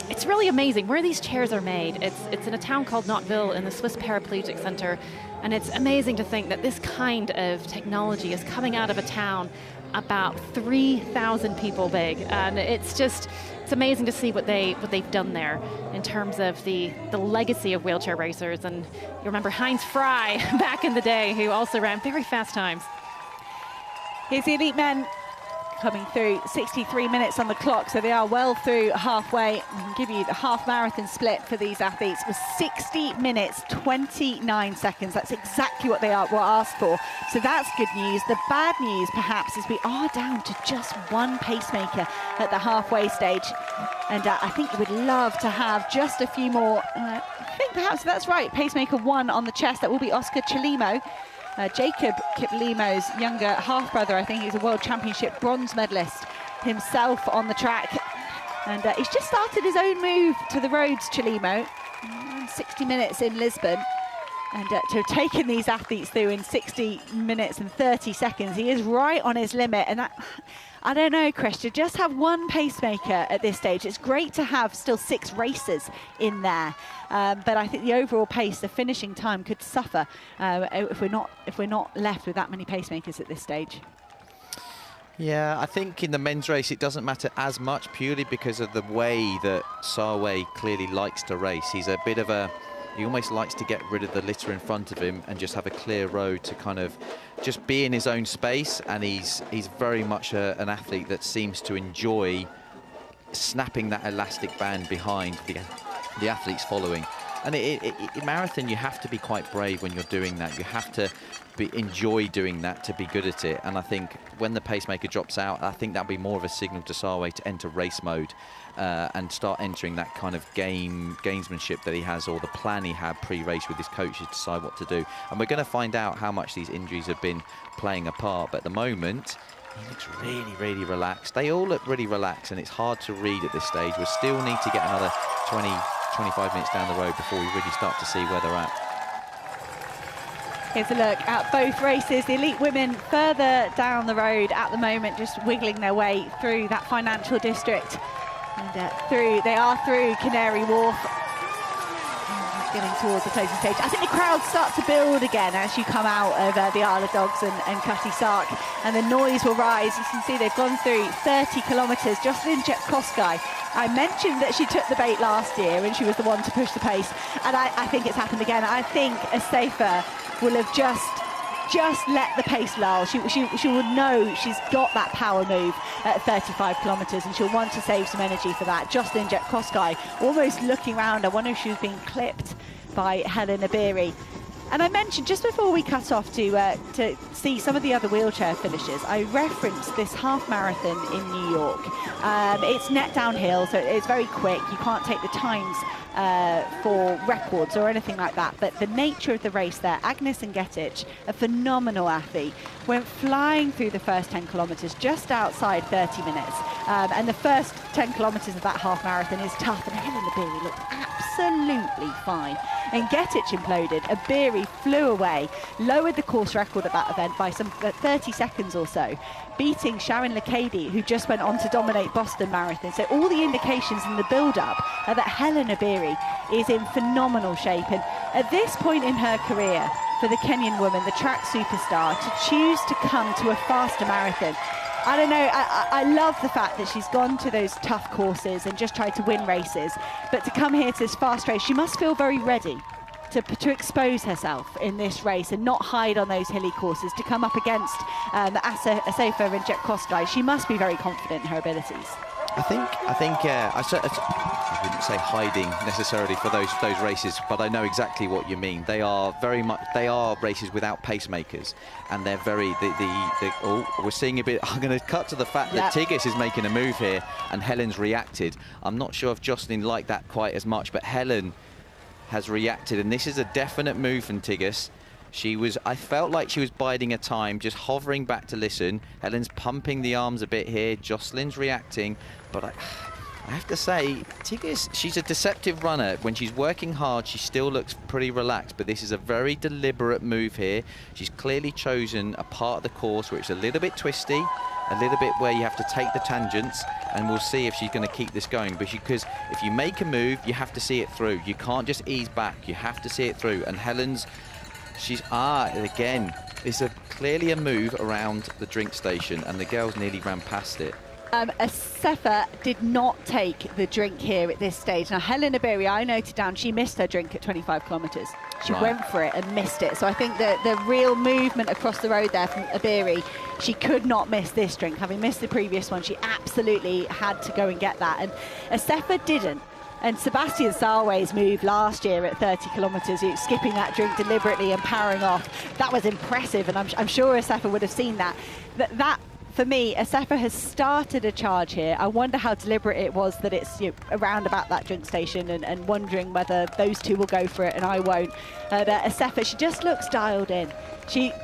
it's really amazing where these chairs are made. It's in a town called Knoxville in the Swiss Paraplegic Center. And it's amazing to think that this kind of technology is coming out of a town about 3,000 people big. And it's amazing to see what they've done there in terms of the legacy of wheelchair racers. And you remember Heinz Frey back in the day, who also ran very fast times. Here's the elite men coming through, 63 minutes on the clock, so they are well through halfway. We can give you the half marathon split for these athletes was 60 minutes 29 seconds. That's exactly what they were asked for, so that's good news. The bad news perhaps is we are down to just one pacemaker at the halfway stage, and I think you would love to have just a few more. I think perhaps that's right, pacemaker 1 on the chest. That will be Oscar Chilimo. Jacob Kiplimo's younger half-brother. I think he's a World Championship bronze medalist himself on the track. And he's just started his own move to the roads, Chilimo, 60 minutes in Lisbon. And to have taken these athletes through in 60 minutes and 30 seconds, he is right on his limit. And that, I don't know, Chris, to just have one pacemaker at this stage. It's great to have still 6 races in there. But I think the overall pace, the finishing time, could suffer if we're not left with that many pacemakers at this stage. Yeah, I think in the men's race it doesn't matter as much, purely because of the way that Sarway clearly likes to race. He's a bit of a... He almost likes to get rid of the litter in front of him and just have a clear road to kind of just be in his own space. And he's very much an athlete that seems to enjoy snapping that elastic band behind the athletes following. And in marathon, you have to be quite brave when you're doing that. You have to enjoy doing that to be good at it. And I think when the pacemaker drops out, I think that'll be more of a signal to Sarway to enter race mode and start entering that kind of gamesmanship that he has, or the plan he had pre-race with his coaches to decide what to do. And we're going to find out how much these injuries have been playing a part. But at the moment, He looks really, really relaxed. They all look really relaxed, and it's hard to read at this stage. We still need to get another 20, 25 minutes down the road before we really start to see where they're at. Here's a look at both races. The elite women further down the road at the moment, just wiggling their way through that financial district. And they are through Canary Wharf. Getting towards the closing stage. I think the crowds start to build again as you come out of the Isle of Dogs and Cutty Sark, and the noise will rise. You can see they've gone through 30 kilometres. Jocelyn Jepkosgei, I mentioned that she took the bait last year and she was the one to push the pace, and I think it's happened again. I think Asafa will have just let the pace lull. She will know she's got that power move at 35 kilometres, and she'll want to save some energy for that. Jocelyn Jepkosgei almost looking around. I wonder if she was being clipped by Helen Obiri. And I mentioned just before we cut off to see some of the other wheelchair finishes, I referenced this half marathon in New York. It's net downhill, so it's very quick. You can't take the times for records or anything like that, but the nature of the race there, Agnes Ngetic, a phenomenal athlete, went flying through the first 10 kilometres just outside 30 minutes, and the first 10 kilometres of that half marathon is tough, and Helen Obiri looked absolutely fine. Ngetic imploded. Obiri flew away, lowered the course record at that event by some 30 seconds or so, beating Sharon Lekady, who just went on to dominate Boston Marathon. So all the indications in the build-up are that Helen Obiri is in phenomenal shape. And at this point in her career, for the Kenyan woman, the track superstar, to choose to come to a faster marathon, I don't know, I love the fact that she's gone to those tough courses and just tried to win races, but to come here to this fast race, she must feel very ready to expose herself in this race and not hide on those hilly courses, to come up against Asafa and Jepkosgei. She must be very confident in her abilities. I wouldn't say hiding necessarily for those races, but I know exactly what you mean. They are races without pacemakers, and they're very we're seeing a bit. I'm going to cut to the fact that Tigges is making a move here, and Helen's reacted. I'm not sure if Jocelyn liked that quite as much, but Helen has reacted, and this is a definite move from Tigges. I felt like she was biding her time, just hovering back to listen. Helen's pumping the arms a bit here. Jocelyn's reacting, but I have to say, Tigges, she's a deceptive runner. When she's working hard, she still looks pretty relaxed, but this is a very deliberate move here. She's clearly chosen a part of the course where it's a little bit twisty, a little bit where you have to take the tangents, and we'll see if she's going to keep this going. Because if you make a move, you have to see it through. You can't just ease back. You have to see it through. And Helen's, again, it's clearly a move around the drink station, and the girls nearly ran past it. Asafa did not take the drink here at this stage. Now, Helen Obiri, I noted down, she missed her drink at 25 kilometres. She went for it and missed it. So I think that the real movement across the road there from Obiri, she could not miss this drink. Having missed the previous one, she absolutely had to go and get that. And Asafa didn't. And Sebastian Salwe's move last year at 30 kilometres, skipping that drink deliberately and powering off, that was impressive, and I'm sure Asafa would have seen that. That for me, Asafa has started a charge here. I wonder how deliberate it was that it's around about that drink station, and wondering whether those two will go for it and I won't. Asafa, she just looks dialed in.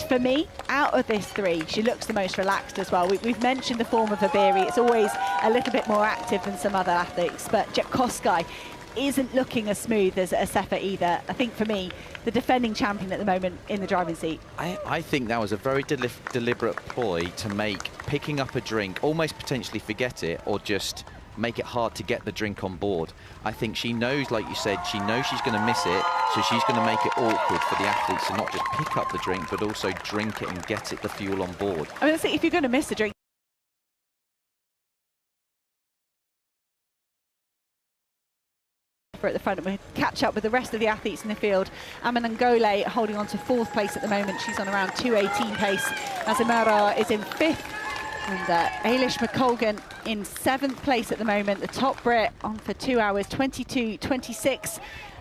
For me, out of this three, she looks the most relaxed as well. We've mentioned the form of Obiri. It's always a little bit more active than some other athletes, but Jepkosgei isn't looking as smooth as Asafa either. I think for me, the defending champion at the moment in the driving seat. I think that was a very deliberate ploy to make picking up a drink almost potentially forget it, or just make it hard to get the drink on board. I think she knows, like you said, she knows she's going to miss it, so she's going to make it awkward for the athletes to not just pick up the drink, but also drink it and get the fuel on board. I mean, I think if you're going to miss the drink, at the front, and we'll catch up with the rest of the athletes in the field. Amanangole holding on to 4th place at the moment. She's on around 2:18 pace. Azamara is in 5th, and Ailish McColgan in 7th place at the moment. The top Brit on for 2 hours 22:26.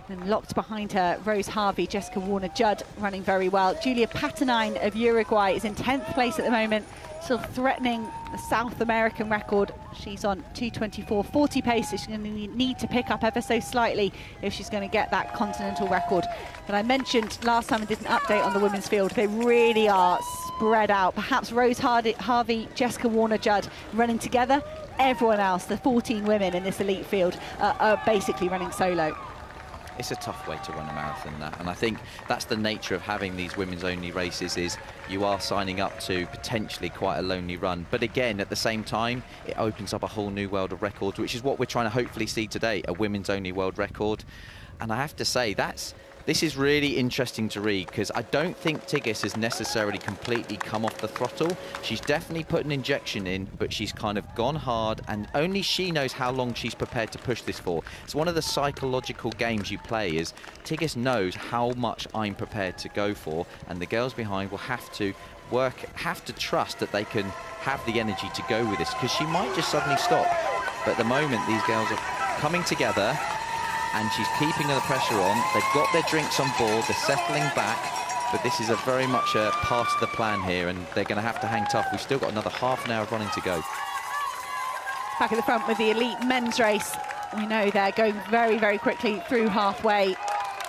And locked behind her, Rose Harvey, Jessica Warner-Judd running very well. Julia Patanine of Uruguay is in 10th place at the moment, still threatening the South American record. She's on 2:24:40 pace, so she's going to need to pick up ever so slightly if she's going to get that continental record. But I mentioned last time I did an update on the women's field, they really are spread out. Perhaps Rose Harvey, Jessica Warner-Judd running together. Everyone else, the 14 women in this elite field, are basically running solo. It's a tough way to run a marathon, that, and I think that's the nature of having these women's only races, is you are signing up to potentially quite a lonely run, but again at the same time it opens up a whole new world of records, which is what we're trying to hopefully see today, a women's only world record. And I have to say, this is really interesting to read, because I don't think Tigges has necessarily completely come off the throttle. She's definitely put an injection in, but she's kind of gone hard, and only she knows how long she's prepared to push this for. It's one of the psychological games you play, is Tigges knows how much I'm prepared to go for, and the girls behind will have to trust that they can have the energy to go with this, because she might just suddenly stop. But at the moment, these girls are coming together, and she's keeping the pressure on. They've got their drinks on board, they're settling back, but this is very much a part of the plan here, and they're going to have to hang tough. We've still got another half an hour of running to go. Back at the front with the elite men's race. We know they're going very, very quickly through halfway,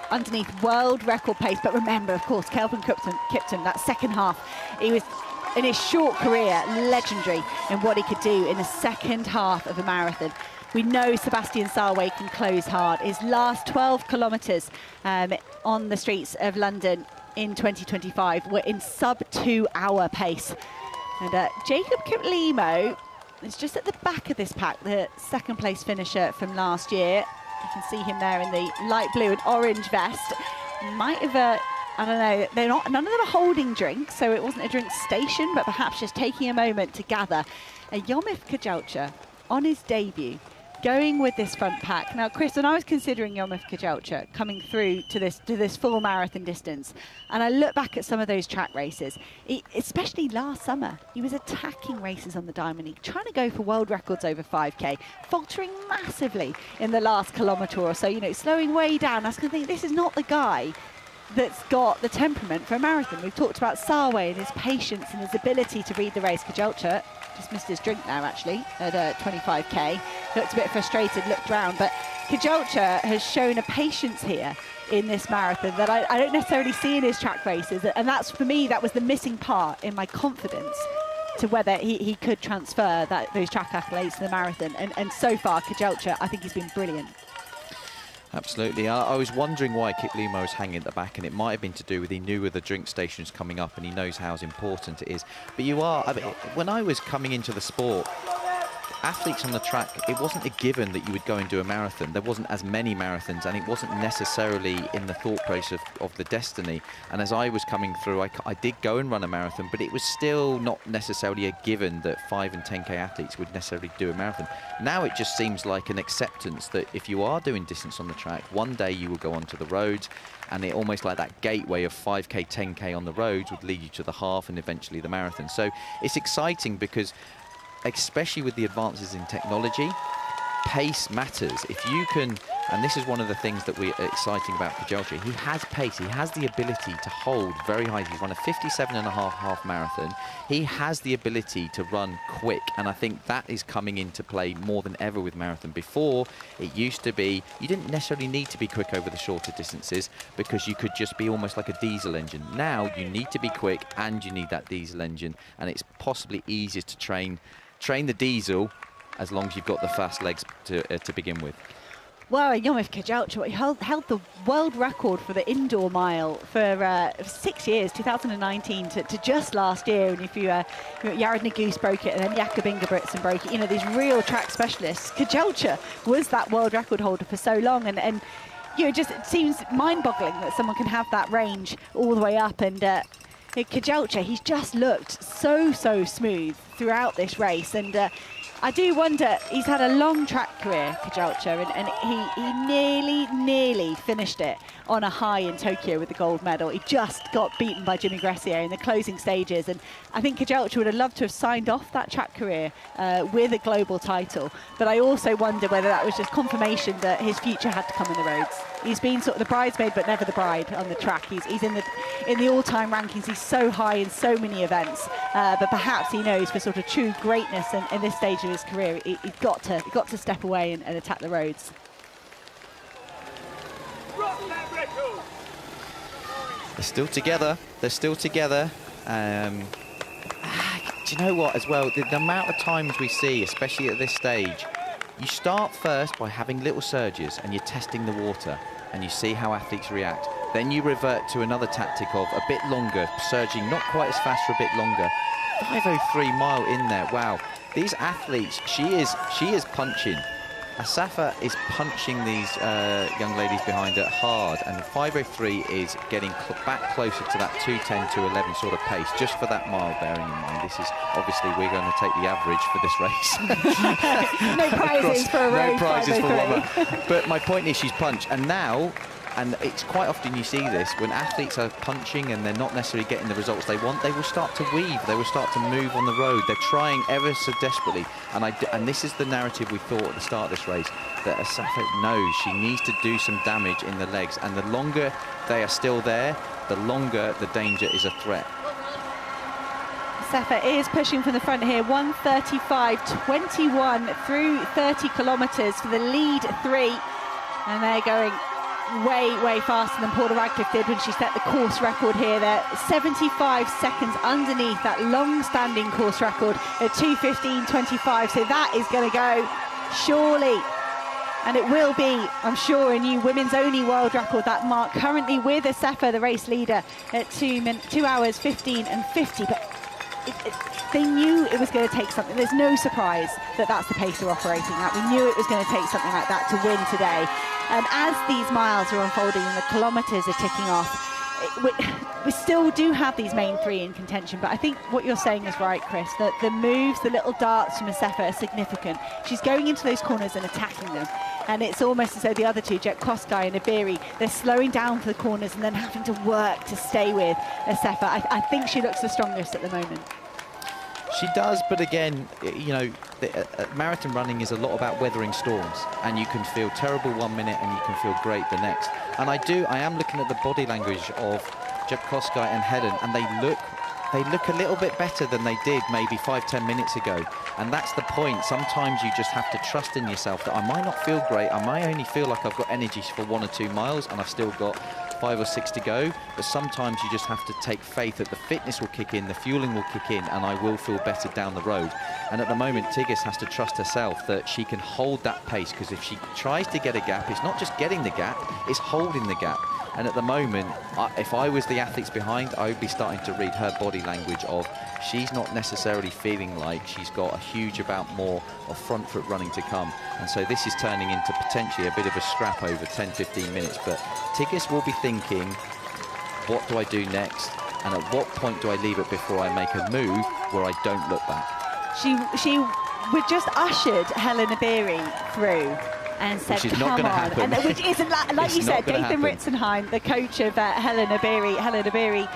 underneath world record pace. But remember, of course, Kelvin Kipton, that second half, he was, in his short career, legendary in what he could do in the second half of a marathon. We know Sebastian Sawe can close hard. His last 12 kilometres on the streets of London in 2025 were in sub-2 hour pace. And Jacob Kiplimo is just at the back of this pack, the second place finisher from last year. You can see him there in the light blue and orange vest. Might have, I don't know, none of them are holding drinks, so it wasn't a drink station, but perhaps just taking a moment to gather. Yomif Kajalcha on his debut, going with this front pack. Now, Chris, when I was considering Yomif Kajalcha coming through to this full marathon distance, and I look back at some of those track races, especially last summer, he was attacking races on the Diamond League, trying to go for world records over 5K, faltering massively in the last kilometre or so, you know, slowing way down. I was going to think, this is not the guy that's got the temperament for a marathon. We've talked about Sawe and his patience and his ability to read the race. Kajalcha just missed his drink now, actually, at 25K. Looked a bit frustrated, looked round, but Kajalcha has shown a patience here in this marathon that I don't necessarily see in his track races, and that's, for me, that was the missing part in my confidence to whether he could transfer those track accolades to the marathon. And so far, Kajalcha, I think he's been brilliant. Absolutely. I was wondering why Kiplimo was hanging at the back, and it might have been to do with he knew with the drink stations coming up and he knows how important it is. But I mean, when I was coming into the sport, athletes on the track, it wasn't a given that you would go and do a marathon. There wasn't as many marathons, and it wasn't necessarily in the thought process of the destiny. And as I was coming through, I did go and run a marathon, but it was still not necessarily a given that 5 and 10K athletes would necessarily do a marathon. Now it just seems like an acceptance that if you are doing distance on the track, one day you will go onto the roads, and it almost like that gateway of 5K, 10K on the roads would lead you to the half and eventually the marathon. So it's exciting because, especially with the advances in technology, pace matters. If you can, and this is one of the things that we're exciting about Kajalcha, he has pace, he has the ability to hold very high. He's run a 57.5 half marathon. He has the ability to run quick, and I think that is coming into play more than ever with marathon. Before, it used to be, you didn't necessarily need to be quick over the shorter distances because you could just be almost like a diesel engine. Now, you need to be quick and you need that diesel engine, and it's possibly easier to train the diesel as long as you've got the fast legs to begin with. Well, Yomif Kajalcha, he held the world record for the indoor mile for 6 years, 2019 to just last year. And if Jared Naguse broke it, and then Jakob Ingebrigtsen broke it, you know, these real track specialists. Kajalcha was that world record holder for so long, and you know, it seems mind-boggling that someone can have that range all the way up. And Kajalcha, he's just looked so smooth throughout this race, and I do wonder, he's had a long track career, Kajalcha, and he nearly finished it on a high in Tokyo with the gold medal. He just got beaten by Jimmy Gressier in the closing stages, and I think Kajalcha would have loved to have signed off that track career with a global title, but I also wonder whether that was just confirmation that his future had to come in the roads. He's been sort of the bridesmaid but never the bride on the track. He's in the all-time rankings. He's so high in so many events, but perhaps he knows for sort of true greatness in this stage of his career, he's got to step away and attack the roads. They're still together. They're still together. Do you know what, as well, the amount of times we see, especially at this stage, you start first by having little surges and you're testing the water and you see how athletes react. Then you revert to another tactic of a bit longer, surging not quite as fast for a bit longer. 5:03 mile in there, wow. These athletes, she is punching. Asafa is punching these young ladies behind her hard, and 5:03 is getting back closer to that 2:10, 2:11 sort of pace, just for that mile, bearing in mind. This is, obviously, we're going to take the average for this race. No prizes for a road. No prizes for one. But my point is she's punched, and now, and it's quite often you see this, when athletes are punching and they're not necessarily getting the results they want, they will start to weave, they will start to move on the road. They're trying ever so desperately. And this is the narrative we thought at the start of this race, that Asafa knows she needs to do some damage in the legs. And the longer they are still there, the longer the danger is a threat. Asafa is pushing from the front here, 1:35.21 through 30 kilometres for the lead 3. And they're going way faster than Paula Radcliffe did when she set the course record here. They're 75 seconds underneath that long-standing course record at 2:15.25. So that is going to go, surely. And it will be, I'm sure, a new women's only world record, that mark currently with Asafa, the race leader, at 2 hours 15 and 50. But they knew it was going to take something. There's no surprise that that's the pace they're operating at. We knew it was going to take something like that to win today. And as these miles are unfolding and the kilometres are ticking off, we still do have these main 3 in contention. But I think what you're saying is right, Chris, that the moves, the little darts from Asafa are significant. She's going into those corners and attacking them. And it's almost as though the other two, Jet Kosgei and Iberi, they're slowing down for the corners and then having to work to stay with Asafa. I think she looks the strongest at the moment. She does, but again, you know, marathon running is a lot about weathering storms, and you can feel terrible 1 minute and you can feel great the next. And I am looking at the body language of Jet Kosgei and Helen, and they look a little bit better than they did maybe 5-10 minutes ago. And that's the point. Sometimes you just have to trust in yourself that I might not feel great, I might only feel like I've got energy for 1 or 2 miles and I've still got 5 or 6 to go, but sometimes you just have to take faith that the fitness will kick in, the fueling will kick in, and I will feel better down the road. And at the moment, Tigges has to trust herself that she can hold that pace, because if she tries to get a gap, it's not just getting the gap, it's holding the gap. And at the moment, if I was the athletes behind, I would be starting to read her body language of she's not necessarily feeling like she's got a huge amount more of front foot running to come. And so this is turning into potentially a bit of a scrap over 10-15 minutes. But Tigges will be thinking, what do I do next? And at what point do I leave it before I make a move where I don't look back? She just ushered Helen Iberi through and said, come on. And which isn't, like you said, Dathan Ritzenheim, the coach of Helen Iberi,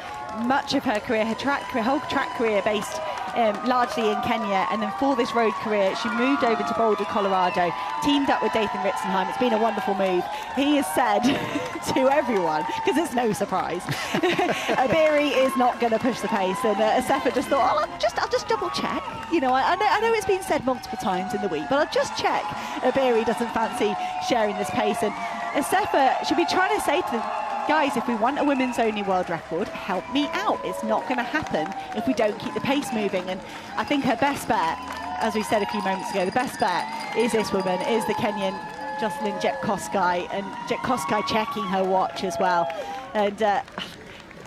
much of her career, whole track career based largely in Kenya, and then for this road career she moved over to Boulder, Colorado, teamed up with Dathan Ritzenheim. It's been a wonderful move. He has said to everyone, because it's no surprise, Iberi is not going to push the pace, and Asafa just thought, I'll just double check. You know, I know it's been said multiple times in the week, but I'll just check Iberi doesn't fancy sharing this pace. And Asafa should be trying to say to them, guys, if we want a women's only world record, help me out. It's not going to happen if we don't keep the pace moving. And I think her best bet, as we said a few moments ago, the best bet is this woman, is the Kenyan Jocelyn Jet Kosgei, and Jet Kosgei checking her watch as well. And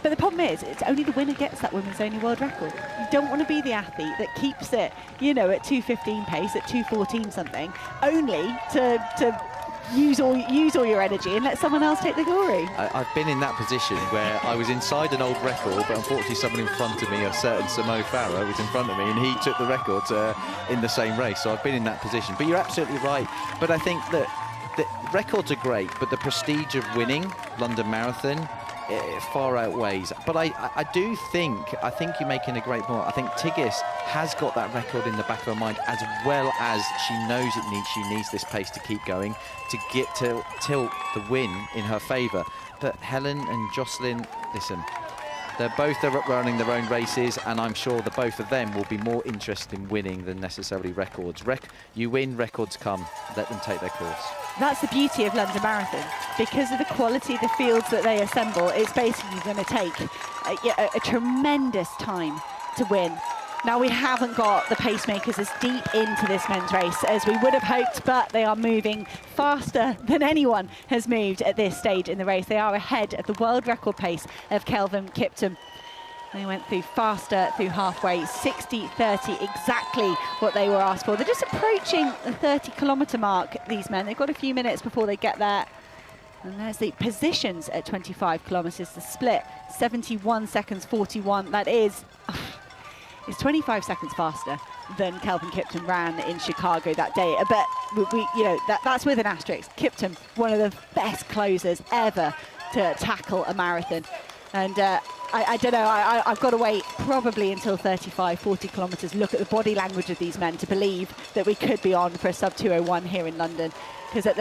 but the problem is, it's only the winner gets that women's only world record. You don't want to be the athlete that keeps it, you know, at 2:15 pace, at 2:14 something, only to use all your energy and let someone else take the glory. I've been in that position where I was inside an old record, but unfortunately someone in front of me, a certain Samo Farah, was in front of me, and he took the record in the same race. So I've been in that position. But you're absolutely right. But I think that the records are great, but the prestige of winning London Marathon, it far outweighs. But I think you're making a great point. I think Tigges has got that record in the back of her mind, as well as she knows she needs this pace to keep going, to get to tilt the win in her favour. But Helen and Jocelyn, listen, they're both running their own races, and I'm sure the both of them will be more interested in winning than necessarily records. You win, records come. Let them take their course. That's the beauty of London Marathon. Because of the quality of the fields that they assemble, it's basically going to take a tremendous time to win. Now, we haven't got the pacemakers as deep into this men's race as we would have hoped, but they are moving faster than anyone has moved at this stage in the race. They are ahead of the world record pace of Kelvin Kiptum. They went through faster through halfway, 60-30, exactly what they were asked for. They're just approaching the 30-kilometre mark, these men. They've got a few minutes before they get there. And there's the positions at 25 kilometres, the split, 71 seconds, 41. That is, it's 25 seconds faster than Kelvin Kiptum ran in Chicago that day. But you know, that's with an asterisk. Kiptum, one of the best closers ever to tackle a marathon. And I don't know, I've got to wait probably until 35, 40 kilometres, look at the body language of these men to believe that we could be on for a sub 2:01 here in London. Because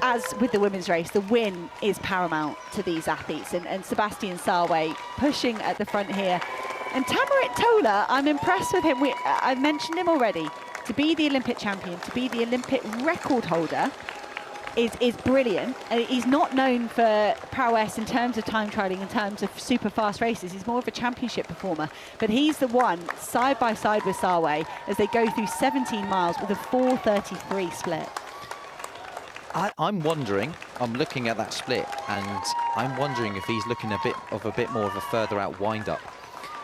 as with the women's race, the win is paramount to these athletes. And Sebastian Sawe pushing at the front here. And Tamarit Tola, I'm impressed with him. I mentioned him already. To be the Olympic champion, to be the Olympic record holder, is brilliant. He's not known for prowess in terms of time trialing, in terms of super fast races. He's more of a championship performer. But he's the one, side by side with Sawe, as they go through 17 miles with a 4:33 split. I'm wondering, I'm looking at that split, and I'm wondering if he's looking a bit more of a further out wind-up,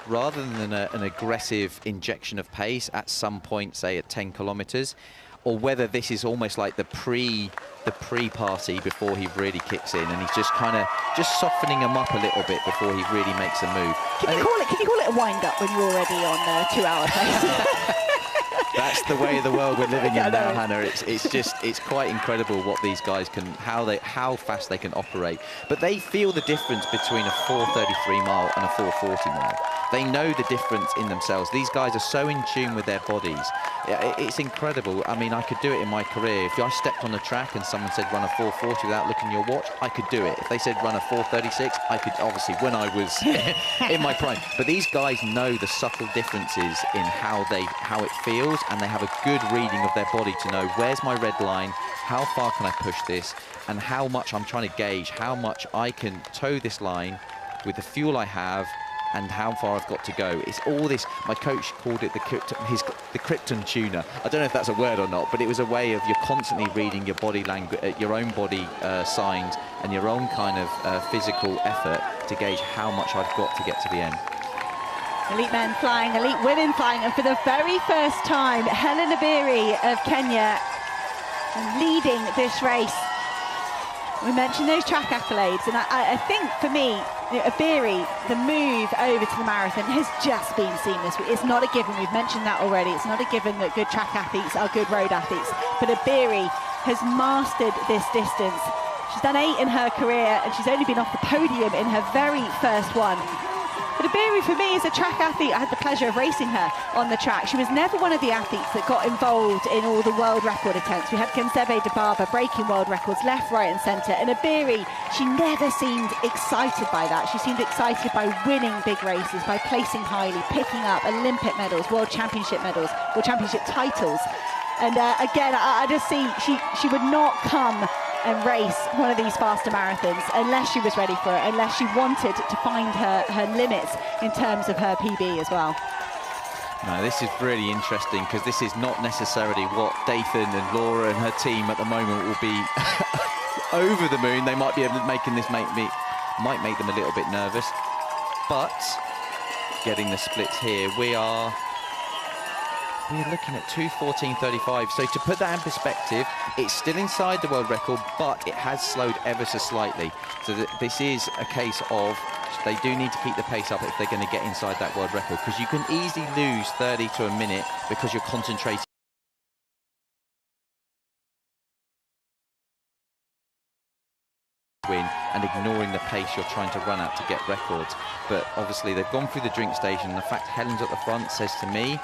rather than an aggressive injection of pace at some point, say at 10 kilometres, or whether this is almost like the pre-party before he really kicks in, and he's just kind of softening him up a little bit before he really makes a move. Can you call it a wind-up when you're already on a 2-hour pace? That's the way of the world we're living in now, Hannah. It's quite incredible what these guys can, how fast they can operate. But they feel the difference between a 4:33 mile and a 4:40 mile. They know the difference in themselves. These guys are so in tune with their bodies. It's incredible. I mean, I could do it in my career. If I stepped on a track and someone said run a 4:40 without looking at your watch, I could do it. If they said run a 4:36, I could, obviously, when I was in my prime. But these guys know the subtle differences in how it feels, and they have a good reading of their body to know where's my red line, how far can I push this, and how much I'm trying to gauge how much I can toe this line with the fuel I have and how far I've got to go. It's all this, my coach called it the Krypton tuner. I don't know if that's a word or not, but it was a way of you're constantly reading your body language, your own body signs, and your own kind of physical effort to gauge how much I've got to get to the end. Elite men flying, elite women flying, and for the very first time, Helen Obiri of Kenya leading this race. We mentioned those track accolades, and I think for me, Obiri, the move over to the marathon has just been seamless. It's not a given, we've mentioned that already. It's not a given that good track athletes are good road athletes, but Obiri has mastered this distance. She's done 8 in her career, and she's only been off the podium in her very first one. But Obiri, for me, is a track athlete. I had the pleasure of racing her on the track. She was never one of the athletes that got involved in all the world record attempts. We had Kensebe Dibaba breaking world records left, right and centre. And Obiri, she never seemed excited by that. She seemed excited by winning big races, by placing highly, picking up Olympic medals, world championship medals, world championship titles. And again, I just see she would not come and race one of these faster marathons unless she was ready for it, unless she wanted to find her limits in terms of her PB as well. No, this is really interesting, because this is not necessarily what Dathan and Laura and her team at the moment will be over the moon. They might be able to making this might make them a little bit nervous, but getting the splits here, we're looking at 2:14.35. So to put that in perspective, it's still inside the world record, but it has slowed ever so slightly. So this is a case of they do need to keep the pace up if they're going to get inside that world record, because you can easily lose 30 to a minute because you're concentrating win and ignoring the pace you're trying to run at to get records. But obviously they've gone through the drink station, and the fact Helen's at the front says to me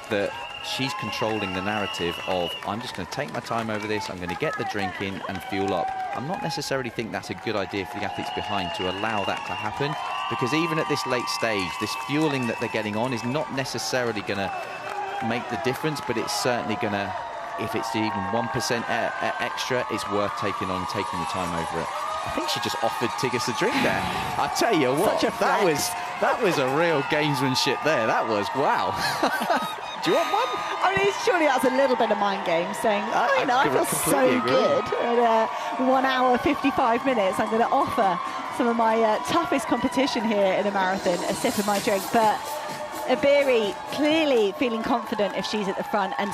that she's controlling the narrative of, I'm just going to take my time over this, I'm going to get the drink in and fuel up. I'm not necessarily think that's a good idea for the athletes behind to allow that to happen, because even at this late stage, this fueling that they're getting on is not necessarily going to make the difference, but it's certainly going to, if it's even 1% extra, it's worth taking on, taking the time over it. I think she just offered Tigges a drink there. I tell you what, Such a that was a real gamesmanship there. That was, wow. Do you want one? I mean, surely that's a little bit of mind game, saying, I feel so agree. good. At 1 hour, 55 minutes, I'm going to offer some of my toughest competition here in a marathon, a sip of my drink. But Iberi clearly feeling confident if she's at the front. And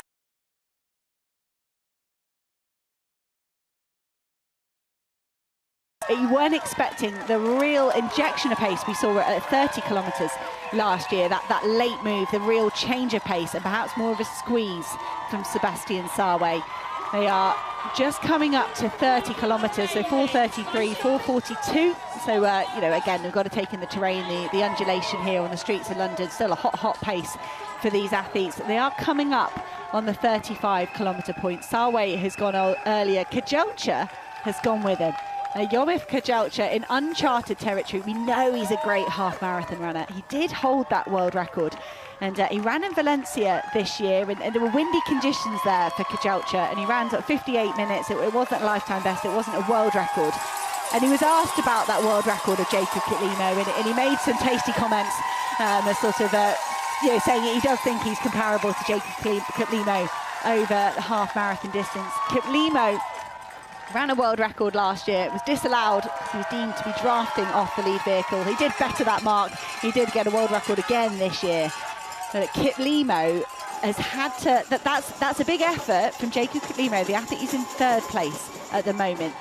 you weren't expecting the real injection of pace we saw at 30 kilometres last year, that late move, the real change of pace, and perhaps more of a squeeze from Sebastian Sawe. They are just coming up to 30 kilometres, so 4:33, 4:42. So, you know, again, we've got to take in the terrain, the undulation here on the streets of London. Still a hot pace for these athletes. They are coming up on the 35-kilometre point. Sawe has gone earlier. Kejelcha has gone with him. Yomif Kejelcha in uncharted territory. We know he's a great half marathon runner. He did hold that world record, and he ran in Valencia this year, and there were windy conditions there for Kejelcha, and he ran at 58 minutes. It wasn't a lifetime best, it wasn't a world record. And he was asked about that world record of Jacob Kiplimo, and he made some tasty comments, sort of you know, saying he does think he's comparable to Jacob Kiplimo over the half marathon distance. Kiplimo ran a world record last year. It was disallowed because he was deemed to be drafting off the lead vehicle. He did better that mark. He did get a world record again this year. But Kiplimo has had to, that's a big effort from Jacob Kiplimo, the athlete. He's in 3rd place at the moment.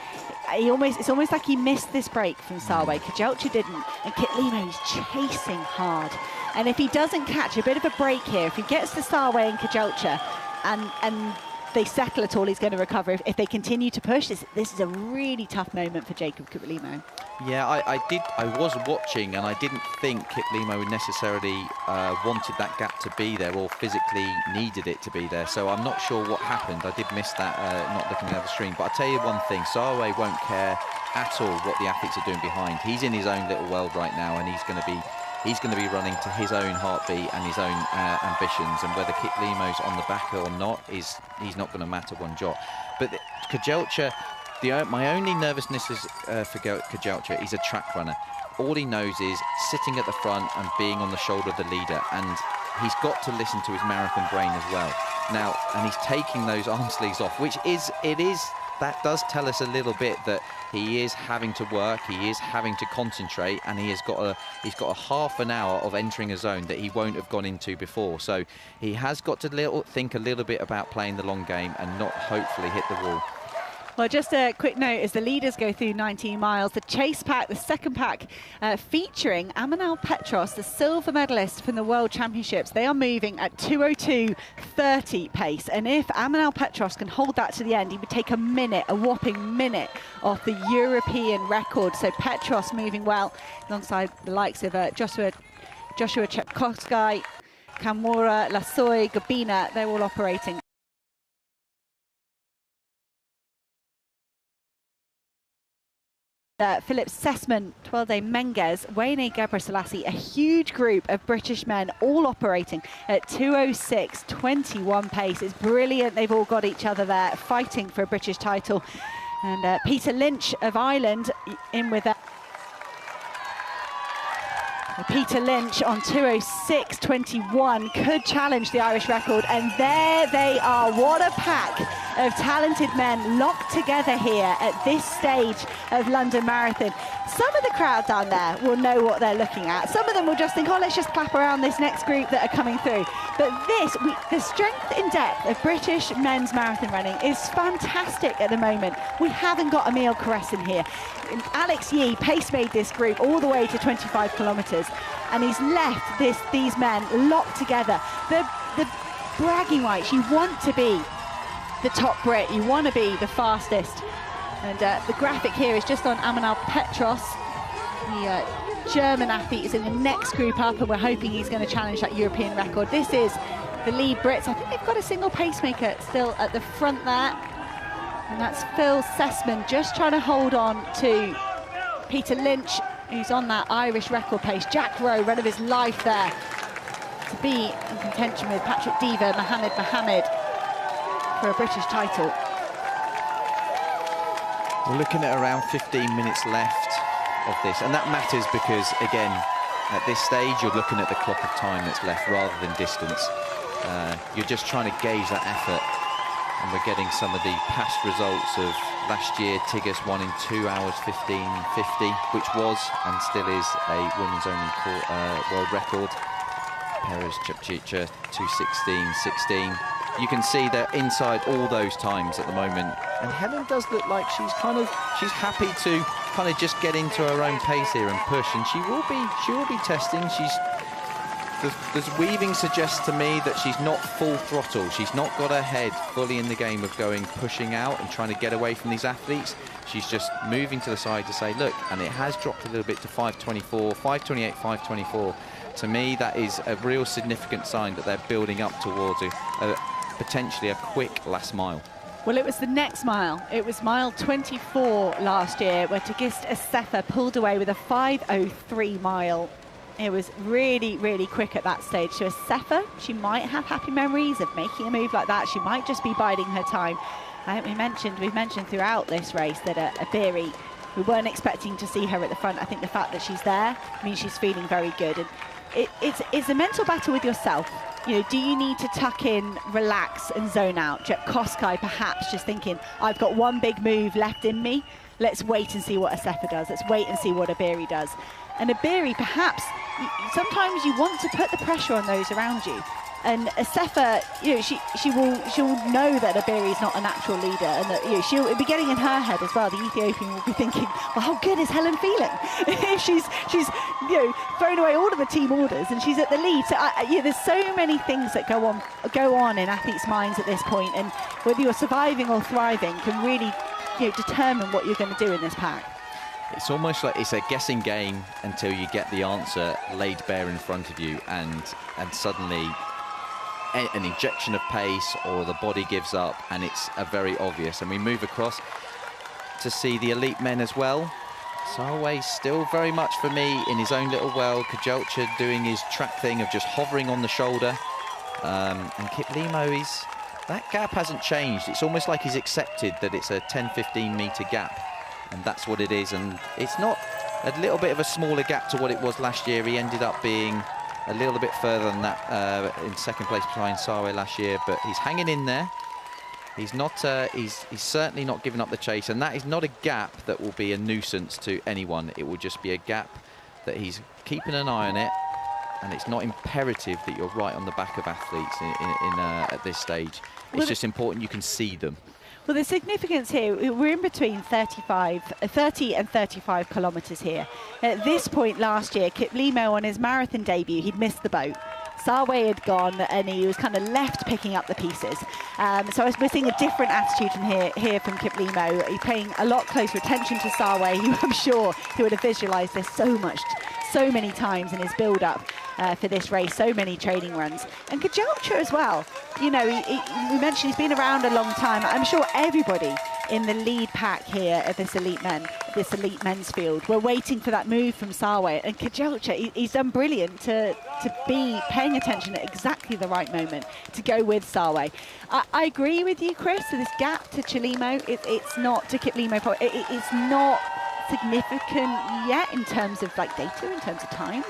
It's almost like he missed this break from Sawe. Kejelcha didn't, and Kiplimo is chasing hard. And if he doesn't catch a bit of a break here, if he gets to Sawe and Kejelcha and they settle at all, he's going to recover. If they continue to push, this is a really tough moment for Jacob Kiplimo. Yeah, I was watching, and I didn't think Kiplimo necessarily wanted that gap to be there or physically needed it to be there. So I'm not sure what happened. I did miss that, not looking at the stream. But I'll tell you one thing, Sawe won't care at all what the athletes are doing behind. He's in his own little world right now, and he's going to be running to his own heartbeat and his own ambitions, and whether Kiplimo's on the back or not he's not going to matter one jot. But Kejelcha, my only nervousness is for Kejelcha. He's a track runner. All he knows is sitting at the front and being on the shoulder of the leader, and he's got to listen to his marathon brain as well. Now, and he's taking those arm sleeves off, which that does tell us a little bit that he is having to work, he is having to concentrate, and he's got a half an hour of entering a zone that he won't have gone into before. So he has got to think a little bit about playing the long game and not hopefully hit the wall. Well, just a quick note as the leaders go through 19 miles, the chase pack, the second pack, featuring Amanal Petros, the silver medalist from the World Championships. They are moving at 2:02:30 pace. And if Amanal Petros can hold that to the end, he would take a whopping minute off the European record. So Petros moving well alongside the likes of Joshua Chepkosky, Kamura, Lasoy, Gabina. They're all operating. Philip Sessman, Twelde Menges, Wayne Gebrselassie, a huge group of British men all operating at 2:06:21 pace. It's brilliant. They've all got each other there fighting for a British title. And Peter Lynch of Ireland in with Peter Lynch on 2:06:21 could challenge the Irish record, and there they are. What a pack of talented men locked together here at this stage of London Marathon. Some of the crowd down there will know what they're looking at. Some of them will just think, oh, let's just clap around this next group that are coming through. But the strength in depth of British men's marathon running is fantastic at the moment. We haven't got Emil Karesin here. Alex Yee pace-made this group all the way to 25 kilometres, and he's left these men locked together. The bragging rights, you want to be the top Brit, you want to be the fastest. And the graphic here is just on Amanal Petros. The German athlete is in the next group up, and we're hoping he's going to challenge that European record. This is the lead Brits. I think they've got a single pacemaker still at the front there. And that's Phil Sessman just trying to hold on to Peter Lynch, who's on that Irish record pace. Jack Rowe, run of his life there to be in contention with Patrick Dever, Mohammed for a British title. We're looking at around 15 minutes left of this, and that matters because, again, at this stage, you're looking at the clock of time that's left rather than distance. You're just trying to gauge that effort, and we're getting some of the past results of last year. Tigges won in 2 hours 15:50, which was and still is a women's only world record. Perez Chepchicha 2:16:16. You can see they're inside all those times at the moment, and Helen does look like she's happy to kind of just get into her own pace here and push, and she will be testing. There's weaving suggests to me that she's not full throttle. She's not got her head fully in the game of pushing out and trying to get away from these athletes. She's just moving to the side to say, look, and it has dropped a little bit to 5:24, 5:28, 5:24. To me, that is a real significant sign that they're building up towards potentially a quick last mile. Well, it was the next mile. It was mile 24 last year where Tigist Assefa pulled away with a 5:03 mile. It was really, really quick at that stage. So Assefa, she might have happy memories of making a move like that. She might just be biding her time. We've mentioned throughout this race that Abiri, we weren't expecting to see her at the front. I think the fact that she's there means she's feeling very good. And it's a mental battle with yourself. You know, do you need to tuck in, relax and zone out? Jep Koskai perhaps just thinking, I've got one big move left in me. Let's wait and see what Assefa does. Let's wait and see what Abiri does. And Abiri, perhaps, sometimes you want to put the pressure on those around you. And Assefa, you know, she'll know that Abiri is not a natural leader, and that, you know, she'll be getting in her head as well. The Ethiopian will be thinking, well, how good is Helen feeling? If she's you know, thrown away all of the team orders and she's at the lead. So you know, there's so many things that go on in athletes' minds at this point, and whether you're surviving or thriving can really, you know, determine what you're going to do in this pack. It's almost like it's a guessing game until you get the answer laid bare in front of you, and suddenly an injection of pace or the body gives up, and it's very obvious. And we move across to see the elite men as well. Sarway still very much for me in his own little world. Kajelcha doing his track thing of just hovering on the shoulder. And Kiplimo, that gap hasn't changed. It's almost like he's accepted that it's a 10-15 metre gap, and that's what it is. And it's not a little bit of a smaller gap to what it was last year. He ended up being a little bit further than that in second place behind Sarway last year, but he's hanging in there. He's not. He's certainly not giving up the chase, and that is not a gap that will be a nuisance to anyone. It will just be a gap that he's keeping an eye on it, and it's not imperative that you're right on the back of athletes at this stage. It's just important you can see them. Well, the significance here, we're in between 30 and 35 kilometres here. At this point last year, Kiplimo on his marathon debut, he'd missed the boat. Sarway had gone and he was kind of left picking up the pieces. So we're seeing a different attitude from here from Kiplimo. He's paying a lot closer attention to Sarway, who I'm sure he would have visualised this so many times in his build-up for this race, so many training runs. And Kajelcha as well. You know, we mentioned he's been around a long time. I'm sure everybody in the lead pack here of this elite men's field, we're waiting for that move from Sarway. And Kajelcha, he's done brilliant to be paying attention at exactly the right moment to go with Sarway. I agree with you, Chris. So this gap to Kiplimo, it's not to Kiplimo. It's not significant yet in terms of like data, in terms of times,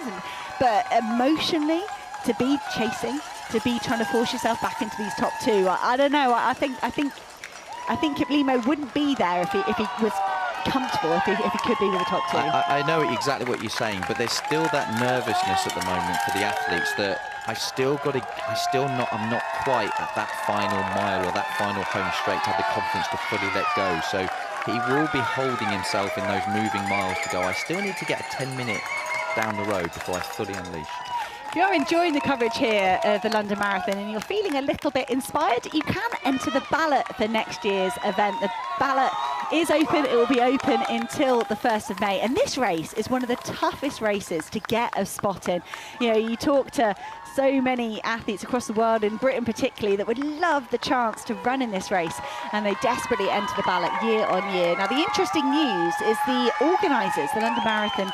but emotionally, to be chasing, to be trying to force yourself back into these top two, I don't know. I think Kiplimo wouldn't be there if he was comfortable, if he could be with the top two. I know exactly what you're saying, but there's still that nervousness at the moment for the athletes that I'm not quite at that final mile or that final home straight to have the confidence to fully let go. So he will be holding himself in those moving miles to go. I still need to get a 10-minute down the road before I fully unleash. If you're enjoying the coverage here of the London Marathon and you're feeling a little bit inspired, you can enter the ballot for next year's event. The ballot is open. It will be open until the 1st of May. And this race is one of the toughest races to get a spot in. You know, you talk to so many athletes across the world, in Britain particularly, that would love the chance to run in this race, and they desperately enter the ballot year on year. Now, the interesting news is the organisers, the London Marathon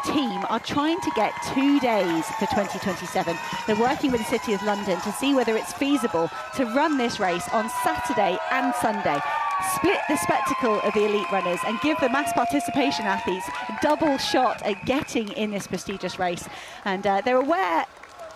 team, are trying to get 2 days for 2027. They're working with the City of London to see whether it's feasible to run this race on Saturday and Sunday. split the spectacle of the elite runners and give the mass participation athletes a double shot at getting in this prestigious race. And they're aware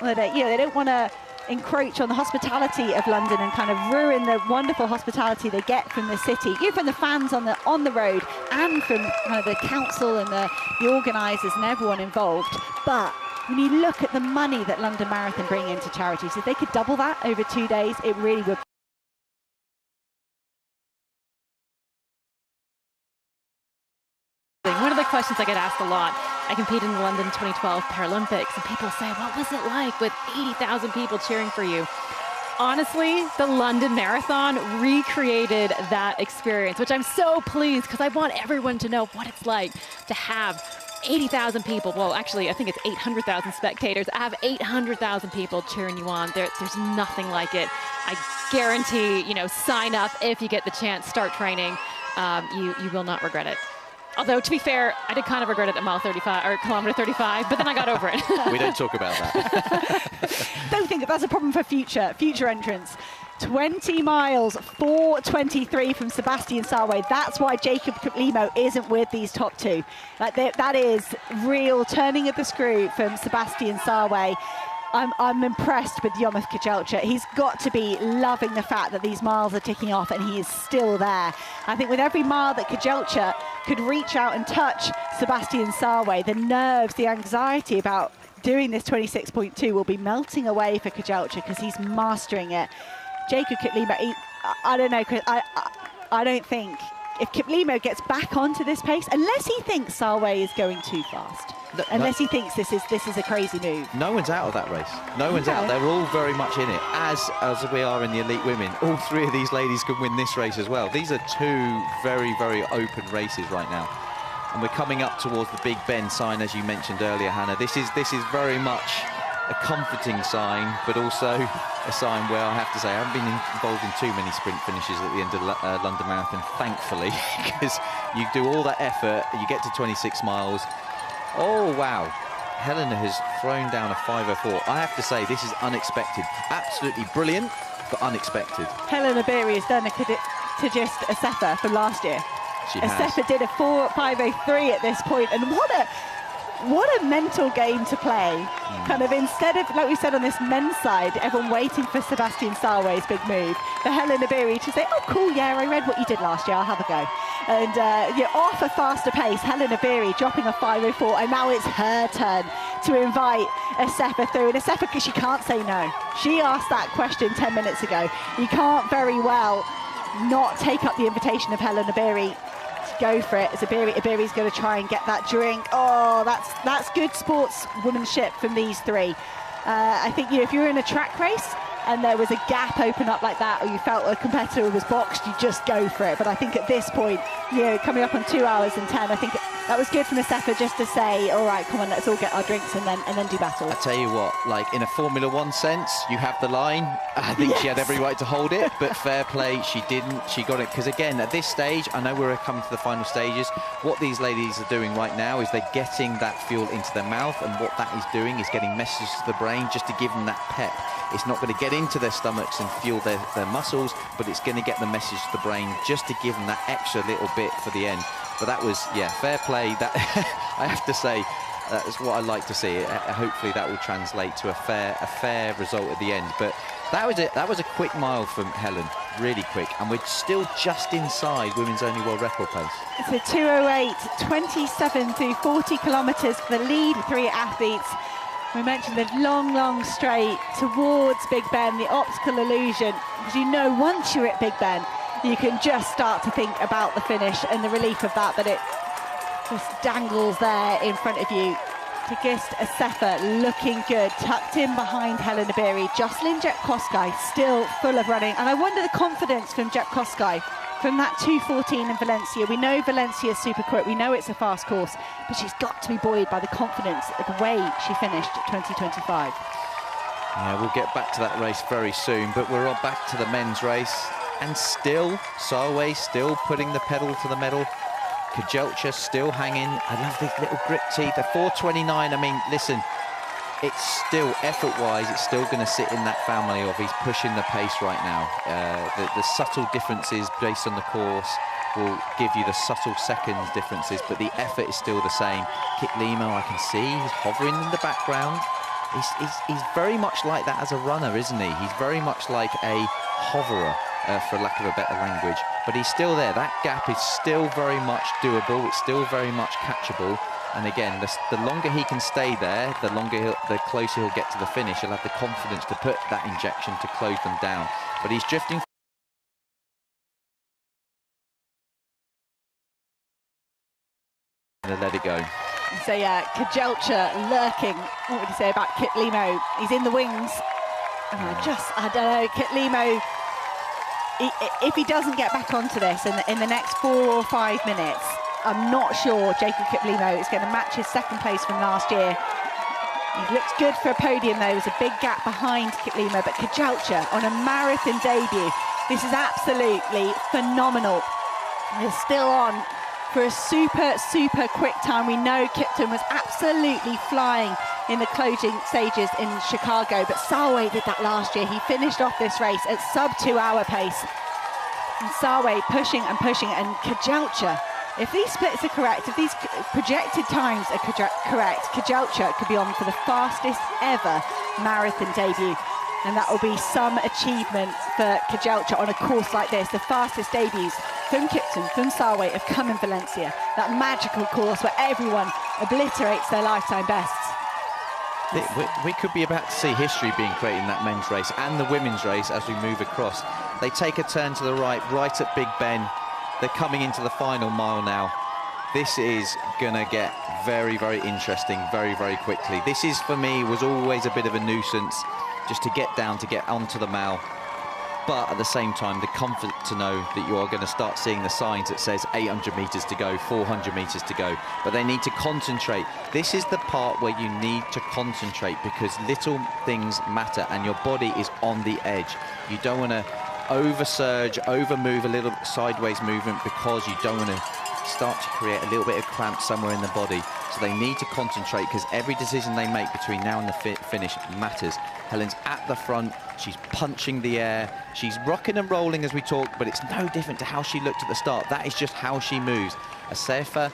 that they don't want to encroach on the hospitality of London and kind of ruin the wonderful hospitality they get from the city, from the fans on the road, and from kind of the council and the organisers and everyone involved. But when you look at the money that London Marathon bring into charities, if they could double that over 2 days, it really would. One of the questions I get asked a lot, I competed in the London 2012 Paralympics, and people say, what was it like with 80,000 people cheering for you? Honestly, the London Marathon recreated that experience, which I'm so pleased, because I want everyone to know what it's like to have 80,000 people. Well, actually, I think it's 800,000 spectators. I have 800,000 people cheering you on. There's nothing like it. I guarantee, sign up if you get the chance, start training. You will not regret it. Although, to be fair, I did kind of regret it at mile 35 or kilometer 35, but then I got over it. We don't talk about that. Don't think that's a problem for future entrants. 20 miles, 4:23 from Sebastian Sarway. That's why Jacob Kiplimo isn't with these top two. That is real turning of the screw from Sebastian Sarway. I'm impressed with Yomif Kejelcha. He's got to be loving the fact that these miles are ticking off and he is still there. I think with every mile that Kejelcha could reach out and touch Sebastian Sarway, the nerves, the anxiety about doing this 26.2 will be melting away for Kejelcha because he's mastering it. Jacob Kiplimo, I don't know, Chris, I don't think if Kiplimo gets back onto this pace, unless he thinks Sarway is going too fast. Unless he thinks this is a crazy move. No one's out of that race. No one's out. They're all very much in it, as we are in the elite women. All three of these ladies could win this race as well. These are two very, very open races right now. And we're coming up towards the Big Ben sign, as you mentioned earlier, Hannah. This is very much a comforting sign, but also a sign where I have to say I haven't been involved in too many sprint finishes at the end of London Marathon, thankfully, because you do all that effort, you get to 26 miles. Oh, wow. Helena has thrown down a 5:04. I have to say, this is unexpected. Absolutely brilliant, but unexpected. Helena Beery has done a to just Asefa from last year. She has. Asefa did a 5:03 at this point, and what a mental game to play. Kind of instead of, like we said on this men's side, everyone waiting for Sebastian Sarway's big move, for Helena Beery to say, oh cool, yeah, I read what you did last year, I'll have a go. And off a faster pace, Helena Beery dropping a 5:04, and now it's her turn to invite Asefa through. And Asefa, because she can't say no. She asked that question 10 minutes ago. You can't very well not take up the invitation of Helena Beery. Go for it. As Iberi's going to try and get that drink. Oh, that's good sportswomanship from these three. I think if you're in a track race and there was a gap open up like that, or you felt a competitor was boxed, you just go for it. But I think at this point, coming up on 2 hours and 10, I think that was good from Asefa just to say, all right, come on, let's all get our drinks and then do battle. I tell you what, like in a Formula One sense, you have the line. I think she had every right to hold it, but fair play, she didn't. She got it, because again, at this stage, I know we're coming to the final stages. What these ladies are doing right now is they're getting that fuel into their mouth, and what that is doing is getting messages to the brain just to give them that pep. It's not going to get into their stomachs and fuel their muscles, but it's going to get the message to the brain just to give them that extra little bit for the end. But that was, fair play. That I have to say, that's what I like to see. Hopefully that will translate to a fair result at the end. But that was it. That was a quick mile from Helen, really quick, and we're still just inside women's only world record pace. It's a 2:08:27 through 40 kilometres for the lead three athletes. We mentioned the long straight towards Big Ben, the optical illusion, because once you're at Big Ben, you can just start to think about the finish and the relief of that it just dangles there in front of you. Tigist Asefa looking good, tucked in behind Helena Beery. Jocelyn Jepkosgei still full of running, and I wonder the confidence from Jepkosgei from that 2:14 in Valencia. We know Valencia is super quick, we know it's a fast course, but she's got to be buoyed by the confidence of the way she finished 2025. Yeah, we'll get back to that race very soon, but we're on back to the men's race, and still Sarway still putting the pedal to the metal. Kejelcha still hanging. I love these little grip teeth. They're 4:29. I mean, listen, it's still, effort-wise, it's still going to sit in that family of he's pushing the pace right now. The subtle differences based on the course will give you the subtle seconds differences, but the effort is still the same. Kiplimo, I can see, he's hovering in the background. He's very much like that as a runner, isn't he? He's very much like a hoverer, for lack of a better language. But he's still there. That gap is still very much doable. It's still very much catchable. And again, the longer he can stay there, the closer he'll get to the finish. He'll have the confidence to put that injection to close them down. But he's drifting. And let it go. So yeah, Kajelcha lurking. What would you say about Kiplimo? He's in the wings. I don't know, Kiplimo, if he doesn't get back onto this in the next 4 or 5 minutes, I'm not sure Jacob Kiplimo is going to match his second place from last year. He looks good for a podium though. There's a big gap behind Kiplimo, but Kajelcha on a marathon debut, this is absolutely phenomenal. He's still on for a super quick time. We know Kipton was absolutely flying in the closing stages in Chicago, but Sarway did that last year. He finished off this race at sub 2 hour pace. And Sarway pushing, and Kajelcha, if these splits are correct, if these projected times are correct, Kajelcha could be on for the fastest ever marathon debut. And that will be some achievement for Kajelcha on a course like this. The fastest debuts from Kipton, from Sarway have come in Valencia. That magical course where everyone obliterates their lifetime bests. We could be about to see history being created in that men's race and the women's race as we move across. They take a turn to the right at Big Ben. They're coming into the final mile now. This is going to get very interesting very quickly. This is, for me, was always a bit of a nuisance just to get down, to get onto the mile. But at the same time, the comfort to know that you are going to start seeing the signs that says 800 meters to go, 400 meters to go. But they need to concentrate. This is the part where you need to concentrate, because little things matter and your body is on the edge. You don't want to over-surge, over-move, a little sideways movement, because you don't want to start to create a little bit of cramp somewhere in the body. So they need to concentrate, because every decision they make between now and the finish matters. Helen's at the front, she's punching the air, she's rocking and rolling as we talk, but it's no different to how she looked at the start. That is just how she moves. Asefa,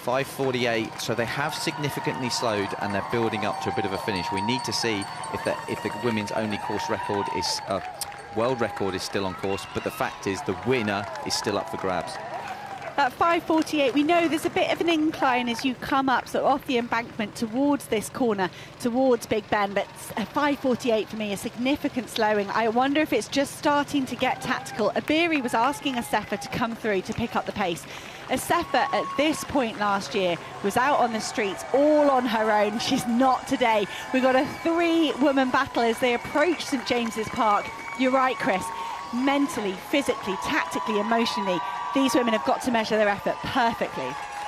5:48, so they have significantly slowed and they're building up to a bit of a finish. We need to see if the women's only course record is, world record is still on course, but the fact is the winner is still up for grabs. At 5:48, we know there's a bit of an incline as you come up sort of off the embankment towards this corner, towards Big Ben, but at 5:48 for me, a significant slowing. I wonder if it's just starting to get tactical. Abiri was asking Asefa to come through to pick up the pace. Asefa at this point last year was out on the streets all on her own. She's not today. We've got a 3-woman battle as they approach St James's Park. You're right, Chris. Mentally, physically, tactically, emotionally, these women have got to measure their effort perfectly.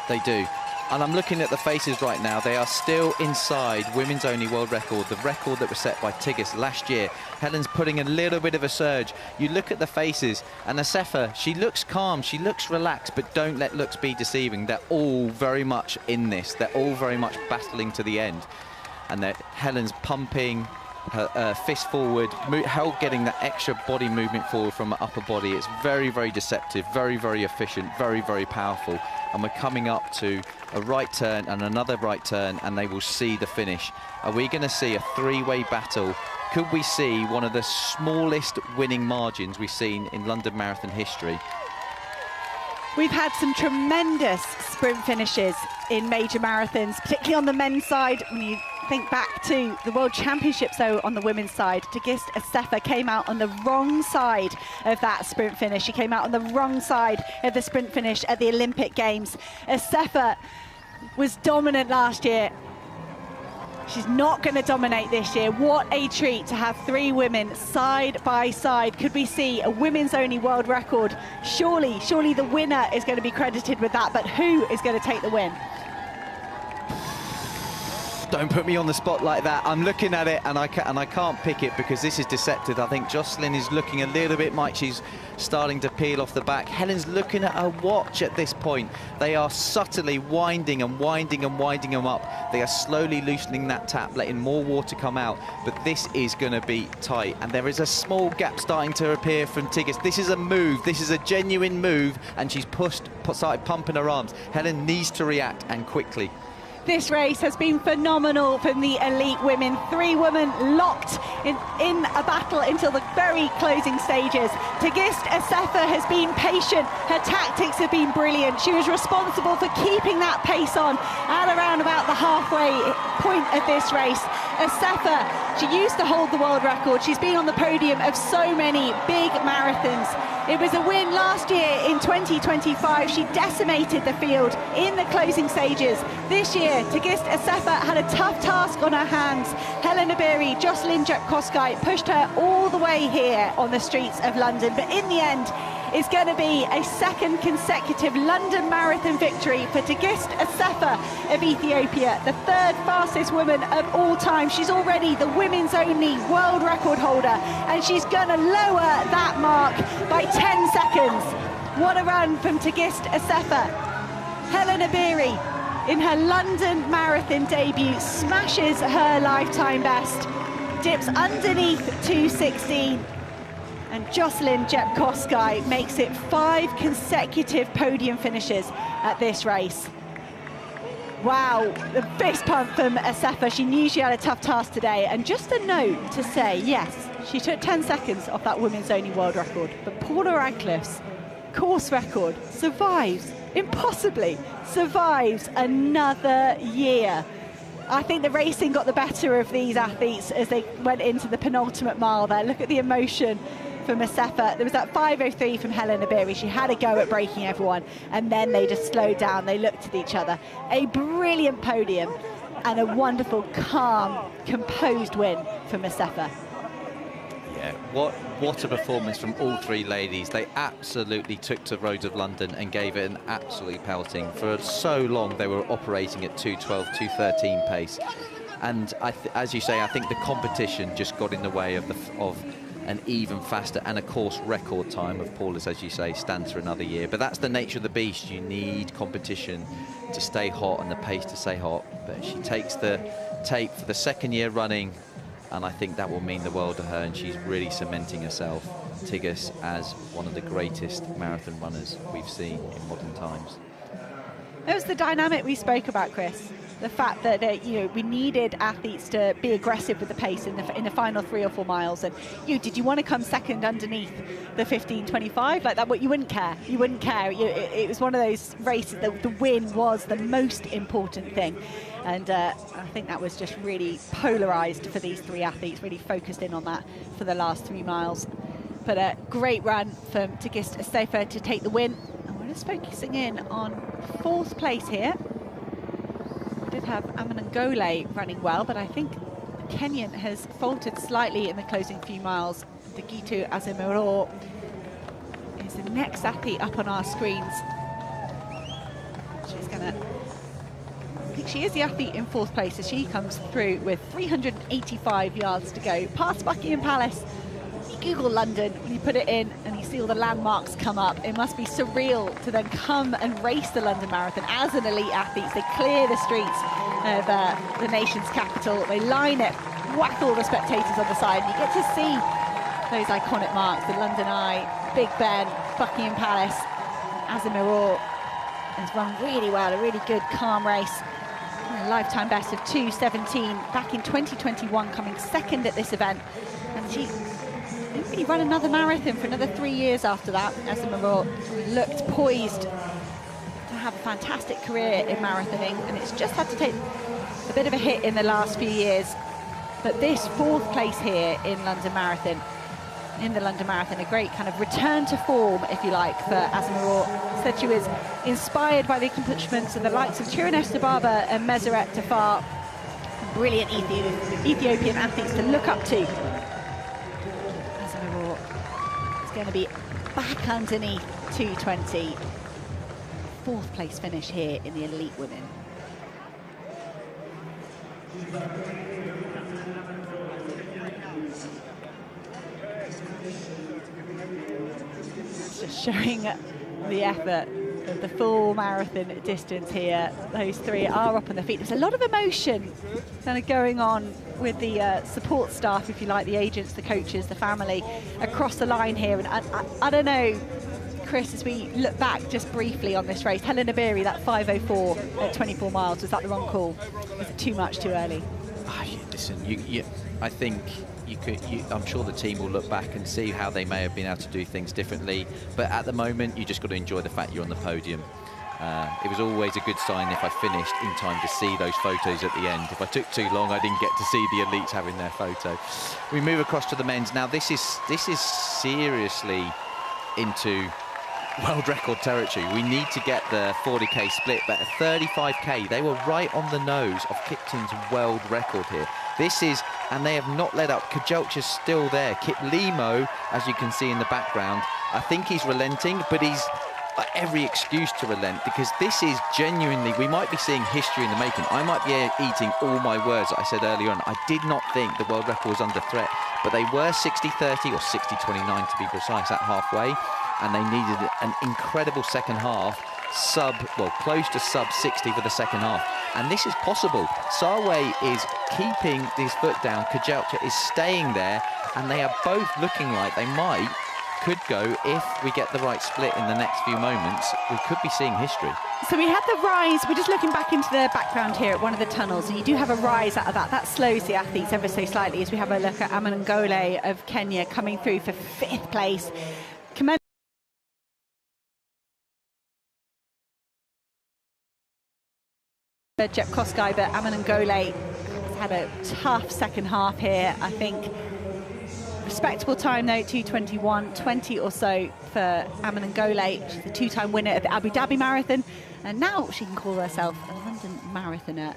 They do. And I'm looking at the faces right now. They are still inside women's only world record, the record that was set by Tigges last year. Helen's putting a little bit of a surge. You look at the faces, and Asefa, she looks calm, she looks relaxed, but don't let looks be deceiving. They're all very much in this. They're all very much battling to the end. And Helen's pumping her fist forward, getting that extra body movement forward from her upper body. It's very deceptive, very efficient, very powerful. And we're coming up to a right turn and another right turn, and they will see the finish. Are we going to see a 3-way battle? Could we see one of the smallest winning margins we've seen in London Marathon history? We've had some tremendous sprint finishes in major marathons, particularly on the men's side. When you think back to the World Championships, though, on the women's side, Tigges Asefa came out on the wrong side of that sprint finish. She came out on the wrong side of the sprint finish at the Olympic Games. Asefa was dominant last year. She's not going to dominate this year. What a treat to have 3 women side by side. Could we see a women's only world record? Surely the winner is going to be credited with that, but who is going to take the win? Don't put me on the spot like that. I'm looking at it and I can't pick it because this is deceptive. I think Jocelyn is looking a little bit like she's starting to peel off the back. Helen's looking at her watch at this point. They are subtly winding and winding and winding them up. They are slowly loosening that tap, letting more water come out. But this is going to be tight. And there is a small gap starting to appear from Tigges. This is a move. This is a genuine move. And she's started pumping her arms. Helen needs to react, and quickly. This race has been phenomenal from the elite women. 3 women locked in a battle until the very closing stages. Tigist Assefa has been patient. Her tactics have been brilliant. She was responsible for keeping that pace on at around about the halfway point of this race. Assefa, she used to hold the world record. She's been on the podium of so many big marathons. It was a win last year in 2025. She decimated the field in the closing stages. This year, Tigist Assefa had a tough task on her hands. Helena Beery, Jocelyn Jepkosgei pushed her all the way here on the streets of London. But in the end, it's going to be a second consecutive London Marathon victory for Tigist Assefa of Ethiopia, the 3rd fastest woman of all time. She's already the women's only world record holder, and she's going to lower that mark by 10 seconds. What a run from Tigist Assefa. Helena Beery, in her London Marathon debut, smashes her lifetime best, dips underneath 2:16. And Jocelyn Jepkosgei makes it 5 consecutive podium finishes at this race. Wow, the fist pump from Assefa. She knew she had a tough task today. And just a note to say, yes, she took 10 seconds off that women's only world record, but Paula Radcliffe's course record survives, impossibly survives another year. I think the racing got the better of these athletes as they went into the penultimate mile there. Look at the emotion from Assefa. There was that 5:03 from Helena Beery. She had a go at breaking everyone, and then they just slowed down. They looked at each other. A brilliant podium and a wonderful, calm, composed win from Assefa. Yeah, what a performance from all 3 ladies. They absolutely took to roads of London and gave it an absolute pelting. For so long they were operating at 2:12, 2:13 pace. And as you say, I think the competition just got in the way of an even faster and a course record time of Paula's, as you say, stands for another year. But that's the nature of the beast. You need competition to stay hot and the pace to stay hot. But she takes the tape for the 2nd year running, and I think that will mean the world to her, and she's really cementing herself, Tigges, as one of the greatest marathon runners we've seen in modern times. It was the dynamic we spoke about, Chris. The fact that we needed athletes to be aggressive with the pace in the final 3 or 4 miles. And did you want to come second underneath the 15:25 like that? What you wouldn't care. You wouldn't care. It was one of those races that the win was the most important thing. And I think that was just really polarised for these 3 athletes. Really focused in on that for the last 3 miles. But a great run from Tigist Assefa to take the win. And we're just focusing in on 4th place here. Did have Amanangole running well, but I think the Kenyan has faltered slightly in the closing few miles. Dagitu Azemiro is the next athlete up on our screens. She's gonna, I think she is the athlete in 4th place as she comes through with 385 yards to go past Buckingham Palace. You Google London, when you put it in and you see all the landmarks come up, it must be surreal to then come and race the London Marathon as an elite athlete. They clear the streets of the nation's capital, they line it, whack all the spectators on the side, and you get to see those iconic marks, the London Eye, Big Ben, Buckingham Palace. Azemiro has run really well, a really good, calm race. A lifetime best of 2:17 back in 2021, coming 2nd at this event. And she didn't really run another marathon for another 3 years after that. Azemiro looked poised to have a fantastic career in marathoning, and it's just had to take a bit of a hit in the last few years. But this 4th place here in London Marathon, a great kind of return to form, if you like, for Azemiro. Said she was inspired by the accomplishments of the likes of Tirunes Dibaba and Meseret Tafar, brilliant Ethiopian athletes to look up to. Azemiro is going to be back underneath 2:20. 4th place finish here in the elite women. Just showing the effort of the full marathon distance here. Those three are up on their feet. There's a lot of emotion kind of going on with the support staff, if you like, the agents, the coaches, the family across the line here. And I don't know, Chris, as we look back just briefly on this race, Helena Beery, that 5:04 at 24 miles, was that the wrong call? Was it too much, too early? Listen, I think I'm sure the team will look back and see how they may have been able to do things differently. But at the moment, you just got to enjoy the fact you're on the podium. It was always a good sign if I finished in time to see those photos at the end. If I took too long, I didn't get to see the elites having their photo. We move across to the men's. Now, this is seriously into world record territory. We need to get the 40k split, but at 35k, they were right on the nose of Kipton's world record here. This is, and they have not let up. Kajelcha's still there. Kip Limo, as you can see in the background, I think he's relenting, but he's got every excuse to relent, because this is genuinely, we might be seeing history in the making. I might be eating all my words that I said earlier on. I did not think the world record was under threat, but they were 60-30 or 60-29 to be precise at halfway, and they needed an incredible second half, close to sub 60 for the second half. And this is possible. Sarway is keeping his foot down, Kajelcha is staying there, and they are both looking like they could go, if we get the right split in the next few moments, we could be seeing history. So we had the rise, we're just looking back into the background here at one of the tunnels, and you do have a rise out of that. That slows the athletes ever so slightly as we have a look at Amanangole of Kenya coming through for 5th place. Jep Kosgei, but Amanangole has had a tough second half here. I think respectable time though, 2:21:20 or so for Amanangole. She's the 2-time winner of the Abu Dhabi Marathon, and now she can call herself a London marathoner,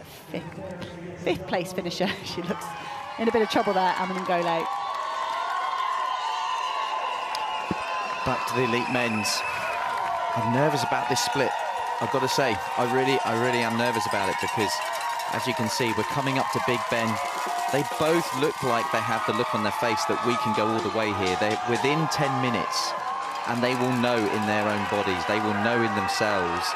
5th place finisher. She looks in a bit of trouble there, Amanangole. Back to the elite men's. I'm nervous about this split. I've got to say, I really am nervous about it, because as you can see, we're coming up to Big Ben. They both look like they have the look on their face that we can go all the way here. They're within 10 minutes, and they will know in their own bodies, they will know in themselves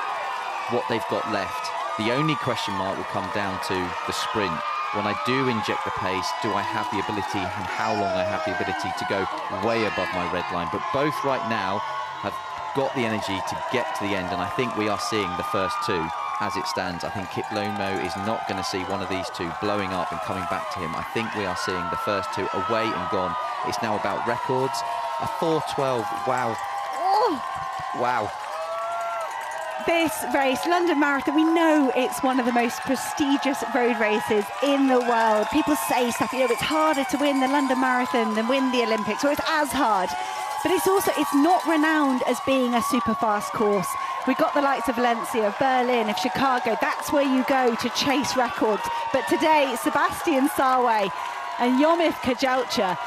what they've got left. The only question mark will come down to the sprint. When I do inject the pace, do I have the ability, and how long I have the ability to go way above my red line? But both right now have got the energy to get to the end, and I think we are seeing the first two as it stands. I think Kip Lomo is not going to see one of these two blowing up and coming back to him. I think we are seeing the first two away and gone. It's now about records. A 4:12, wow. Oh. Wow. This race, London Marathon, we know it's one of the most prestigious road races in the world. People say stuff, you know, it's harder to win the London Marathon than win the Olympics, or it's as hard. But it's not renowned as being a super fast course. We've got the likes of Valencia, of Berlin, of Chicago. That's where you go to chase records. But today, Sebastian Sarway and Yomif Kajelcha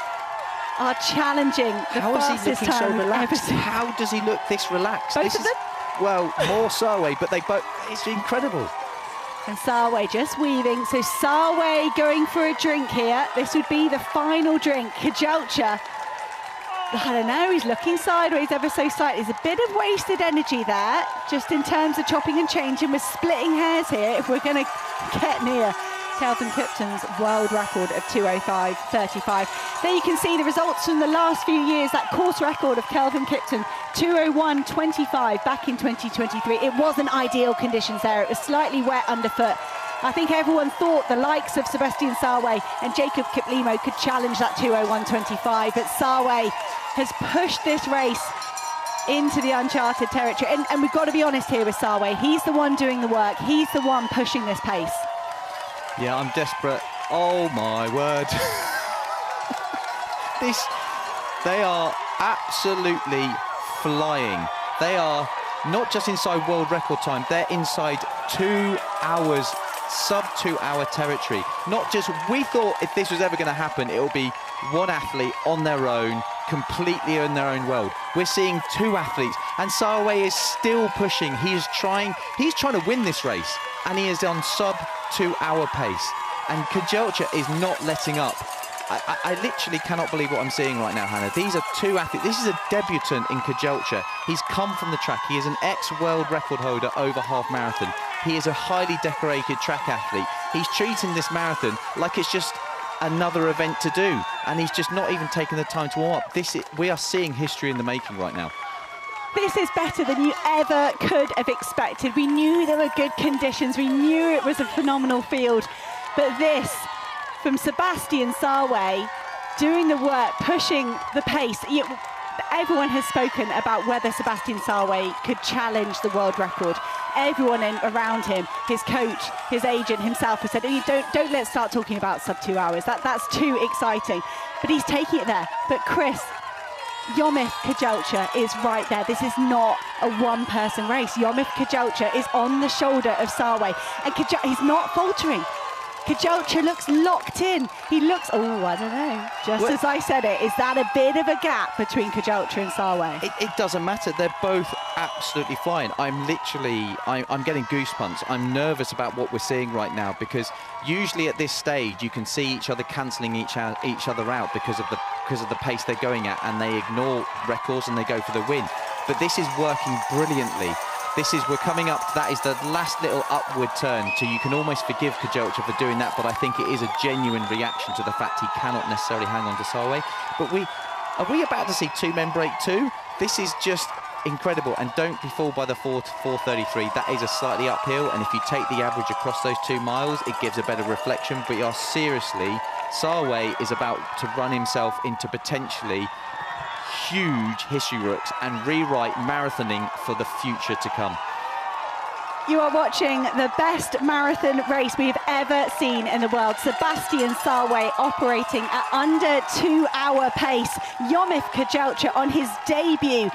are challenging the fastest time. How is he looking so relaxed? How does he look this relaxed? Both of them? Well, more Sarway, but they both, it's incredible. And Sarway just weaving. So Sarway going for a drink here. This would be the final drink. Kajelcha, I don't know, he's looking sideways ever so slightly. There's a bit of wasted energy there, just in terms of chopping and changing. We're splitting hairs here if we're going to get near Kelvin Kipton's world record of 2:05:35. There you can see the results from the last few years. That course record of Kelvin Kipton, 2:01:25 back in 2023. It wasn't ideal conditions there. It was slightly wet underfoot. I think everyone thought the likes of Sebastian Sarway and Jacob Kiplimo could challenge that 2:01:25, but Sarway has pushed this race into the uncharted territory. And we've got to be honest here with Sarway. He's the one doing the work. He's the one pushing this pace. Yeah, I'm desperate. Oh my word. They are absolutely flying. They are not just inside world record time, they're inside 2 hours, sub 2 hour territory. Not just, we thought if this was ever going to happen, it would be one athlete on their own, completely in their own world. We're seeing two athletes, and Sarway is still pushing. He's trying to win this race, and he is on sub 2 hour pace. And Kajelcha is not letting up. I literally cannot believe what I'm seeing right now, Hannah. These are two athletes. This is a debutant in Kajelcha. He's come from the track. He is an ex-world record holder over half marathon. He is a highly decorated track athlete. He's treating this marathon like it's just another event to do, and he's just not even taking the time to warm up. We are seeing history in the making right now. This is better than you ever could have expected. We knew there were good conditions. We knew it was a phenomenal field. But this, from Sebastian Sawe, doing the work, pushing the pace. Everyone has spoken about whether Sebastian Sawe could challenge the world record. Everyone around him, his coach, his agent, himself, has said, don't let's start talking about sub 2 hours. That's too exciting. But he's taking it there. But Chris, Yomif Kajelcha is right there. This is not a one-person race. Yomif Kajelcha is on the shoulder of Sawe, and he's not faltering. Kajelcha looks locked in. He looks, oh, I don't know. Just as I said it, is that a bit of a gap between Kajelcha and Sawe? It doesn't matter. They're both absolutely flying. I'm getting goosebumps. I'm nervous about what we're seeing right now, because usually at this stage you can see each other cancelling each other out because of the pace they're going at, and they ignore records and they go for the win. But this is working brilliantly. We're coming up, that is the last little upward turn, so you can almost forgive Kajelcha for doing that, but I think it is a genuine reaction to the fact he cannot necessarily hang on to Sawe. But are we about to see two men break two? This is just incredible, and don't be fooled by the 4:33. That is a slightly uphill, and if you take the average across those 2 miles, it gives a better reflection. But you are seriously, Sawe is about to run himself into potentially huge history books and rewrite marathoning for the future to come. You are watching the best marathon race we've ever seen in the world. Sebastian Sawe operating at under 2 hour pace. Yomif Kajelcha on his debut,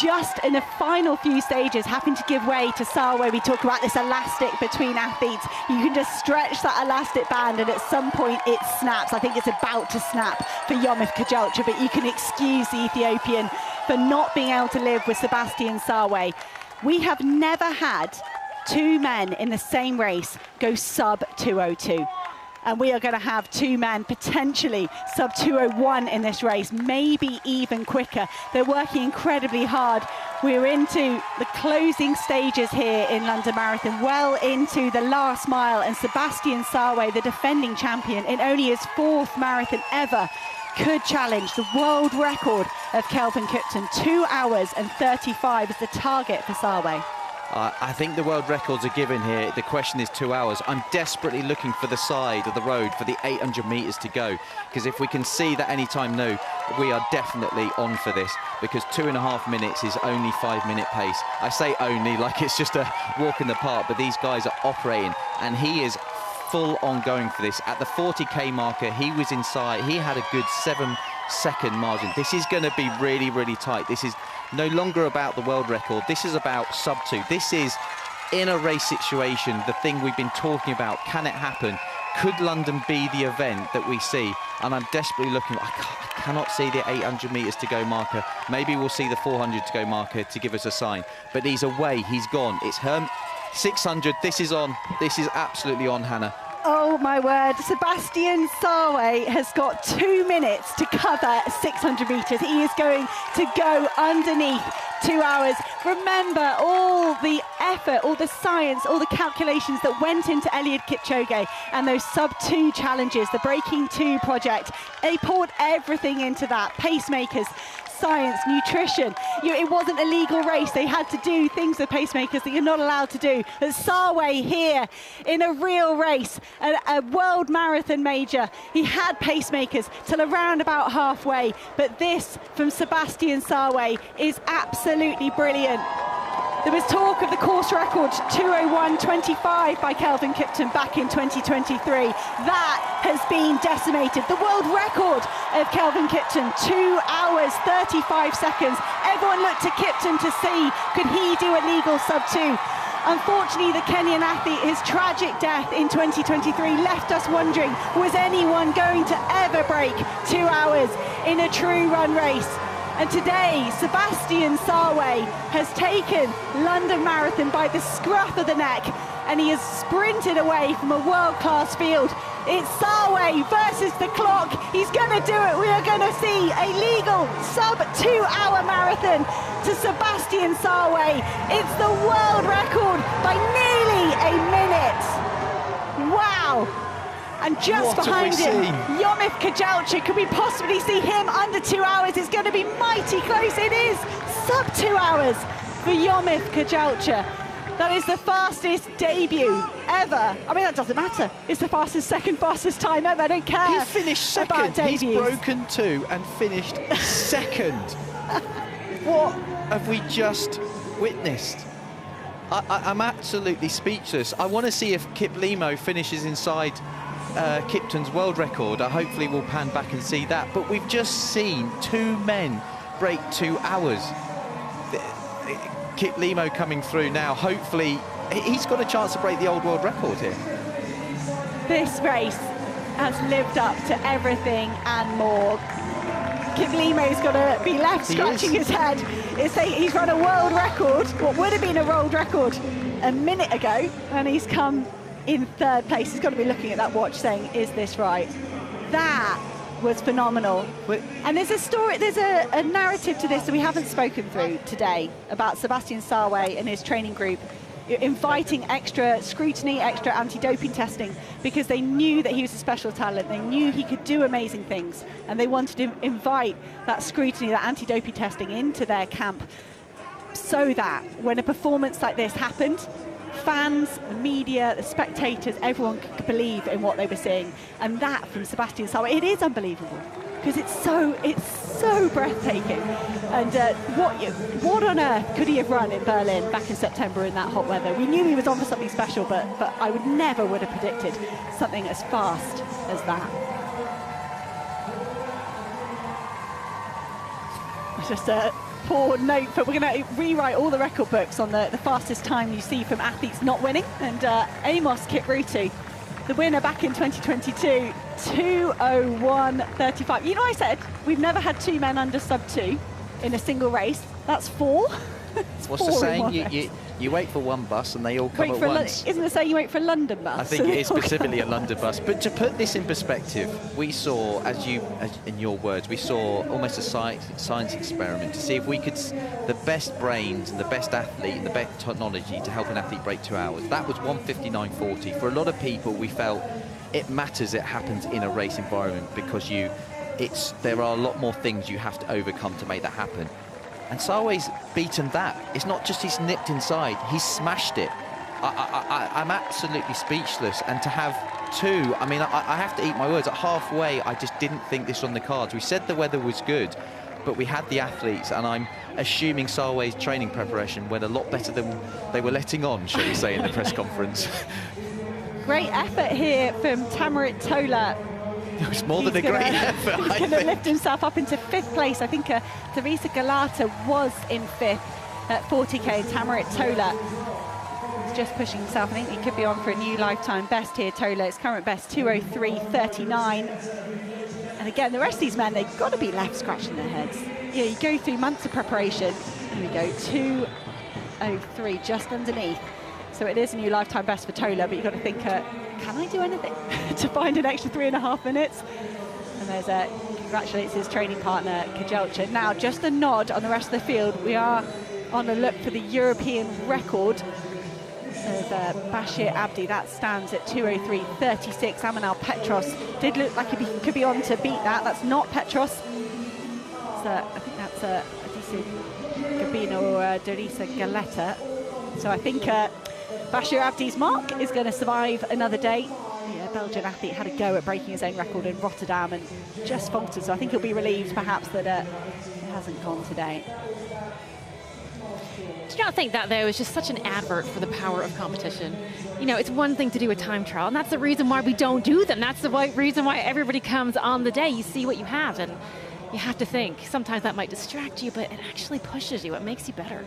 just in the final few stages, having to give way to Sawe. We talk about this elastic between athletes. You can just stretch that elastic band and at some point it snaps. I think it's about to snap for Yomif Kajelcha, but you can excuse the Ethiopian for not being able to live with Sebastian Sawe. We have never had two men in the same race go sub 2:02. And we are going to have two men potentially sub 2:01 in this race, maybe even quicker. They're working incredibly hard. We're into the closing stages here in London Marathon, well into the last mile, and Sebastian Sawe, the defending champion in only his 4th marathon ever, could challenge the world record of Kelvin Kipton. 2 hours and 35 is the target for Sawe. I think the world records are given here. The question is 2 hours. I'm desperately looking for the side of the road for the 800 metres to go, because if we can see that any time now, we are definitely on for this, because 2.5 minutes is only 5-minute pace. I say only like it's just a walk in the park, but these guys are operating, and he is full on going for this. At the 40k marker, he was inside. He had a good 7-second margin. This is going to be really, really tight. This is no longer about the world record. This is about sub 2. This is, in a race situation, the thing we've been talking about. Can it happen? Could London be the event that we see? And I'm desperately looking. I cannot see the 800 metres to go marker. Maybe we'll see the 400 to go marker to give us a sign. But he's away. He's gone. It's Herm. 600. This is on. This is absolutely on, Hannah. Oh my word, Sebastian Sawe has got 2 minutes to cover 600 metres. He is going to go underneath 2 hours. Remember all the effort, all the science, all the calculations that went into Eliud Kipchoge and those sub-2 challenges, the Breaking 2 project. They poured everything into that. Pacemakers, science, nutrition. It wasn't a legal race. They had to do things with pacemakers that you're not allowed to do. But Sawe here in a real race, a world marathon major. He had pacemakers till around about halfway. But this from Sebastian Sawe is absolutely brilliant. There was talk of the course record 2:01.25 by Kelvin Kipton back in 2023. That has been decimated. The world record of Kelvin Kipton, 2 hours 35 seconds. Everyone looked to Kipton to see, could he do a legal sub 2? Unfortunately, the Kenyan athlete, his tragic death in 2023 left us wondering, was anyone going to ever break 2 hours in a true run race? And today, Sebastian Sawe has taken London Marathon by the scruff of the neck, and he has sprinted away from a world-class field It's Sarway versus the clock. He's going to do it. We are going to see a legal sub-2-hour marathon to Sebastian Sarway. It's the world record by nearly a minute. Wow. And just behind him, Yomif Kajalcha. Could we possibly see him under 2 hours? It's going to be mighty close. It is sub-2 hours for Yomif Kajalcha. That is the fastest debut ever. I mean, that doesn't matter. It's the second fastest time ever. I don't care. He finished second. He's broken 2 and finished second. What have we just witnessed? I'm absolutely speechless. I want to see if Kip Limo finishes inside Kipton's world record. Hopefully we'll pan back and see that. But we've just seen 2 men break 2 hours. Kip Limo coming through now. Hopefully he's got a chance to break the old world record here. This race has lived up to everything and more. Kip Limo's got to be left scratching his head. He's run a world record, what would have been a world record a minute ago, and he's come in 3rd place. He's got to be looking at that watch saying, is this right? That was phenomenal. And there's a story, there's a narrative to this that we haven't spoken through today about Sebastian Sarway and his training group inviting extra scrutiny, extra anti-doping testing, because they knew that he was a special talent. They knew he could do amazing things, and they wanted to invite that scrutiny, that anti-doping testing into their camp, so that when a performance like this happened, fans, the media, the spectators, everyone could believe in what they were seeing. And that from Sebastian Sarway, it is unbelievable, because it's so breathtaking. And what on earth could he have run in Berlin back in September in that hot weather? We knew he was on for something special, but I never would have predicted something as fast as that. It's just a poor note, but we're going to rewrite all the record books on the fastest time you see from athletes not winning. And Amos Kiprutu, the winner back in 2022, 2:01:35. You know, I said we've never had 2 men under sub-2 in a single race. That's 4. What's the saying? You wait for one bus and they all come at once. Isn't the saying you wait for a London bus? I think it is specifically a London bus. But to put this in perspective, we saw, as in your words, we saw almost a science experiment to see if we could, the best brains and the best athlete and the best technology to help an athlete break 2 hours. That was 1:59:40. For a lot of people, we felt it matters it happens in a race environment, because there are a lot more things you have to overcome to make that happen. And Sarway's beaten that. It's not just he's nipped inside, he's smashed it. I'm absolutely speechless. And to have 2, I mean, I have to eat my words. At halfway, I just didn't think this was on the cards. We said the weather was good, but we had the athletes, and I'm assuming Sarway's training preparation went a lot better than they were letting on, shall we say, in the press conference. Great effort here from Tamarit Tola. It was more than a great effort, He's going to lift himself up into 5th place. I think Teresa Galata was in 5th at 40k. Tamarit Tola is just pushing himself. I think he could be on for a new lifetime best here, Tola. His current best, 2:03:39. And again, the rest of these men, they've got to be left scratching their heads. You know, you go through months of preparation. Here we go, 2:03, just underneath. So it is a new lifetime best for Tola, but you've got to think, can I do anything to find an extra 3.5 minutes? And there's congratulates his training partner, Kajelcha. Now, just a nod on the rest of the field. We are on a look for the European record of Bashir Abdi. That stands at 2:03:36. Amanal Petros did look like he could be on to beat that. That's not Petros. So I think that's Adisa Gabino or Dorisa Galetta. So I think Bashir Abdi's mark is going to survive another day. The Belgian athlete had a go at breaking his own record in Rotterdam and just faltered, so I think he'll be relieved perhaps that it hasn't gone today. Do you not think that, though, is just such an advert for the power of competition? You know, it's one thing to do a time trial, and that's the reason why we don't do them. That's the reason why everybody comes on the day. You see what you have, and you have to think. Sometimes that might distract you, but it actually pushes you. It makes you better.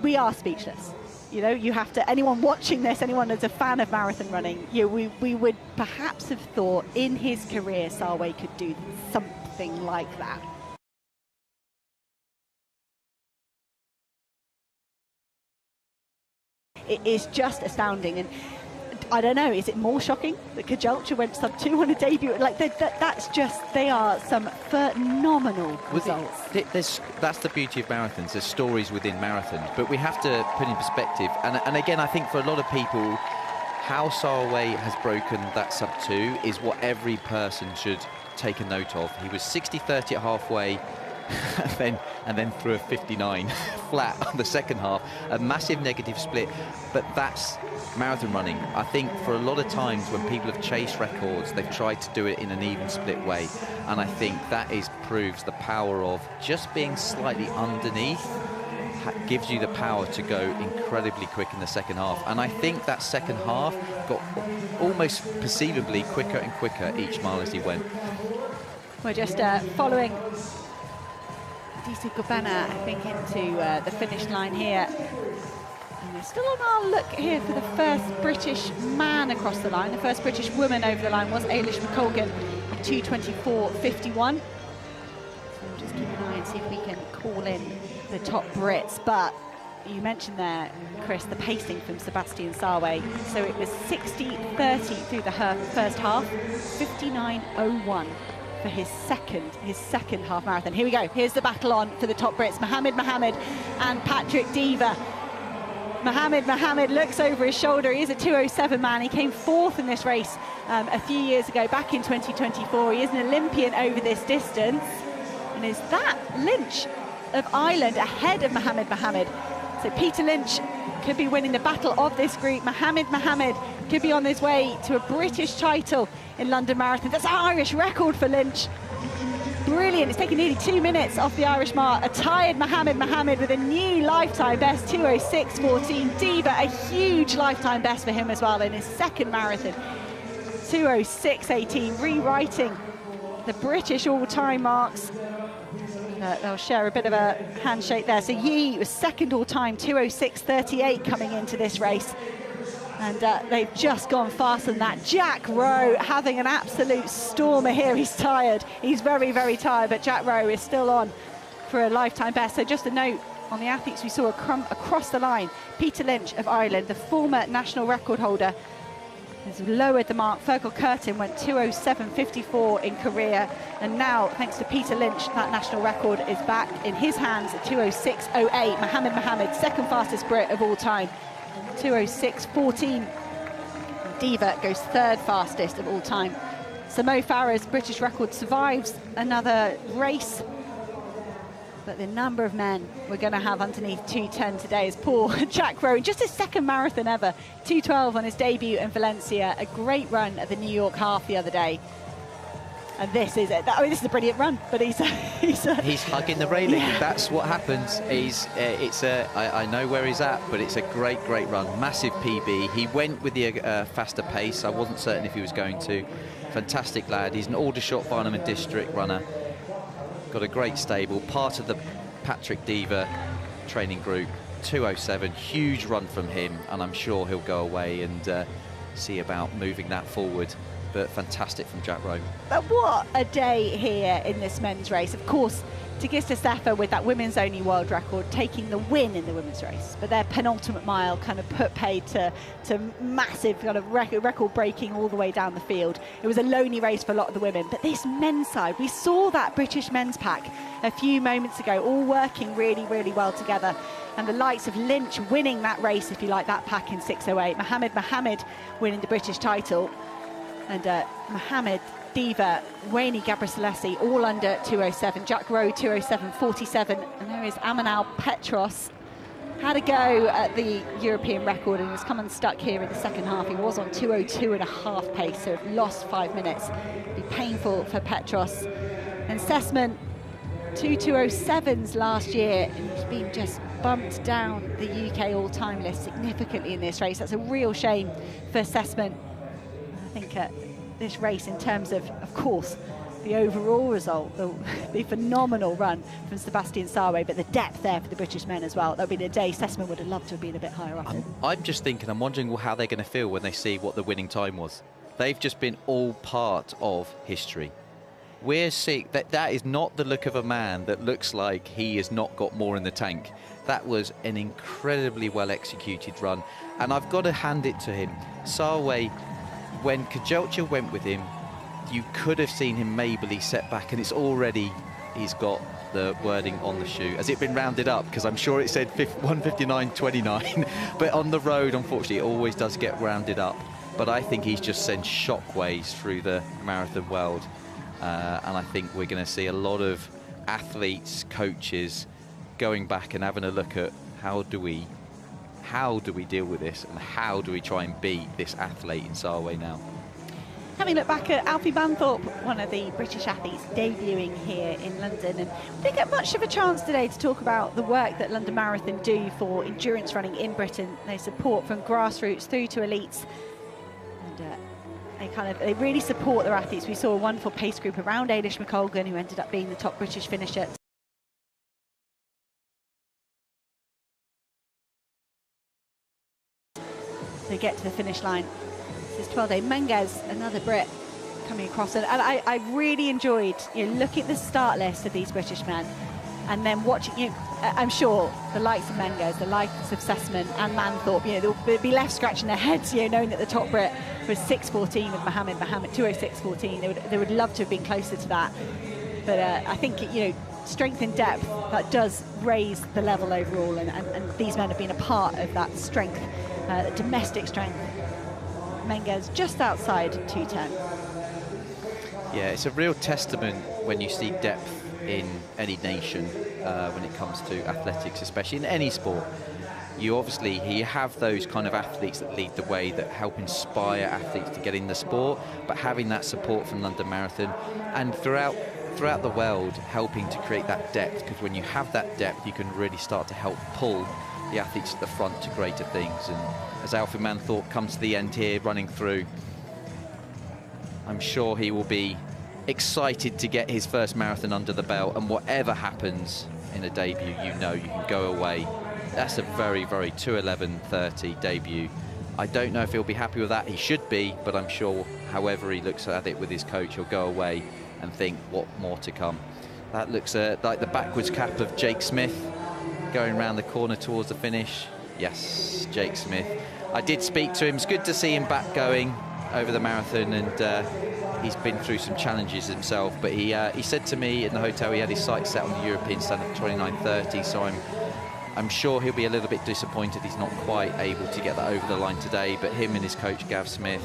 We are speechless. You know, you have to, anyone watching this, anyone that's a fan of marathon running, we would perhaps have thought in his career Sarway could do something like that. it is just astounding. And I don't know, is it more shocking that Cajalcha went sub-2 on a debut? Like, that's just, they are some phenomenal results. That's the beauty of marathons. There's stories within marathons, but we have to put in perspective. And again, I think for a lot of people, how Sarway has broken that sub-2 is what every person should take a note of. He was 60-30 at halfway, and then threw a 59 flat on the second half, a massive negative split. But that's marathon running. I think for a lot of times when people have chased records, they've tried to do it in an even split way, and I think that proves the power of just being slightly underneath gives you the power to go incredibly quick in the second half. And I think that second half got almost perceivably quicker and quicker each mile as he went. We're just following Disu Gobena, I think, into the finish line here. And we're still on our look here for the first British man across the line. The first British woman over the line was Ailish McColgan at 2:24.51. So we'll just keep an eye and see if we can call in the top Brits. But you mentioned there, Chris, the pacing from Sebastian Sarway. So it was 60-30 through the first half, 59.01 for his second half marathon. Here we go. Here's the battle on for the top Brits, Mohammed and Patrick Diva. Mohammed looks over his shoulder. He is a 2:07 man. He came fourth in this race a few years ago, back in 2024. He is an Olympian over this distance. And is that Lynch of Ireland ahead of Mohammed? So Peter Lynch could be winning the battle of this group. Mohammed could be on his way to a British title in London Marathon. That's an Irish record for Lynch. Brilliant. It's taken nearly 2 minutes off the Irish mark. A tired Mohammed with a new lifetime best, 2:06.14. Diva, a huge lifetime best for him as well in his second marathon, 2:06.18, rewriting the British all-time marks. They'll share a bit of a handshake there. So Yi was second all-time, 2:06.38 coming into this race. And they've just gone faster than that. Jack Rowe having an absolute stormer here. He's tired. He's very, very tired, but Jack Rowe is still on for a lifetime best. So just a note on the athletes we saw across the line. Peter Lynch of Ireland, the former national record holder, has lowered the mark. Fergal Curtin went 2:07.54 in Korea. And now, thanks to Peter Lynch, that national record is back in his hands at 2:06.08. Mohammed, second fastest Brit of all time, 2:06.14. Diva goes third fastest of all time. So Mo Farah's British record survives another race. But the number of men we're going to have underneath 2:10 today is poor. Jack Rowe, just his second marathon ever, 2:12 on his debut in Valencia. A great run at the New York half the other day. And this is it. I mean, this is a brilliant run, but he's hugging the railing. Yeah. That's what happens. I know where he's at, but it's a great run. Massive PB. He went with the faster pace. I wasn't certain if he was going to. Fantastic lad. He's an Aldershot Farnham District runner. Got a great stable. Part of the Patrick Diva training group. 2:07. Huge run from him, and I'm sure he'll go away and see about moving that forward. But fantastic from Jack Rowe. But what a day here in this men's race. Of course, Tigista Sefa with that women's only world record, taking the win in the women's race. But their penultimate mile kind of put paid to massive kind of record breaking all the way down the field. It was a lonely race for a lot of the women. But this men's side, we saw that British men's pack a few moments ago, all working really, really well together. And the likes of Lynch winning that race, if you like, that pack in 6:08. Mohammed winning the British title. And Mohammed, Diva, Wayne Gabriselesi, all under 2:07. Jack Rowe, 2:07.47. And there is Amanal Petros. Had a go at the European record and was come unstuck here in the second half. He was on 2:02.5 pace, so lost 5 minutes. It'd be painful for Petros. And Sessman, 2:2:07s last year, and he's been just bumped down the UK all-time list significantly in this race. That's a real shame for Sessman. I think this race, in terms of course, the overall result, the phenomenal run from Sebastian Sarway, but the depth there for the British men as well. That would be the day Sessman would have loved to have been a bit higher up. I'm just thinking, I'm wondering how they're going to feel when they see what the winning time was. They've just been all part of history. we're seeing that is not the look of a man that looks like he has not got more in the tank. That was an incredibly well executed run, and I've got to hand it to him. Sarway, when Kajelcha went with him, you could have seen him maybe set back, and it's already, he's got the wording on the shoe. Has it been rounded up? Because I'm sure it said 1:59.29, but on the road, unfortunately, it always does get rounded up. But I think he's just sent shockwaves through the marathon world, and I think we're going to see a lot of athletes, coaches, going back and having a look at how do we deal with this, and how do we try and beat this athlete in Sarway now. Having a look back at Alfie Manthorpe, one of the British athletes debuting here in London, and we didn't get much of a chance today to talk about the work that London Marathon do for endurance running in Britain. They support from grassroots through to elites, and they really support their athletes. We saw a wonderful pace group around Eilish McColgan, who ended up being the top British finisher. They get to the finish line. This is 12-day. Menges, another Brit, coming across. And I really enjoyed looking at the start list of these British men, and then watching, I'm sure the likes of Menges, the likes of Sessman and Manthorpe, they'll be left scratching their heads, knowing that the top Brit was 6:14 with Mohammed 2:06.14. They would love to have been closer to that. But I think, strength and depth, that does raise the level overall, and these men have been a part of that strength, domestic strength. Menges just outside 2:10. Yeah, it's a real testament when you see depth in any nation when it comes to athletics, especially in any sport. You have those kind of athletes that lead the way, that help inspire athletes to get in the sport, but having that support from London Marathon and throughout the world, helping to create that depth, because when you have that depth, you can really start to help pull the athletes at the front to greater things. And as Alfie Manthorpe comes to the end here, running through, I'm sure he will be excited to get his first marathon under the belt, and whatever happens in a debut, you can go away. That's a very, very 2:11.30 debut. I don't know if he'll be happy with that. He should be, but I'm sure however he looks at it with his coach, he'll go away and think, what more to come? That looks like the backwards cap of Jake Smith going around the corner towards the finish. Yes, Jake Smith. I did speak to him. It's good to see him back going over the marathon, and he's been through some challenges himself, but he said to me in the hotel he had his sights set on the European standard of 29:30, so I'm sure he'll be a little bit disappointed he's not quite able to get that over the line today. But him and his coach Gav Smith,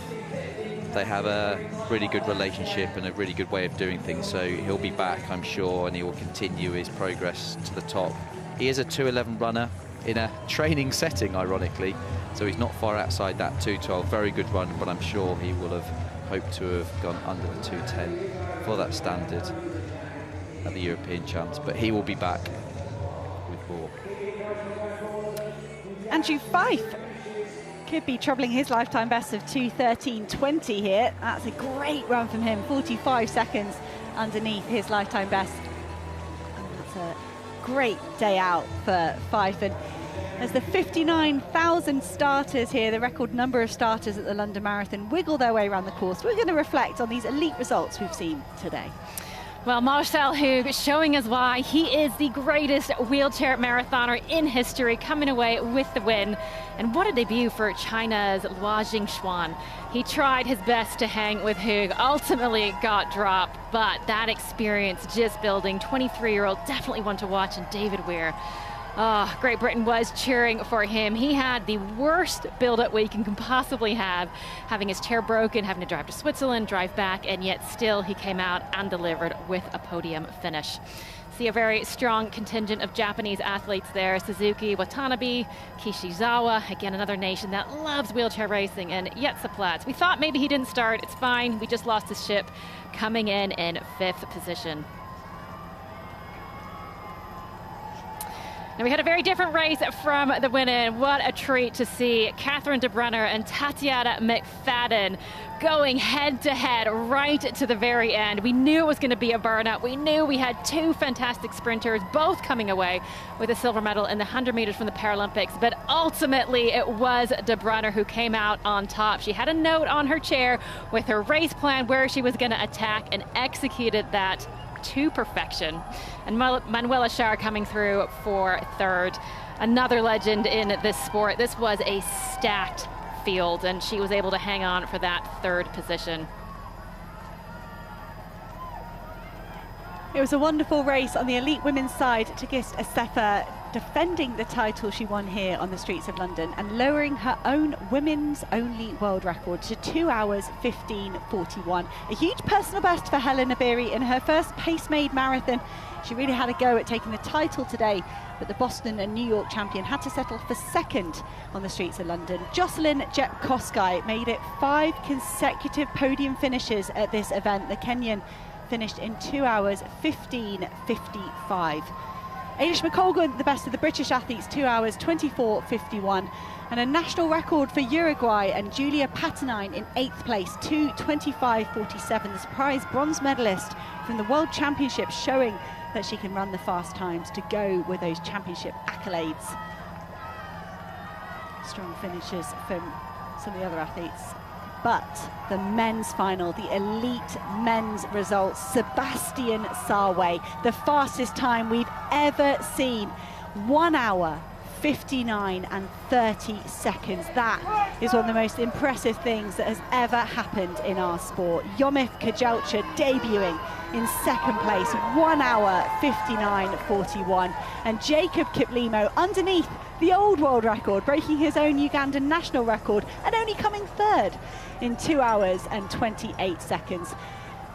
they have a really good relationship and a really good way of doing things, so he'll be back, I'm sure, and he will continue his progress to the top. He is a 2:11 runner in a training setting, ironically, so he's not far outside that 2:12. Very good run, but I'm sure he will have hoped to have gone under the 2:10 for that standard at the European Champs, but he will be back with more. Andrew Fife could be troubling his lifetime best of 2:13.20 here. That's a great run from him, 45 seconds underneath his lifetime best. And that's a great day out for Fife. And as the 59,000 starters here, the record number of starters at the London Marathon, wiggle their way around the course, we're going to reflect on these elite results we've seen today. Well, Marcel Hug showing us why he is the greatest wheelchair marathoner in history, coming away with the win. And what a debut for China's Luo Jingxuan. He tried his best to hang with Hug, ultimately got dropped, but that experience just building. 23-year-old, definitely one to watch, and David Weir. Oh, Great Britain was cheering for him. He had the worst build-up week he can possibly have, having his chair broken, having to drive to Switzerland, drive back, and yet still he came out and delivered with a podium finish. See a very strong contingent of Japanese athletes there. Suzuki, Watanabe, Kishizawa, again another nation that loves wheelchair racing, and Jetse Platz. We thought maybe he didn't start, it's fine, we just lost his ship, coming in 5th position. Now, we had a very different race from the women. What a treat to see Catherine de Brenner and Tatiana McFadden going head-to-head right to the very end. We knew it was going to be a burnout. We knew we had two fantastic sprinters, both coming away with a silver medal in the 100 meters from the Paralympics. But ultimately, it was de Brenner who came out on top. She had a note on her chair with her race plan where she was going to attack and executed that to perfection. And Manuela Schär coming through for third. Another legend in this sport. This was a stacked field, and she was able to hang on for that third position. It was a wonderful race on the elite women's side. Tigist Assefa defending the title she won here on the streets of London and lowering her own women's only world record to 2 hours 15:41. A huge personal best for Helen Obiri in her first pace-made marathon. She really had a go at taking the title today, but the Boston and New York champion had to settle for second on the streets of London. Jocelyn Jepkosgei made it 5 consecutive podium finishes at this event. The Kenyan finished in 2 hours 15:55. Ailish McColgan, the best of the British athletes, 2 hours 24:51, and a national record for Uruguay and Julia Patanine in 8th place, 2:25:47. The surprise bronze medalist from the World Championships, showing that she can run the fast times to go with those championship accolades. Strong finishes from some of the other athletes. But the men's final, the elite men's results, Sebastian Sawe, the fastest time we've ever seen, 1 hour 59 and 30 seconds. That is one of the most impressive things that has ever happened in our sport. Yomif Kajalcha debuting in second place, 1 hour 59:41, and Jacob Kiplimo underneath the old world record, breaking his own Ugandan national record and only coming third in 2 hours and 28 seconds.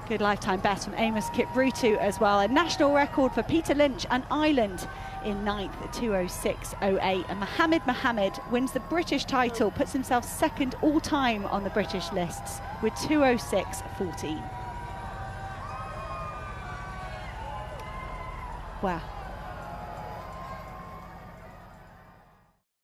Good lifetime best from Amos Kiprutu as well. A national record for Peter Lynch and Ireland in 9th at 2:06:08. And Mohammed wins the British title, puts himself second all time on the British lists with 2:06:14. Wow.